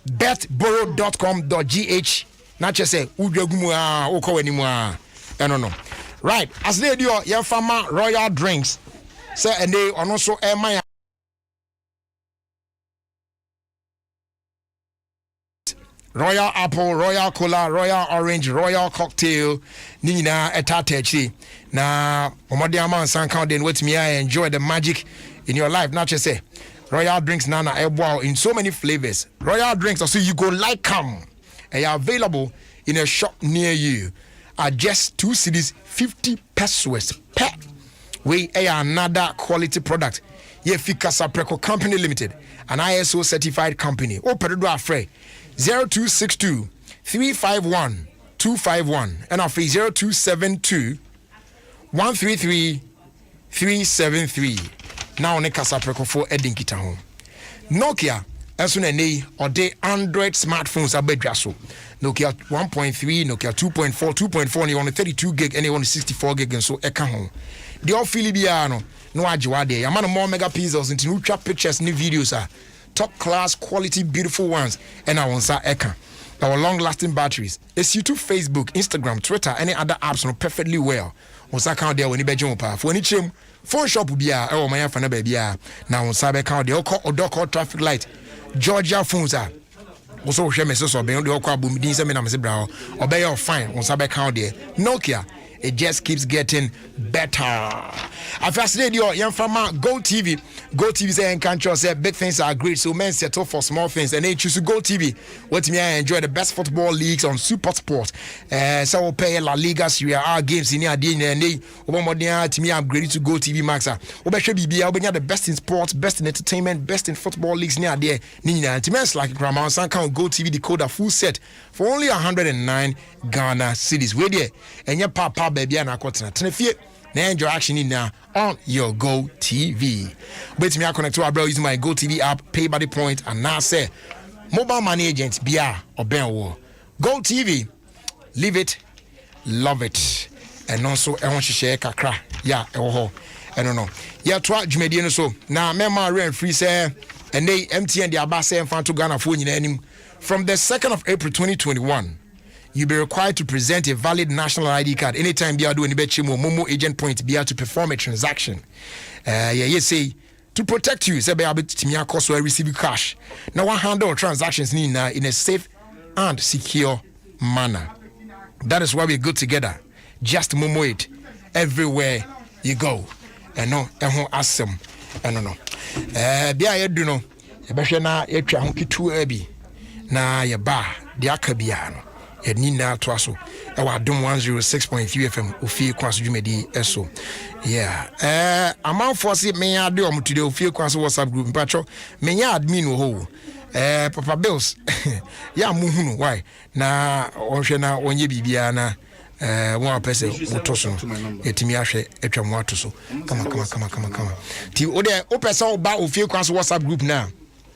betboro.com.gh. Not just say udwagumu oko animu no. Right, as they do your farmer royal drinks. Say and they also my Royal Apple, Royal Cola, Royal Orange, Royal Cocktail, Nina Etatechi. Now, Omodiama and San Count, then with me, I enjoy the magic in your life. Not just say Royal Drinks Nana Wow in so many flavors. Royal Drinks, also you go like come. They are available in a shop near you at just 2 cedis 50 pesos per. We are another quality product. Yefikasa Preco Company Limited, an ISO certified company. Open the afraid. 0262 351 251 and our free 0272 133 373. Now on the Casa Preco for Edinkita home. Nokia as soon as or the Android smartphones are bedrasso. Nokia 1.3, Nokia 2.4, 2.4, and you want 32 gig and you want 64 gig and so eka home. The all Filibiano, no ajiwade. A man of more megapixels into new trap pictures, new videos are top class quality beautiful ones and I want sa eka. Our long lasting batteries. It's YouTube, Facebook, Instagram, Twitter, any other apps no perfectly well. On sa account there when you be jump pa. For any chim phone shop be a oh my fan baby now on sa account there call traffic light. Georgia phones are also share messages or be on the okwa boom din se me na me se bra or be your fine on sa account there. Nokia it just keeps getting better. I fascinated you, young farmer. Go TV say and control say big things are great, so men settle for small things and they choose to Go TV. What me I enjoy the best football leagues on Super Sport. So we'll pay La Liga, Serie A games in here, and they over to me upgrade to Go TV Max. Obe should be the best in sports, best in entertainment, best in football leagues near there. Nina, to like Grandma San count Go TV decoder full set for only 109 Ghana cedis. Where there and your papa baby and I got now enjoy action in now on your Go TV. But me I connect to our bro using my Go TV app, pay by the point, and now say mobile money agent Bia or Ben War. Go TV, live it, love it, and also I want to share kakra. Yeah, I don't know. Yeah, try Jumedian so now. Mema rent free say and they MTN the Abase and Fanto Ghana phone in any from the 2nd of April 2021. You'll be required to present a valid national ID card anytime you are doing Momo agent point be to perform a transaction. You say to protect you, say be able to cost where receive cash. Now one handle transactions in a safe and secure manner. That is why we're good together. Just Momo it everywhere you go. And no, awesome. And no. Be I do no. Na etwa honkitu abi na ye ba de akabia no. Nina Twaso, our Adom 106.3 FM, Ofie Kwanso Jumedi Eso. Yeah. Amount for see me I do today Ofie Kwanso WhatsApp group. Pacho, me ya admin ho. Papa Bills. Ya muhunu why? Na onhwena onye bibia na one person motoso. Etimi ahwe etwa mo atoso. Come. Ti ode opesa oba Ofie Kwanso WhatsApp group now.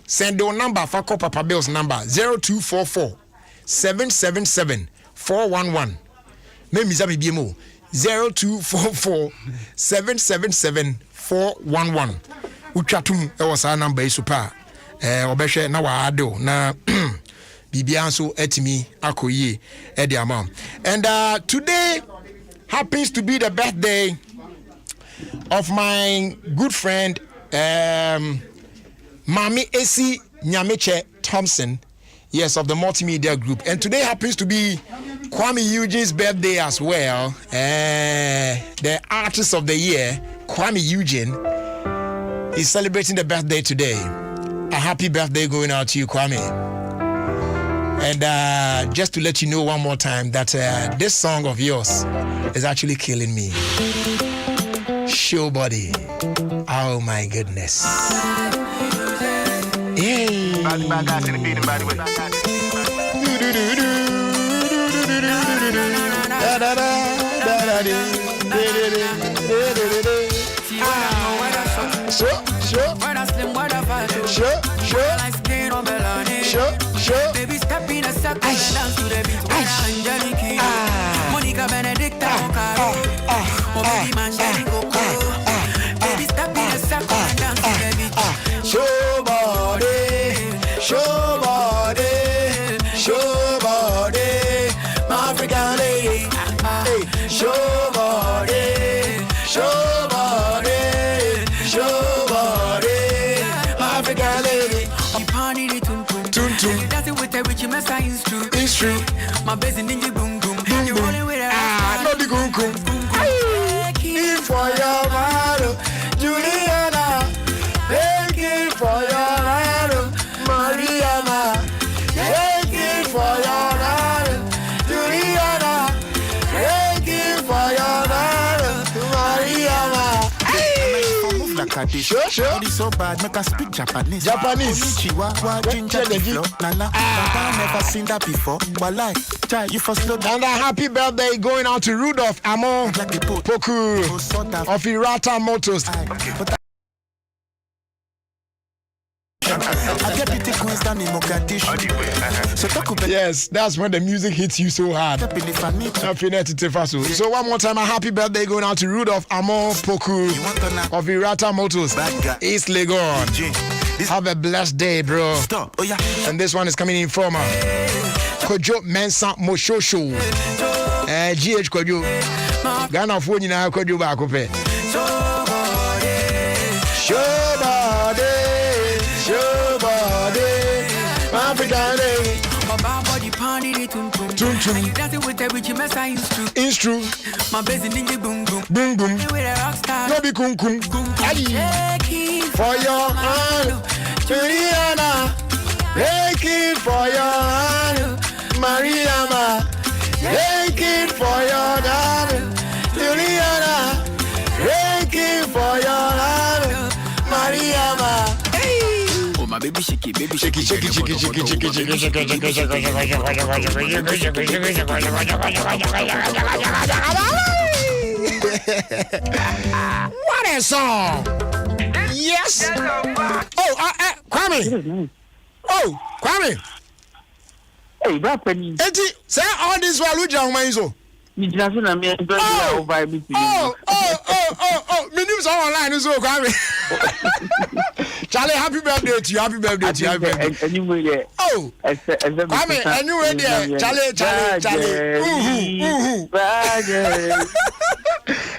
Send your number for Papa Bills number 0244 777 411. Maybe Zami BMO 0244 777 411. Uchatum was our number super. Obeshe na wa ado na Bibianso etimi akoye edi mom. And today happens to be the birthday of my good friend Mami Esi Nyameche Thompson. Yes, of the multimedia group. And today happens to be Kwame Eugene's birthday as well. The artist of the year, Kwame Eugene, is celebrating the birthday today. A happy birthday going out to you, Kwame. And just to let you know one more time that this song of yours is actually killing me. Show body. Oh my goodness. Hey. Sure. Baby, step in a second dance to the beat. Angelique, Monica Benedicta, oh baby, man, baby, step in a second dance to the beat. Show body, my African lady. Show body, my African lady. I'm party the tum. Dancing with the rich mess, it's true. My best in the boom. You rolling with a not the goom. For your man, Juliana. Thank you for your man, Mariana. Thank you for your man, Juliana. Thank you for your man, Mariana. Sure. It's so bad, make us speak Japanese. Konnichiwa, ginger the flow. Papa never seen that before. But like, you for slow down. And a happy birthday going out to Rudolph Amo Poku of Irata Motors. Yes, that's when the music hits you so hard. So one more time, a happy birthday going out to Rudolph Amo Poku of Irata Motors, East Legon. Have a blessed day, bro. Stop. Oh, yeah. And this one is coming in from Kojo Mensa Moshosho. GH Kojo. Ghana phone in our Kojo Bakope. Show body, African lady. It's true. My business in the boom boom. Boom boom. No be kum kum. For your hand, Juliana. Take it for your hand, Mariama. Take it for your hand, Juliana. Take it for your hand, Mariama. Oh my baby shaky, baby shaky, Shaky, shaky, shaky, shaky, shaky, shaky, shaky, shaky, what a song! Yes. Oh, Kwame. Oh, Kwame. Hey, Brapani. Eti, say all this while we jam my so. Oh, me news online so Kwame. Charlie, happy birthday to you. Happy birthday to you. Happy birthday. Anyway, oh, Kwame, anyway there. Charlie.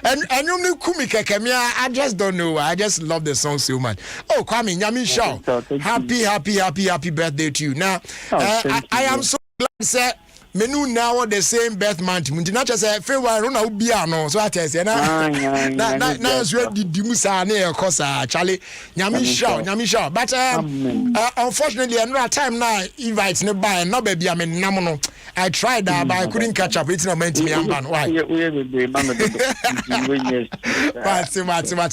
And you know Kumi Kekemia, I just don't know. I just love the song so much. Oh, Kwame, Nyami Shaw. Happy birthday to you. Now, I am so glad that menu now the same birth month. Muntina just say February na ubia no. So I tell you na is ready di musa na e kosa Charlie. Nyami Shaw. But unfortunately another time now invite ne buy no baby am nam no. I tried that but I couldn't catch up. It's not meant to me amban. Why? But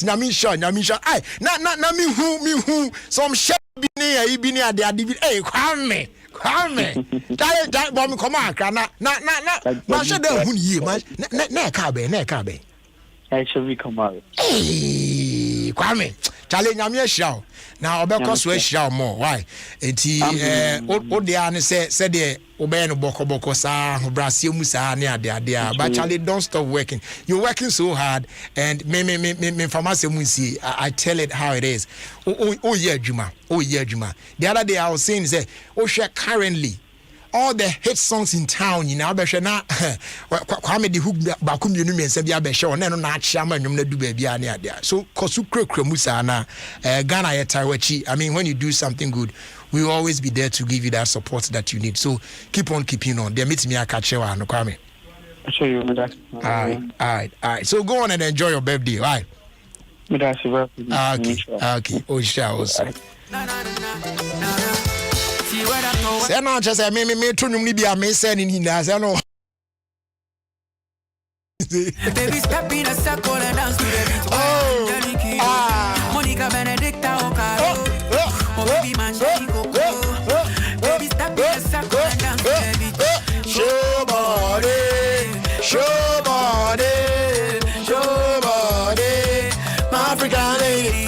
Nyami Shaw. Ai na me who some shit bi ni ade hey Kwame. That bomb come on, na should have who ye, man. Na kabe. Actually, come out. Hey, Kwame, Charlie, Namia show. Now, because we show more. Why? Eti, Odiane said, Obey no boko sa, Brasil Musa, near there. But Charlie, don't stop working. You're working so hard, and me pharmacy musi. I tell it how it is. Oh yeah, Juma. The other day I was saying, say, currently. All the hit songs in town, you know, Besha na Kwame the hook bakum you me say bia Besha no na chiama nwum na du ba bia na dia. So kosu krekre musa na Ghana ye Taiwachi. I mean when you do something good, we will always be there to give you that support that you need. So keep on keeping on. There meet me akache wa no Kwame. I show you that. All right. So go on and enjoy your birthday, all right? Okay. Oh sure. Say no, just say me to me be a me saying in here. Say no. Baby step in a circle and dance to the beat. Monica Benedicta Okaro. Oh baby man, baby step in a circle and dance to the beat. Show body, my African lady.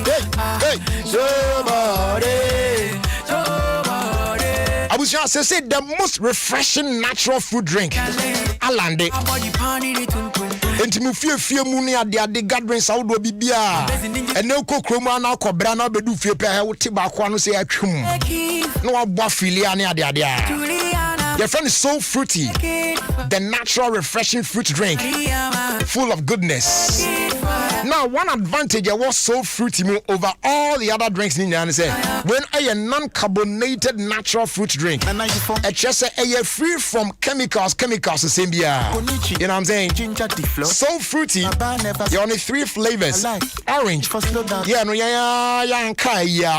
Hey, show body. I say the most refreshing natural food drink. Alande. Enti mu fie mu ne ade gatherings awdo bibia. Ene kokroma na akobra na obedu fie pe ha wote ba kwa no se atwum. No abo filia ne ade a. Your friend is so fruity. The natural refreshing fruit drink. Full of goodness. Now one advantage I was so fruity over all the other drinks in Ghana say when a non-carbonated natural fruit drink. It's just free from chemicals same beer. You know what I'm saying? So fruity. There are only 3 flavors. Orange. Yeah, no,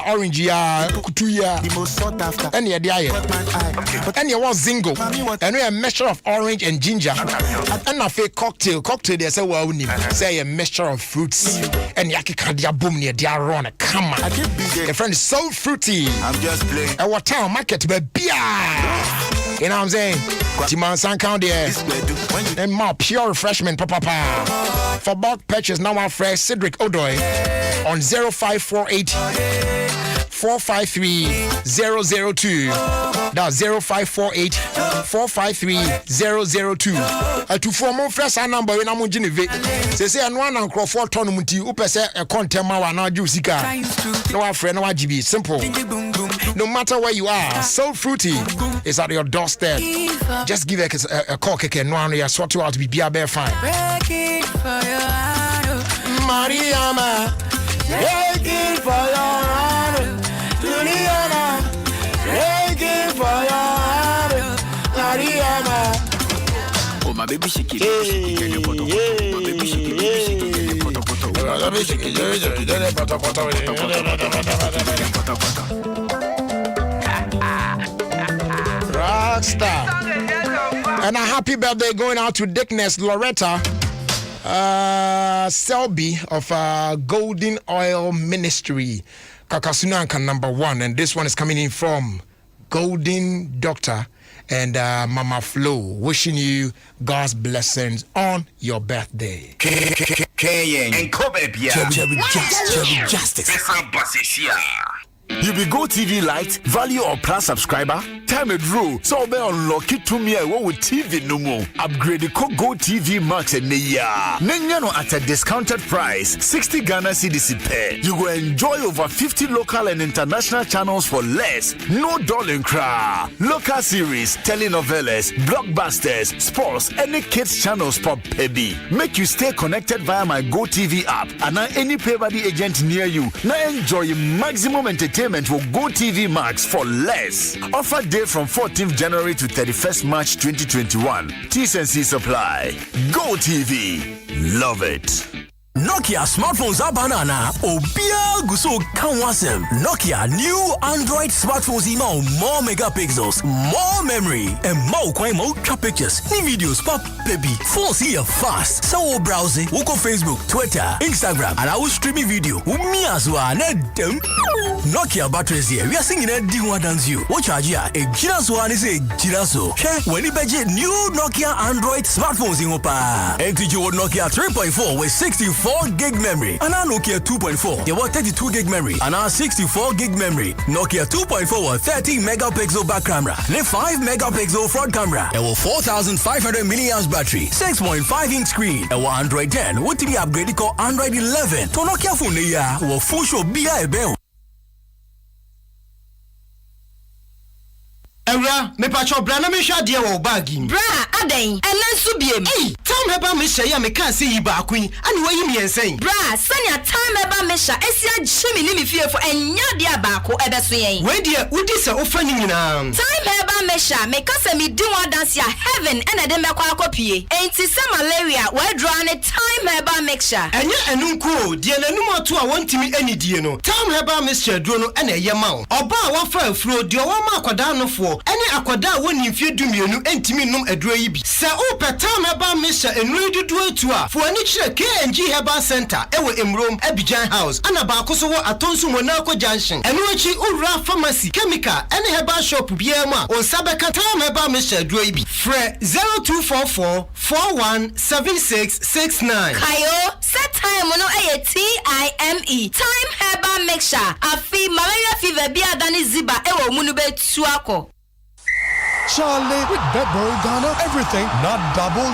orange, kutu, and and you want zingo. And we a mixture of orange and ginger. And a fake cocktail. They say, well, say a mixture of fruits. And yaki kadia boom near dia run. Come on. The friend is so fruity. I'm just playing. Our town market be beer. You know what I'm saying? Timan San count there. And more pure refreshment, papa. For bulk purchase, now our fresh Cedric Odoy on 0548 453 002. That's 0548 453 002. To form more fresh number when I'm on Geneva. Say, and one and Crawford tournament, you say a contema one or Jusica. No, our friend, no RGB. Simple. No matter where you are, so fruity is at your doorstep. Just give a call, and no one sort you out to be beer fine. Mariama, take it for your honor. Juliana, take it for your honor. My baby shake it, baby shake it, Rockstar. And a happy birthday going out to Dickness Loretta Selby of Golden Oil Ministry, Kakasunanka #1. And this one is coming in from Golden Doctor and Mama Flo, wishing you God's blessings on your birthday. and Kobe Justice. You be Go TV Lite, Value or Plus subscriber? Time it roll. So be unlock it to me with TV no more. Upgrade the Go TV Max and Nenya at a discounted price, 60 Ghana CDC pay. You will enjoy over 50 local and international channels for less. No darling cry. Local series, telenovelas, blockbusters, sports, any kids channels pop baby. Make you stay connected via my Go TV app and any pay-by-the agent near you. Now enjoy maximum entertainment with Go TV Max for less. Offer day from 14th January to 31st March 2021. T&C supply. Go TV. Love it. Nokia smartphones are banana. Obia guso kanwasem. Nokia new Android smartphones email more megapixels, more memory, and more pictures. Ni videos pop baby. Phones here fast. So browsing. Woko Facebook, Twitter, Instagram, and I will streaming video. Umi aswa nedem. Nokia batteries here. We are singing a D1 dance you. What charge ya? A Giraso and is a Giraso. When you budget new Nokia Android smartphones in Opa. NTG Nokia 3.4 with 64 gig memory, and now Nokia 2.4. They want 32 gig memory, and now 64 gig memory. Nokia 2.4 with 30 megapixel back camera, and 5 megapixel front camera. It will 4,500 milliamps battery, 6.5-inch screen. It will Android 10. What to be upgraded called Android 11. To Nokia phone ya will full show BI bell. Era, me pacho brana me sha de wo bagi. Bra, aden, enen su biem. Hey, time heba me sha ya me kan se yi ba kwin. Ani wa yi me ensen. Bra, sanya time heba me sha esia jimi ni me fie fo enya de abaako ebeso yen. We de udi se ofa ni nyina. Time heba me sha me ka se me di one dance ya heaven ena de me kwa akopie. Enti se malaria we draw ne time heba mixture. Enya enu nko de nanum ato a wontimi ani die no. Time heba mixture duro no ena ye ma wo. Oba a wa fa afuro de o ma akwada no fo. Any akwada woni mfie dumienu entimi num aduro yi bi. Se o petam heba mesha enuri dudu etu a fo ani kire KNG Herbal Center ewo Emrom Abidjan House ana ba akoso wo atonsu Monaco Junction. Enu echi ura pharmacy chemical any herbal shop bia ma on sabeka tam heba mesha aduro yi bi. Fre 0244 417669. Kayo set time no TIME time heba mixture afi malaria fever bia dani ziba ewo munu be tuako. Charlie, with Betboro Ghana, everything not double.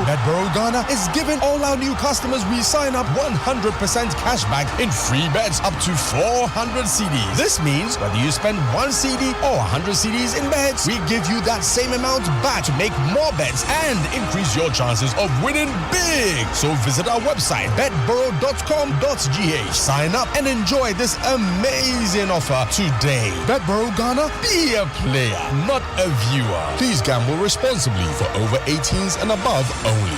Betboro Ghana is giving all our new customers we sign up 100% cashback in free bets up to 400 CDs. This means whether you spend 1 CD or 100 CDs in bets, we give you that same amount back to make more bets and increase your chances of winning big. So visit our website, betboro.com.gh. Sign up and enjoy this amazing offer today. Betboro Ghana, be a player, not a viewer. Please gamble responsibly for over 18s and above only.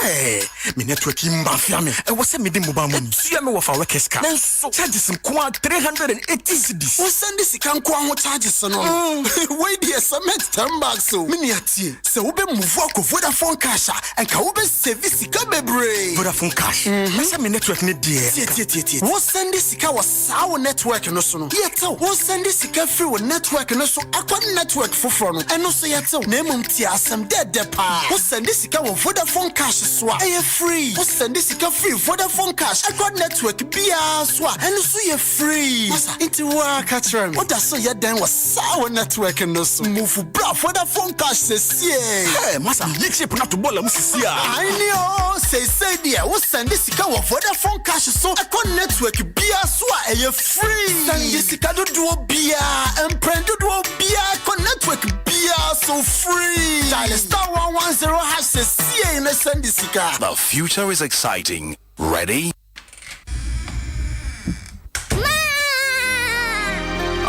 Hey, me network imba me. I was me mobile money. See me with our keska. Nanso charges some 380 cedis. We send this can kwa charges no. Wait there submit 10 bucks so. Me niati. Se we be move ko Vodafone cash and ka we be service ka bebre. Vodafone cash. Me say me network ne there. Tie. We send this ka was our network no so no. Yet we send this ka free with network no so akwa network foforo no. Eno so yet na emum tie asem de pa. We send this ka with Vodafone cash so a free. We send this ka free Vodafone cash. Akwa network bia so eno so ye free. Masa inti wa ka try me. What that so ye den was our network no so. Move bra Vodafone cash se sie. Hey masa yik na to bola musisi a. I know say there we send this ka with Vodafone cash so akwa network bia so a ye free. Send this ka do bia emprend do bia akwa network bia so free. Dial *110# se sie in send this. The future is exciting. Ready?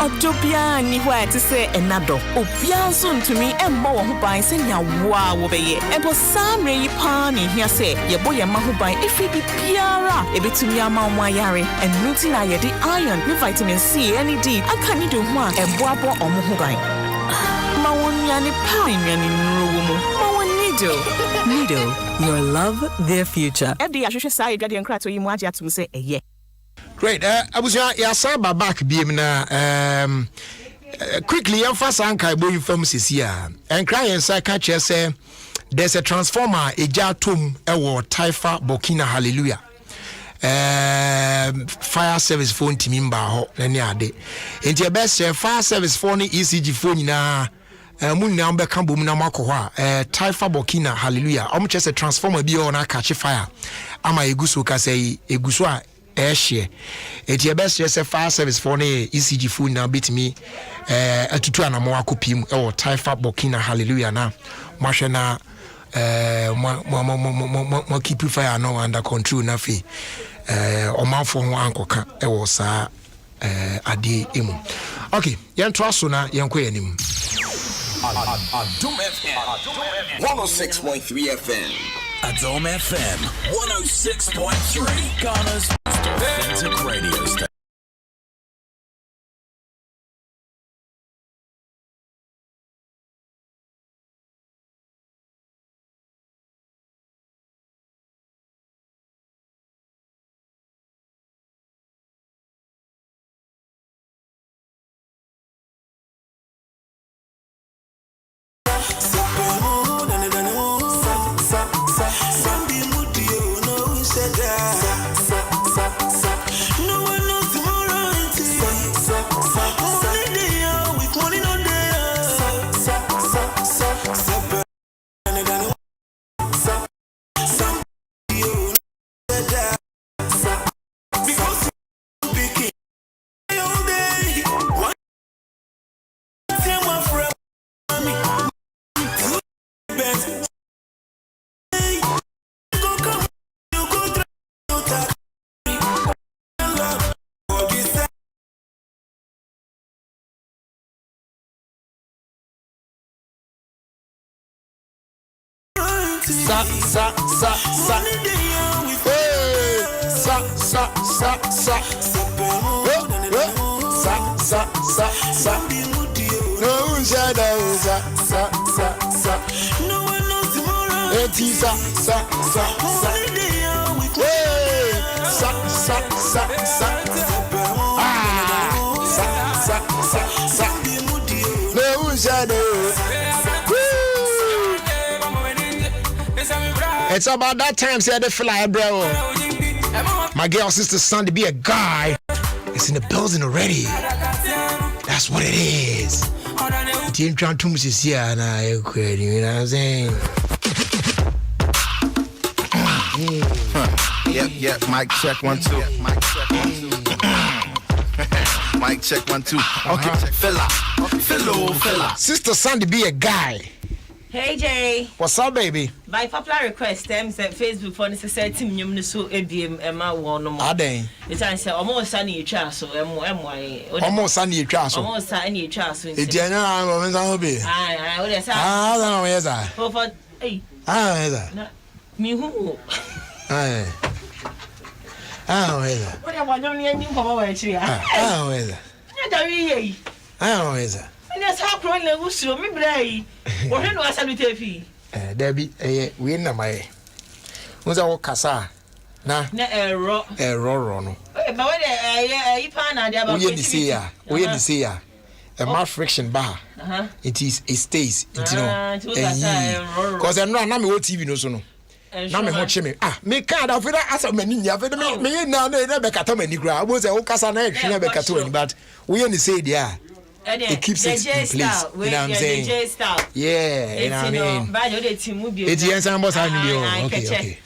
Odobia ni hwa to say enado. Obia so ntumi emma wo ho ban se nya wa wo beye. Ebo samre yi pa ni hia se ye bo ye ma ho ban efi bi biara ebetumi ama mo ayare. Enuti na ye di iron, ni vitamin C, any D. Aka ni do ho a ebo abo omo ho ban. Ma wonya ni pa nya ni nro wo mo. Nido, your love, their future. FD Ashusha Sai Gadi and Krato you mwaji atum say yeah. Great. Abusia yasa back biem na quickly emphasize anka ibo infam sisia. And cry and say catch say there's a transformer eja tom ewo Taifa Burkina Hallelujah. Fire service phone timimba ho nani ade. Enti best fire service phone ECG phone na mun na mbe kambo mun na makọ a Taifa Burkina Hallelujah omo chese transformer bi o na catch fire ama eguso ka say eguso a ehye eti best chese fire service for na ECG phone na betimi atutu anamo akopim e Taifa Burkina Hallelujah na mahwe na mo keep fire no under control na fe omanfo ho ankoka e wo sa ade emu. Okay, yen traso na yen kọ yanim. Adom FM 106.3 FM. Adom FM 106.3. Ghana's most authentic radio station. It's about that time, say the fly, bro. My girl sister son to be a guy. It's in the building already. That's what it is. You know what I'm saying? Yep, mic check 1 2. Mic check 1 2. Okay, fella. Sister son to be a guy. Hey Jay. What's up, baby? By popular request, say Facebook for the society minimum so ABM Emma one no more. Adem. It's I say almost sunny chance so almost sunny chance. Almost sunny chance. It's general women's hobby. I would say. I don't know where's that. For hey. Where's that? Me who? Where's that? What about you Papa actually? Where's that? Where's that? That's how crying le wusu me brai. Wo hwe no asaluta fi. Dabi we na mai. Unza wo kasa na error no. But when ipa na dia ba we the say ya. A mass friction bar. It stays, you know. Because I know na me wo TV no so no. Na me ho che me me card afida asa mani nya afida me na na be kata mani gra. Wo say wo kasa na ehwe na be kata mani, but we the say there. It keeps it in place. You know what I'm saying? Yeah, you know what I mean? It's the answer. Okay.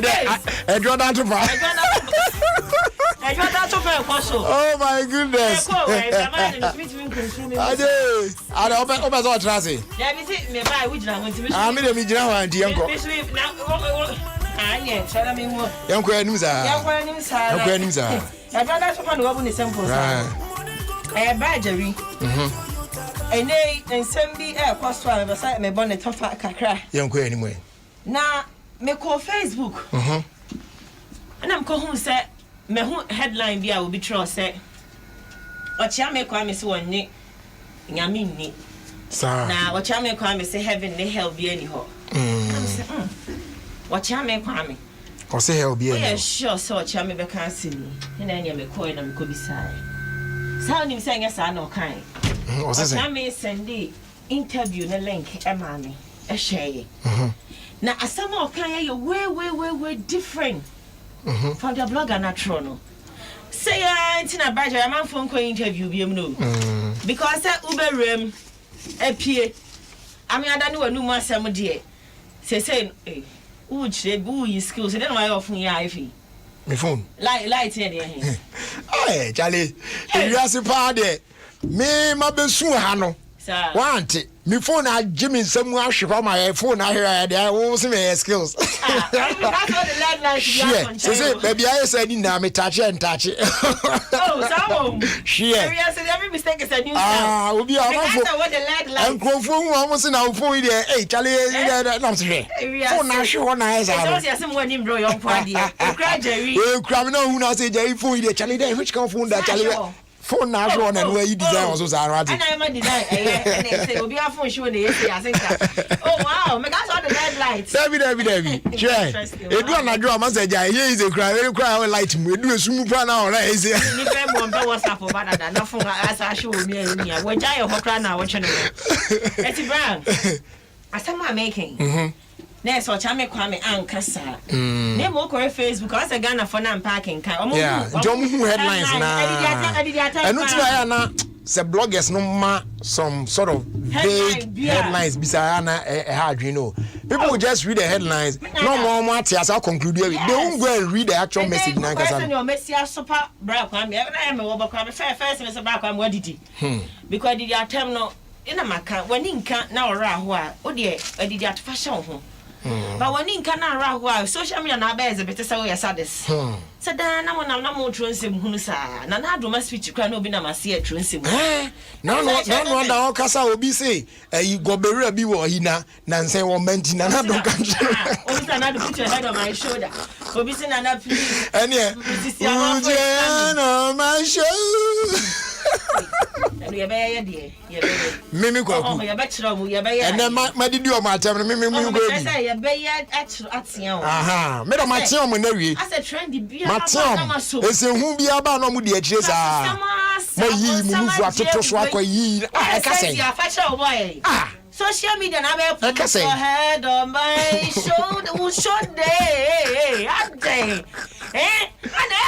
Jordan to buy. Oh my goodness. I open all trusty. I'm in the middle and the uncle. Young Queens are. A badgery. And send me a cost beside me bonnet of Kakra. Young Queen anyway. Now, me call Facebook. And I'm calling say, me headline be I will be true say. What ya make one miss one nick. Yamini. Now, what ya make one miss heaven, they help be anyhow. What ya make one. Or say he'll be a sure so chammy be cancelling. And then you may call them could be side. Sound him saying yes, I know kind. I may send the interview the link, a money, a share. Now, as some more kind of way different from the blogger natural. Say, I'm in a badger, I'm on phone call interview, you know. Because that Uber room appear. I mean, I don't know a new more some dear. Say, who is skills, and then I often Ivy. My phone. Light in here. Hey, Charlie, you are a party. Me, my best hano. Want it? Me phone at Jimmy somewhere. She found my phone. I hear there was me skills. Yeah, so baby, I said, "Now me touch it and touch it." Oh, so she. Every mistake is a new. We'll be our phone. I'm confused. Almost in our phone there. Hey, Charlie, I'm sorry. Phone now, she want to answer. I someone in bro, young party. You cry, Jerry. You cry now. Who knows? Jerry phone there. Charlie, there. Which come phone that Charlie? Phone now, and where you design also Sarah. And I'm a design. And they say, "Will be our phone show the I think." Oh wow, me that's all the red lights. David. Sure. It do not draw message. Here is a cry. We cry light. We do a sumu plan now. Right? Is it? Ni be mo be WhatsApp over that. Na phone as I show me here. We jai your cry now. Watch no. Eti Brown. Asama making. Next watch I make Kwame Ankasa. Name work on Facebook. I say Ghana for now parking car. Yeah, John headlines now. And not na say bloggers no ma some sort of vague headlines beside how you know. People will just read the headlines. No more as I conclude. They won't go and read the actual message now. Because your message super bra Kwame. I am over Kwame first Mr. Kwame what did he? Because did your term no in a maca when in can now around who oh dear I did that fashion. But when in Canada, wow, social media now bears a better say yes, others. So then I'm not more transim Hunusa, and I do my speech, can be a see a transim. No wonder all Casa will be say, you go bury a biwa hina, Nancy or Mentin, and I don't country. Only another put your head on my shoulder. For be seen another please. And yeah, my show. And you're very dear. Mimi go. You're better, you're very. And then my did you my time, Mimi go. I say you're very at you. Aha, made my team when they. I said trendy beer. My team. It's a who be about no mudi chase. My ye move to swap ye. I can say, you're fashion boy. Social media now be put your head on my shoulder. Who should they? I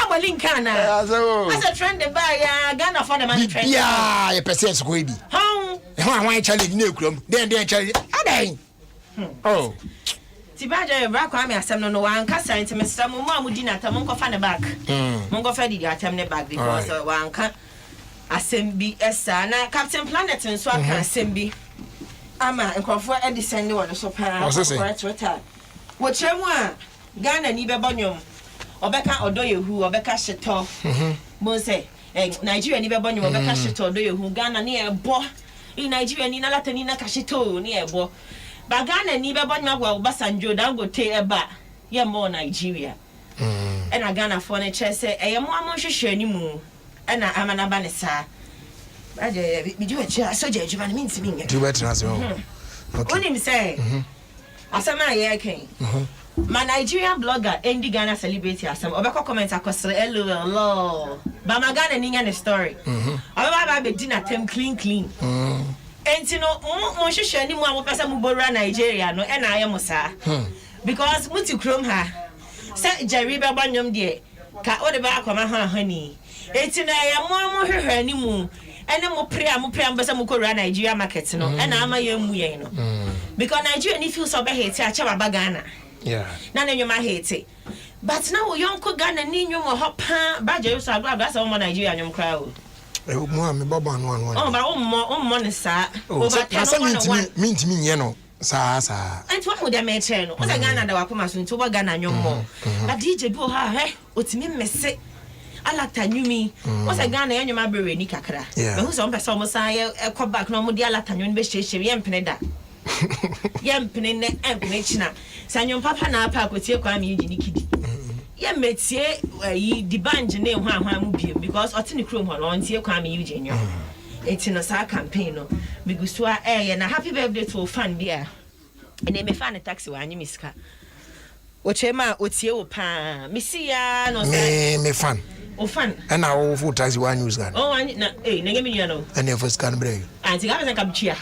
am a Lincoln. As a trend by Ghana for the money trend. Yeah, a percent squibby. How I challenge new club. Then challenge. Oh. Tibaja Brack, I may have no one cassa into Mr. Mumma would dinner to Mungo fan back. Mungo Freddy, I tell me back because one can assemble a son. Captain Planet and so I can assemble. Ama nkofo edisend wo so pa Twitter wo chemwa Ghana ni be bonyom obeka odoyehu obeka sheto mo say Nigeria ni be bonyom obeka sheto odoyehu Ghana ni ebo in Nigeria ni na latani na ka sheto ni ebo ba Ghana ni be bonyom agwa Obasanjo Dangote eba ye mo Nigeria e na Ghana for ne che say e mo amhwehwe ni mu e na amana ba ne sa we do a so judgment means me. Do better as well. What him say? Asama yake. My Nigerian blogger Andy Ghana celebrity asam obeko comment akosre LOL. Ba magana ni nya story. Oba be dinner tem clean. Enti no mo hwehwe ni mu amopesa mu borua Nigeria no e na ayemo sa. Because muti krom ha. Say Jerry be banyom de ka ode ba akoma ha hani. Enti na ya mo hwehwe ni mu ene mo pre ambasa mo ko Nigeria market no e na ama ye mu ye no because Nigeria ni feel so be hate a cha baba Ghana yeah na na nyoma hate But now young could Ghana need you more hop badger so that's all Nigeria young crowd. Oh, me Bob on one. Oh, but more money, sir. Oh, but mean to me, you know. Sa. And what would I mention? What I Ghana that come as into Ghana young more. But DJ Bo ha, what's me messy? I like to knew me. What's a Ghana and your marbury Nikakra? Yeah, who's on Person Messiah, a come back no more, dear Latanian Beshe, Yam Peneda. Yam Penina and Penechina. Sanyon Papa na park with your crime, Eugenie. Yam Metier, ye debang name one because Otini Crum on your crime, Eugenie. It's in a star campaign. Migusua air and a happy birthday to fan beer. And they may find a taxi when you miss car. What Chema, what's your pa? Missia, no, me fan. Oh, fun. And I will put taxi one news gun. Oh, I give me your no. And your first can break. I think I was a cup cheer.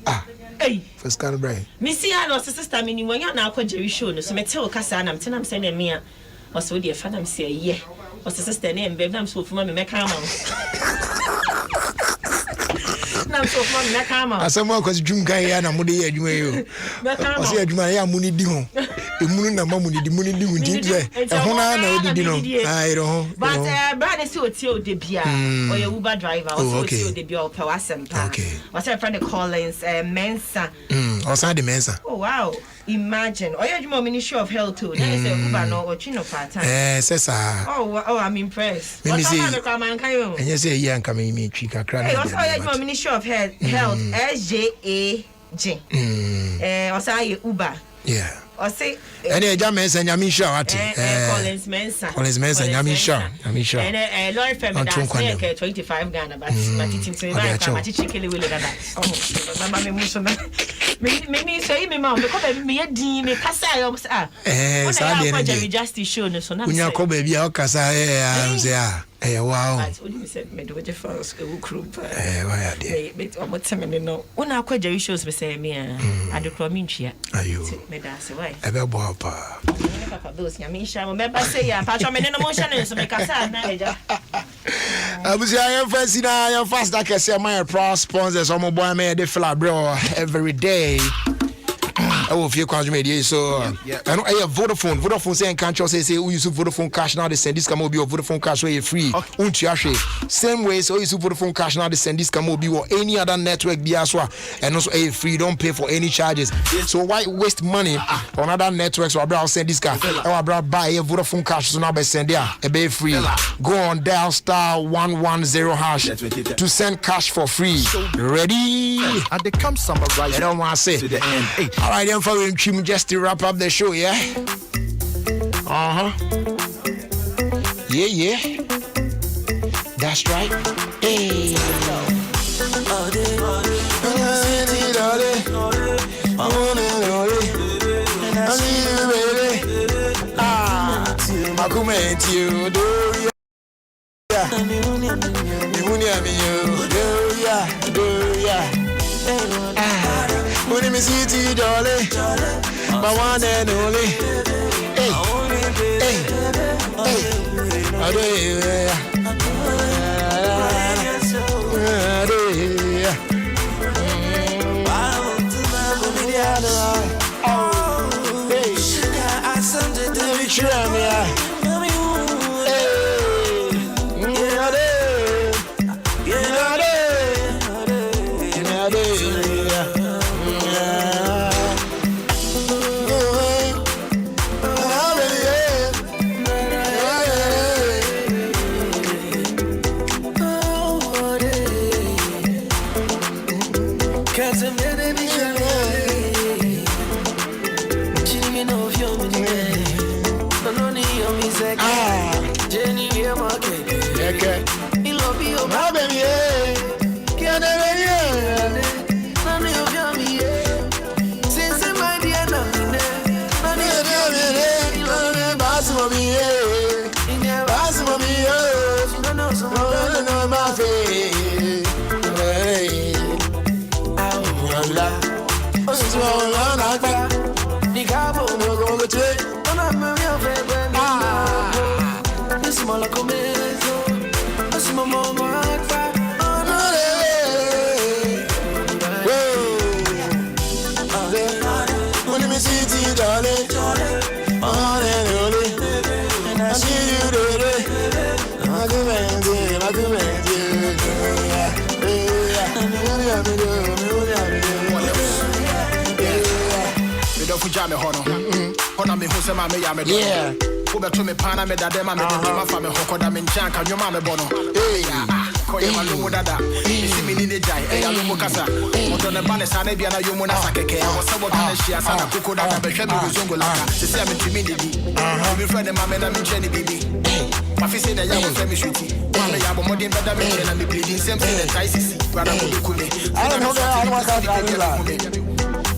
Ah, hey, first can break. Missia, no sister, meaning when you're now Jerry show, so me tell Cassan, I'm telling sending me or so dear father say, yeah, or sister name, babe, I'm so for mommy, make come I'm so from Nakama. As someone was Junkai and a Moody, you I say, Jumaya Muni Dimo. The moon and Mamuni, the Muni Dimu, I don't. But Brad is so till the Bia or your Uber driver, or so the Bio Pawasam. Okay. What's her friend Collins, Mensa? Outside the Mensa. Oh, wow. Imagine. Or you're more Ministry of Health too. There is a Uber no or Chino part time. Oh, I'm impressed. Let me see. And you say, yeah, I'm coming, me, Chica. Hey, also, you're Ministry of Health, SJAG. Also, Uber. Yeah. Or say, and a James and Yamisha, Collins Mensa. Collins Mensa and Yamisha. And a lawyer family that's 25 Ghana, but my teaching to my teaching Kelly will that. Oh, I'm emotional. Me say, me mom, because me a dean, me Casa, I Jerry Justice show, so now you call baby, I'll Casa, eh, wow. That's what you said, me do it for a school group. Why, dear? What time you know? When I Jerry shows me say, me, I do Crominchia. Are you? Me that's why. Ever Papa. Papa, those Yamisha, remember say, yeah, Patron, and emotion, so make us I was I am fancy now, I am fast. I can say my proud sponsors on my boy, man, they fly, bro, every day. Oh, if you can't media, so I know I have Vodafone saying can't you say we use Vodafone cash now they send this come be or Vodafone cash where you free. Same way, so use Vodafone cash now they send this come be or any other network be as well, and also a free, don't pay for any charges. So why waste money on other networks or I'll send this car or I'll buy a Vodafone cash so now be send there a be free. Go on dial *110# to send cash for free. Ready? And they come summarize. I don't want to say to the end. All right, then for him just to wrap up the show, yeah. Yeah. That's right. Hey. When me see you, darling, my one and only. Hey, I do Fujame Hono. Hona me who say my me. Yeah. Uber to me pana me dade ma me de ma fa me hokoda me nchan ka nyoma me bono. Koye ma lumu dada. Isi mi ni ne jai e ya lumu kasa. Odo ne bane sa na bia na yomu na sakeke. Wo se bodo na hia sa na kuko dada be hwe me uzongo laka. Se se me timi de bi. Me friend ma me na me cheni bibi. Ma fi se da ya wo fe me shuti. Ma me ya bo modin beda me chena me bleeding same thing the tai sisi. Brother mo be kume. I don't know that.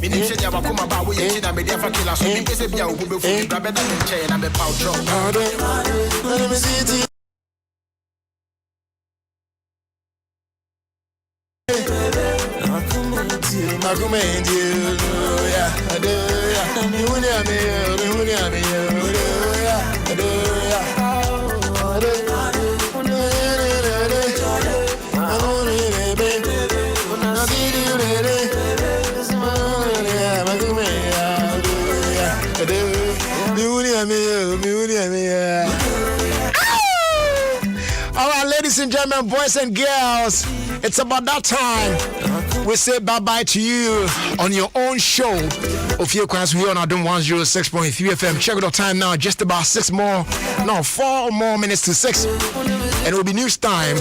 Minim se nyaba kuma ba wo ye na me dia fa kila so mi pese bia wo be fu bra beda me che na me pow drop. Let me see it. All right, ladies and gentlemen, boys and girls, it's about that time. We say bye-bye to you on your own show. Ofie Kwanso here on Adom 106.3 FM. Check the time now, just about 4 more minutes to 6. And it will be news time.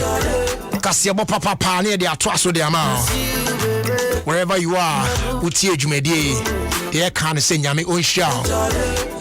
Kasiabo papa pa near the atwaso de amount. Wherever you are, utie jumedi. Here can say nyame on show.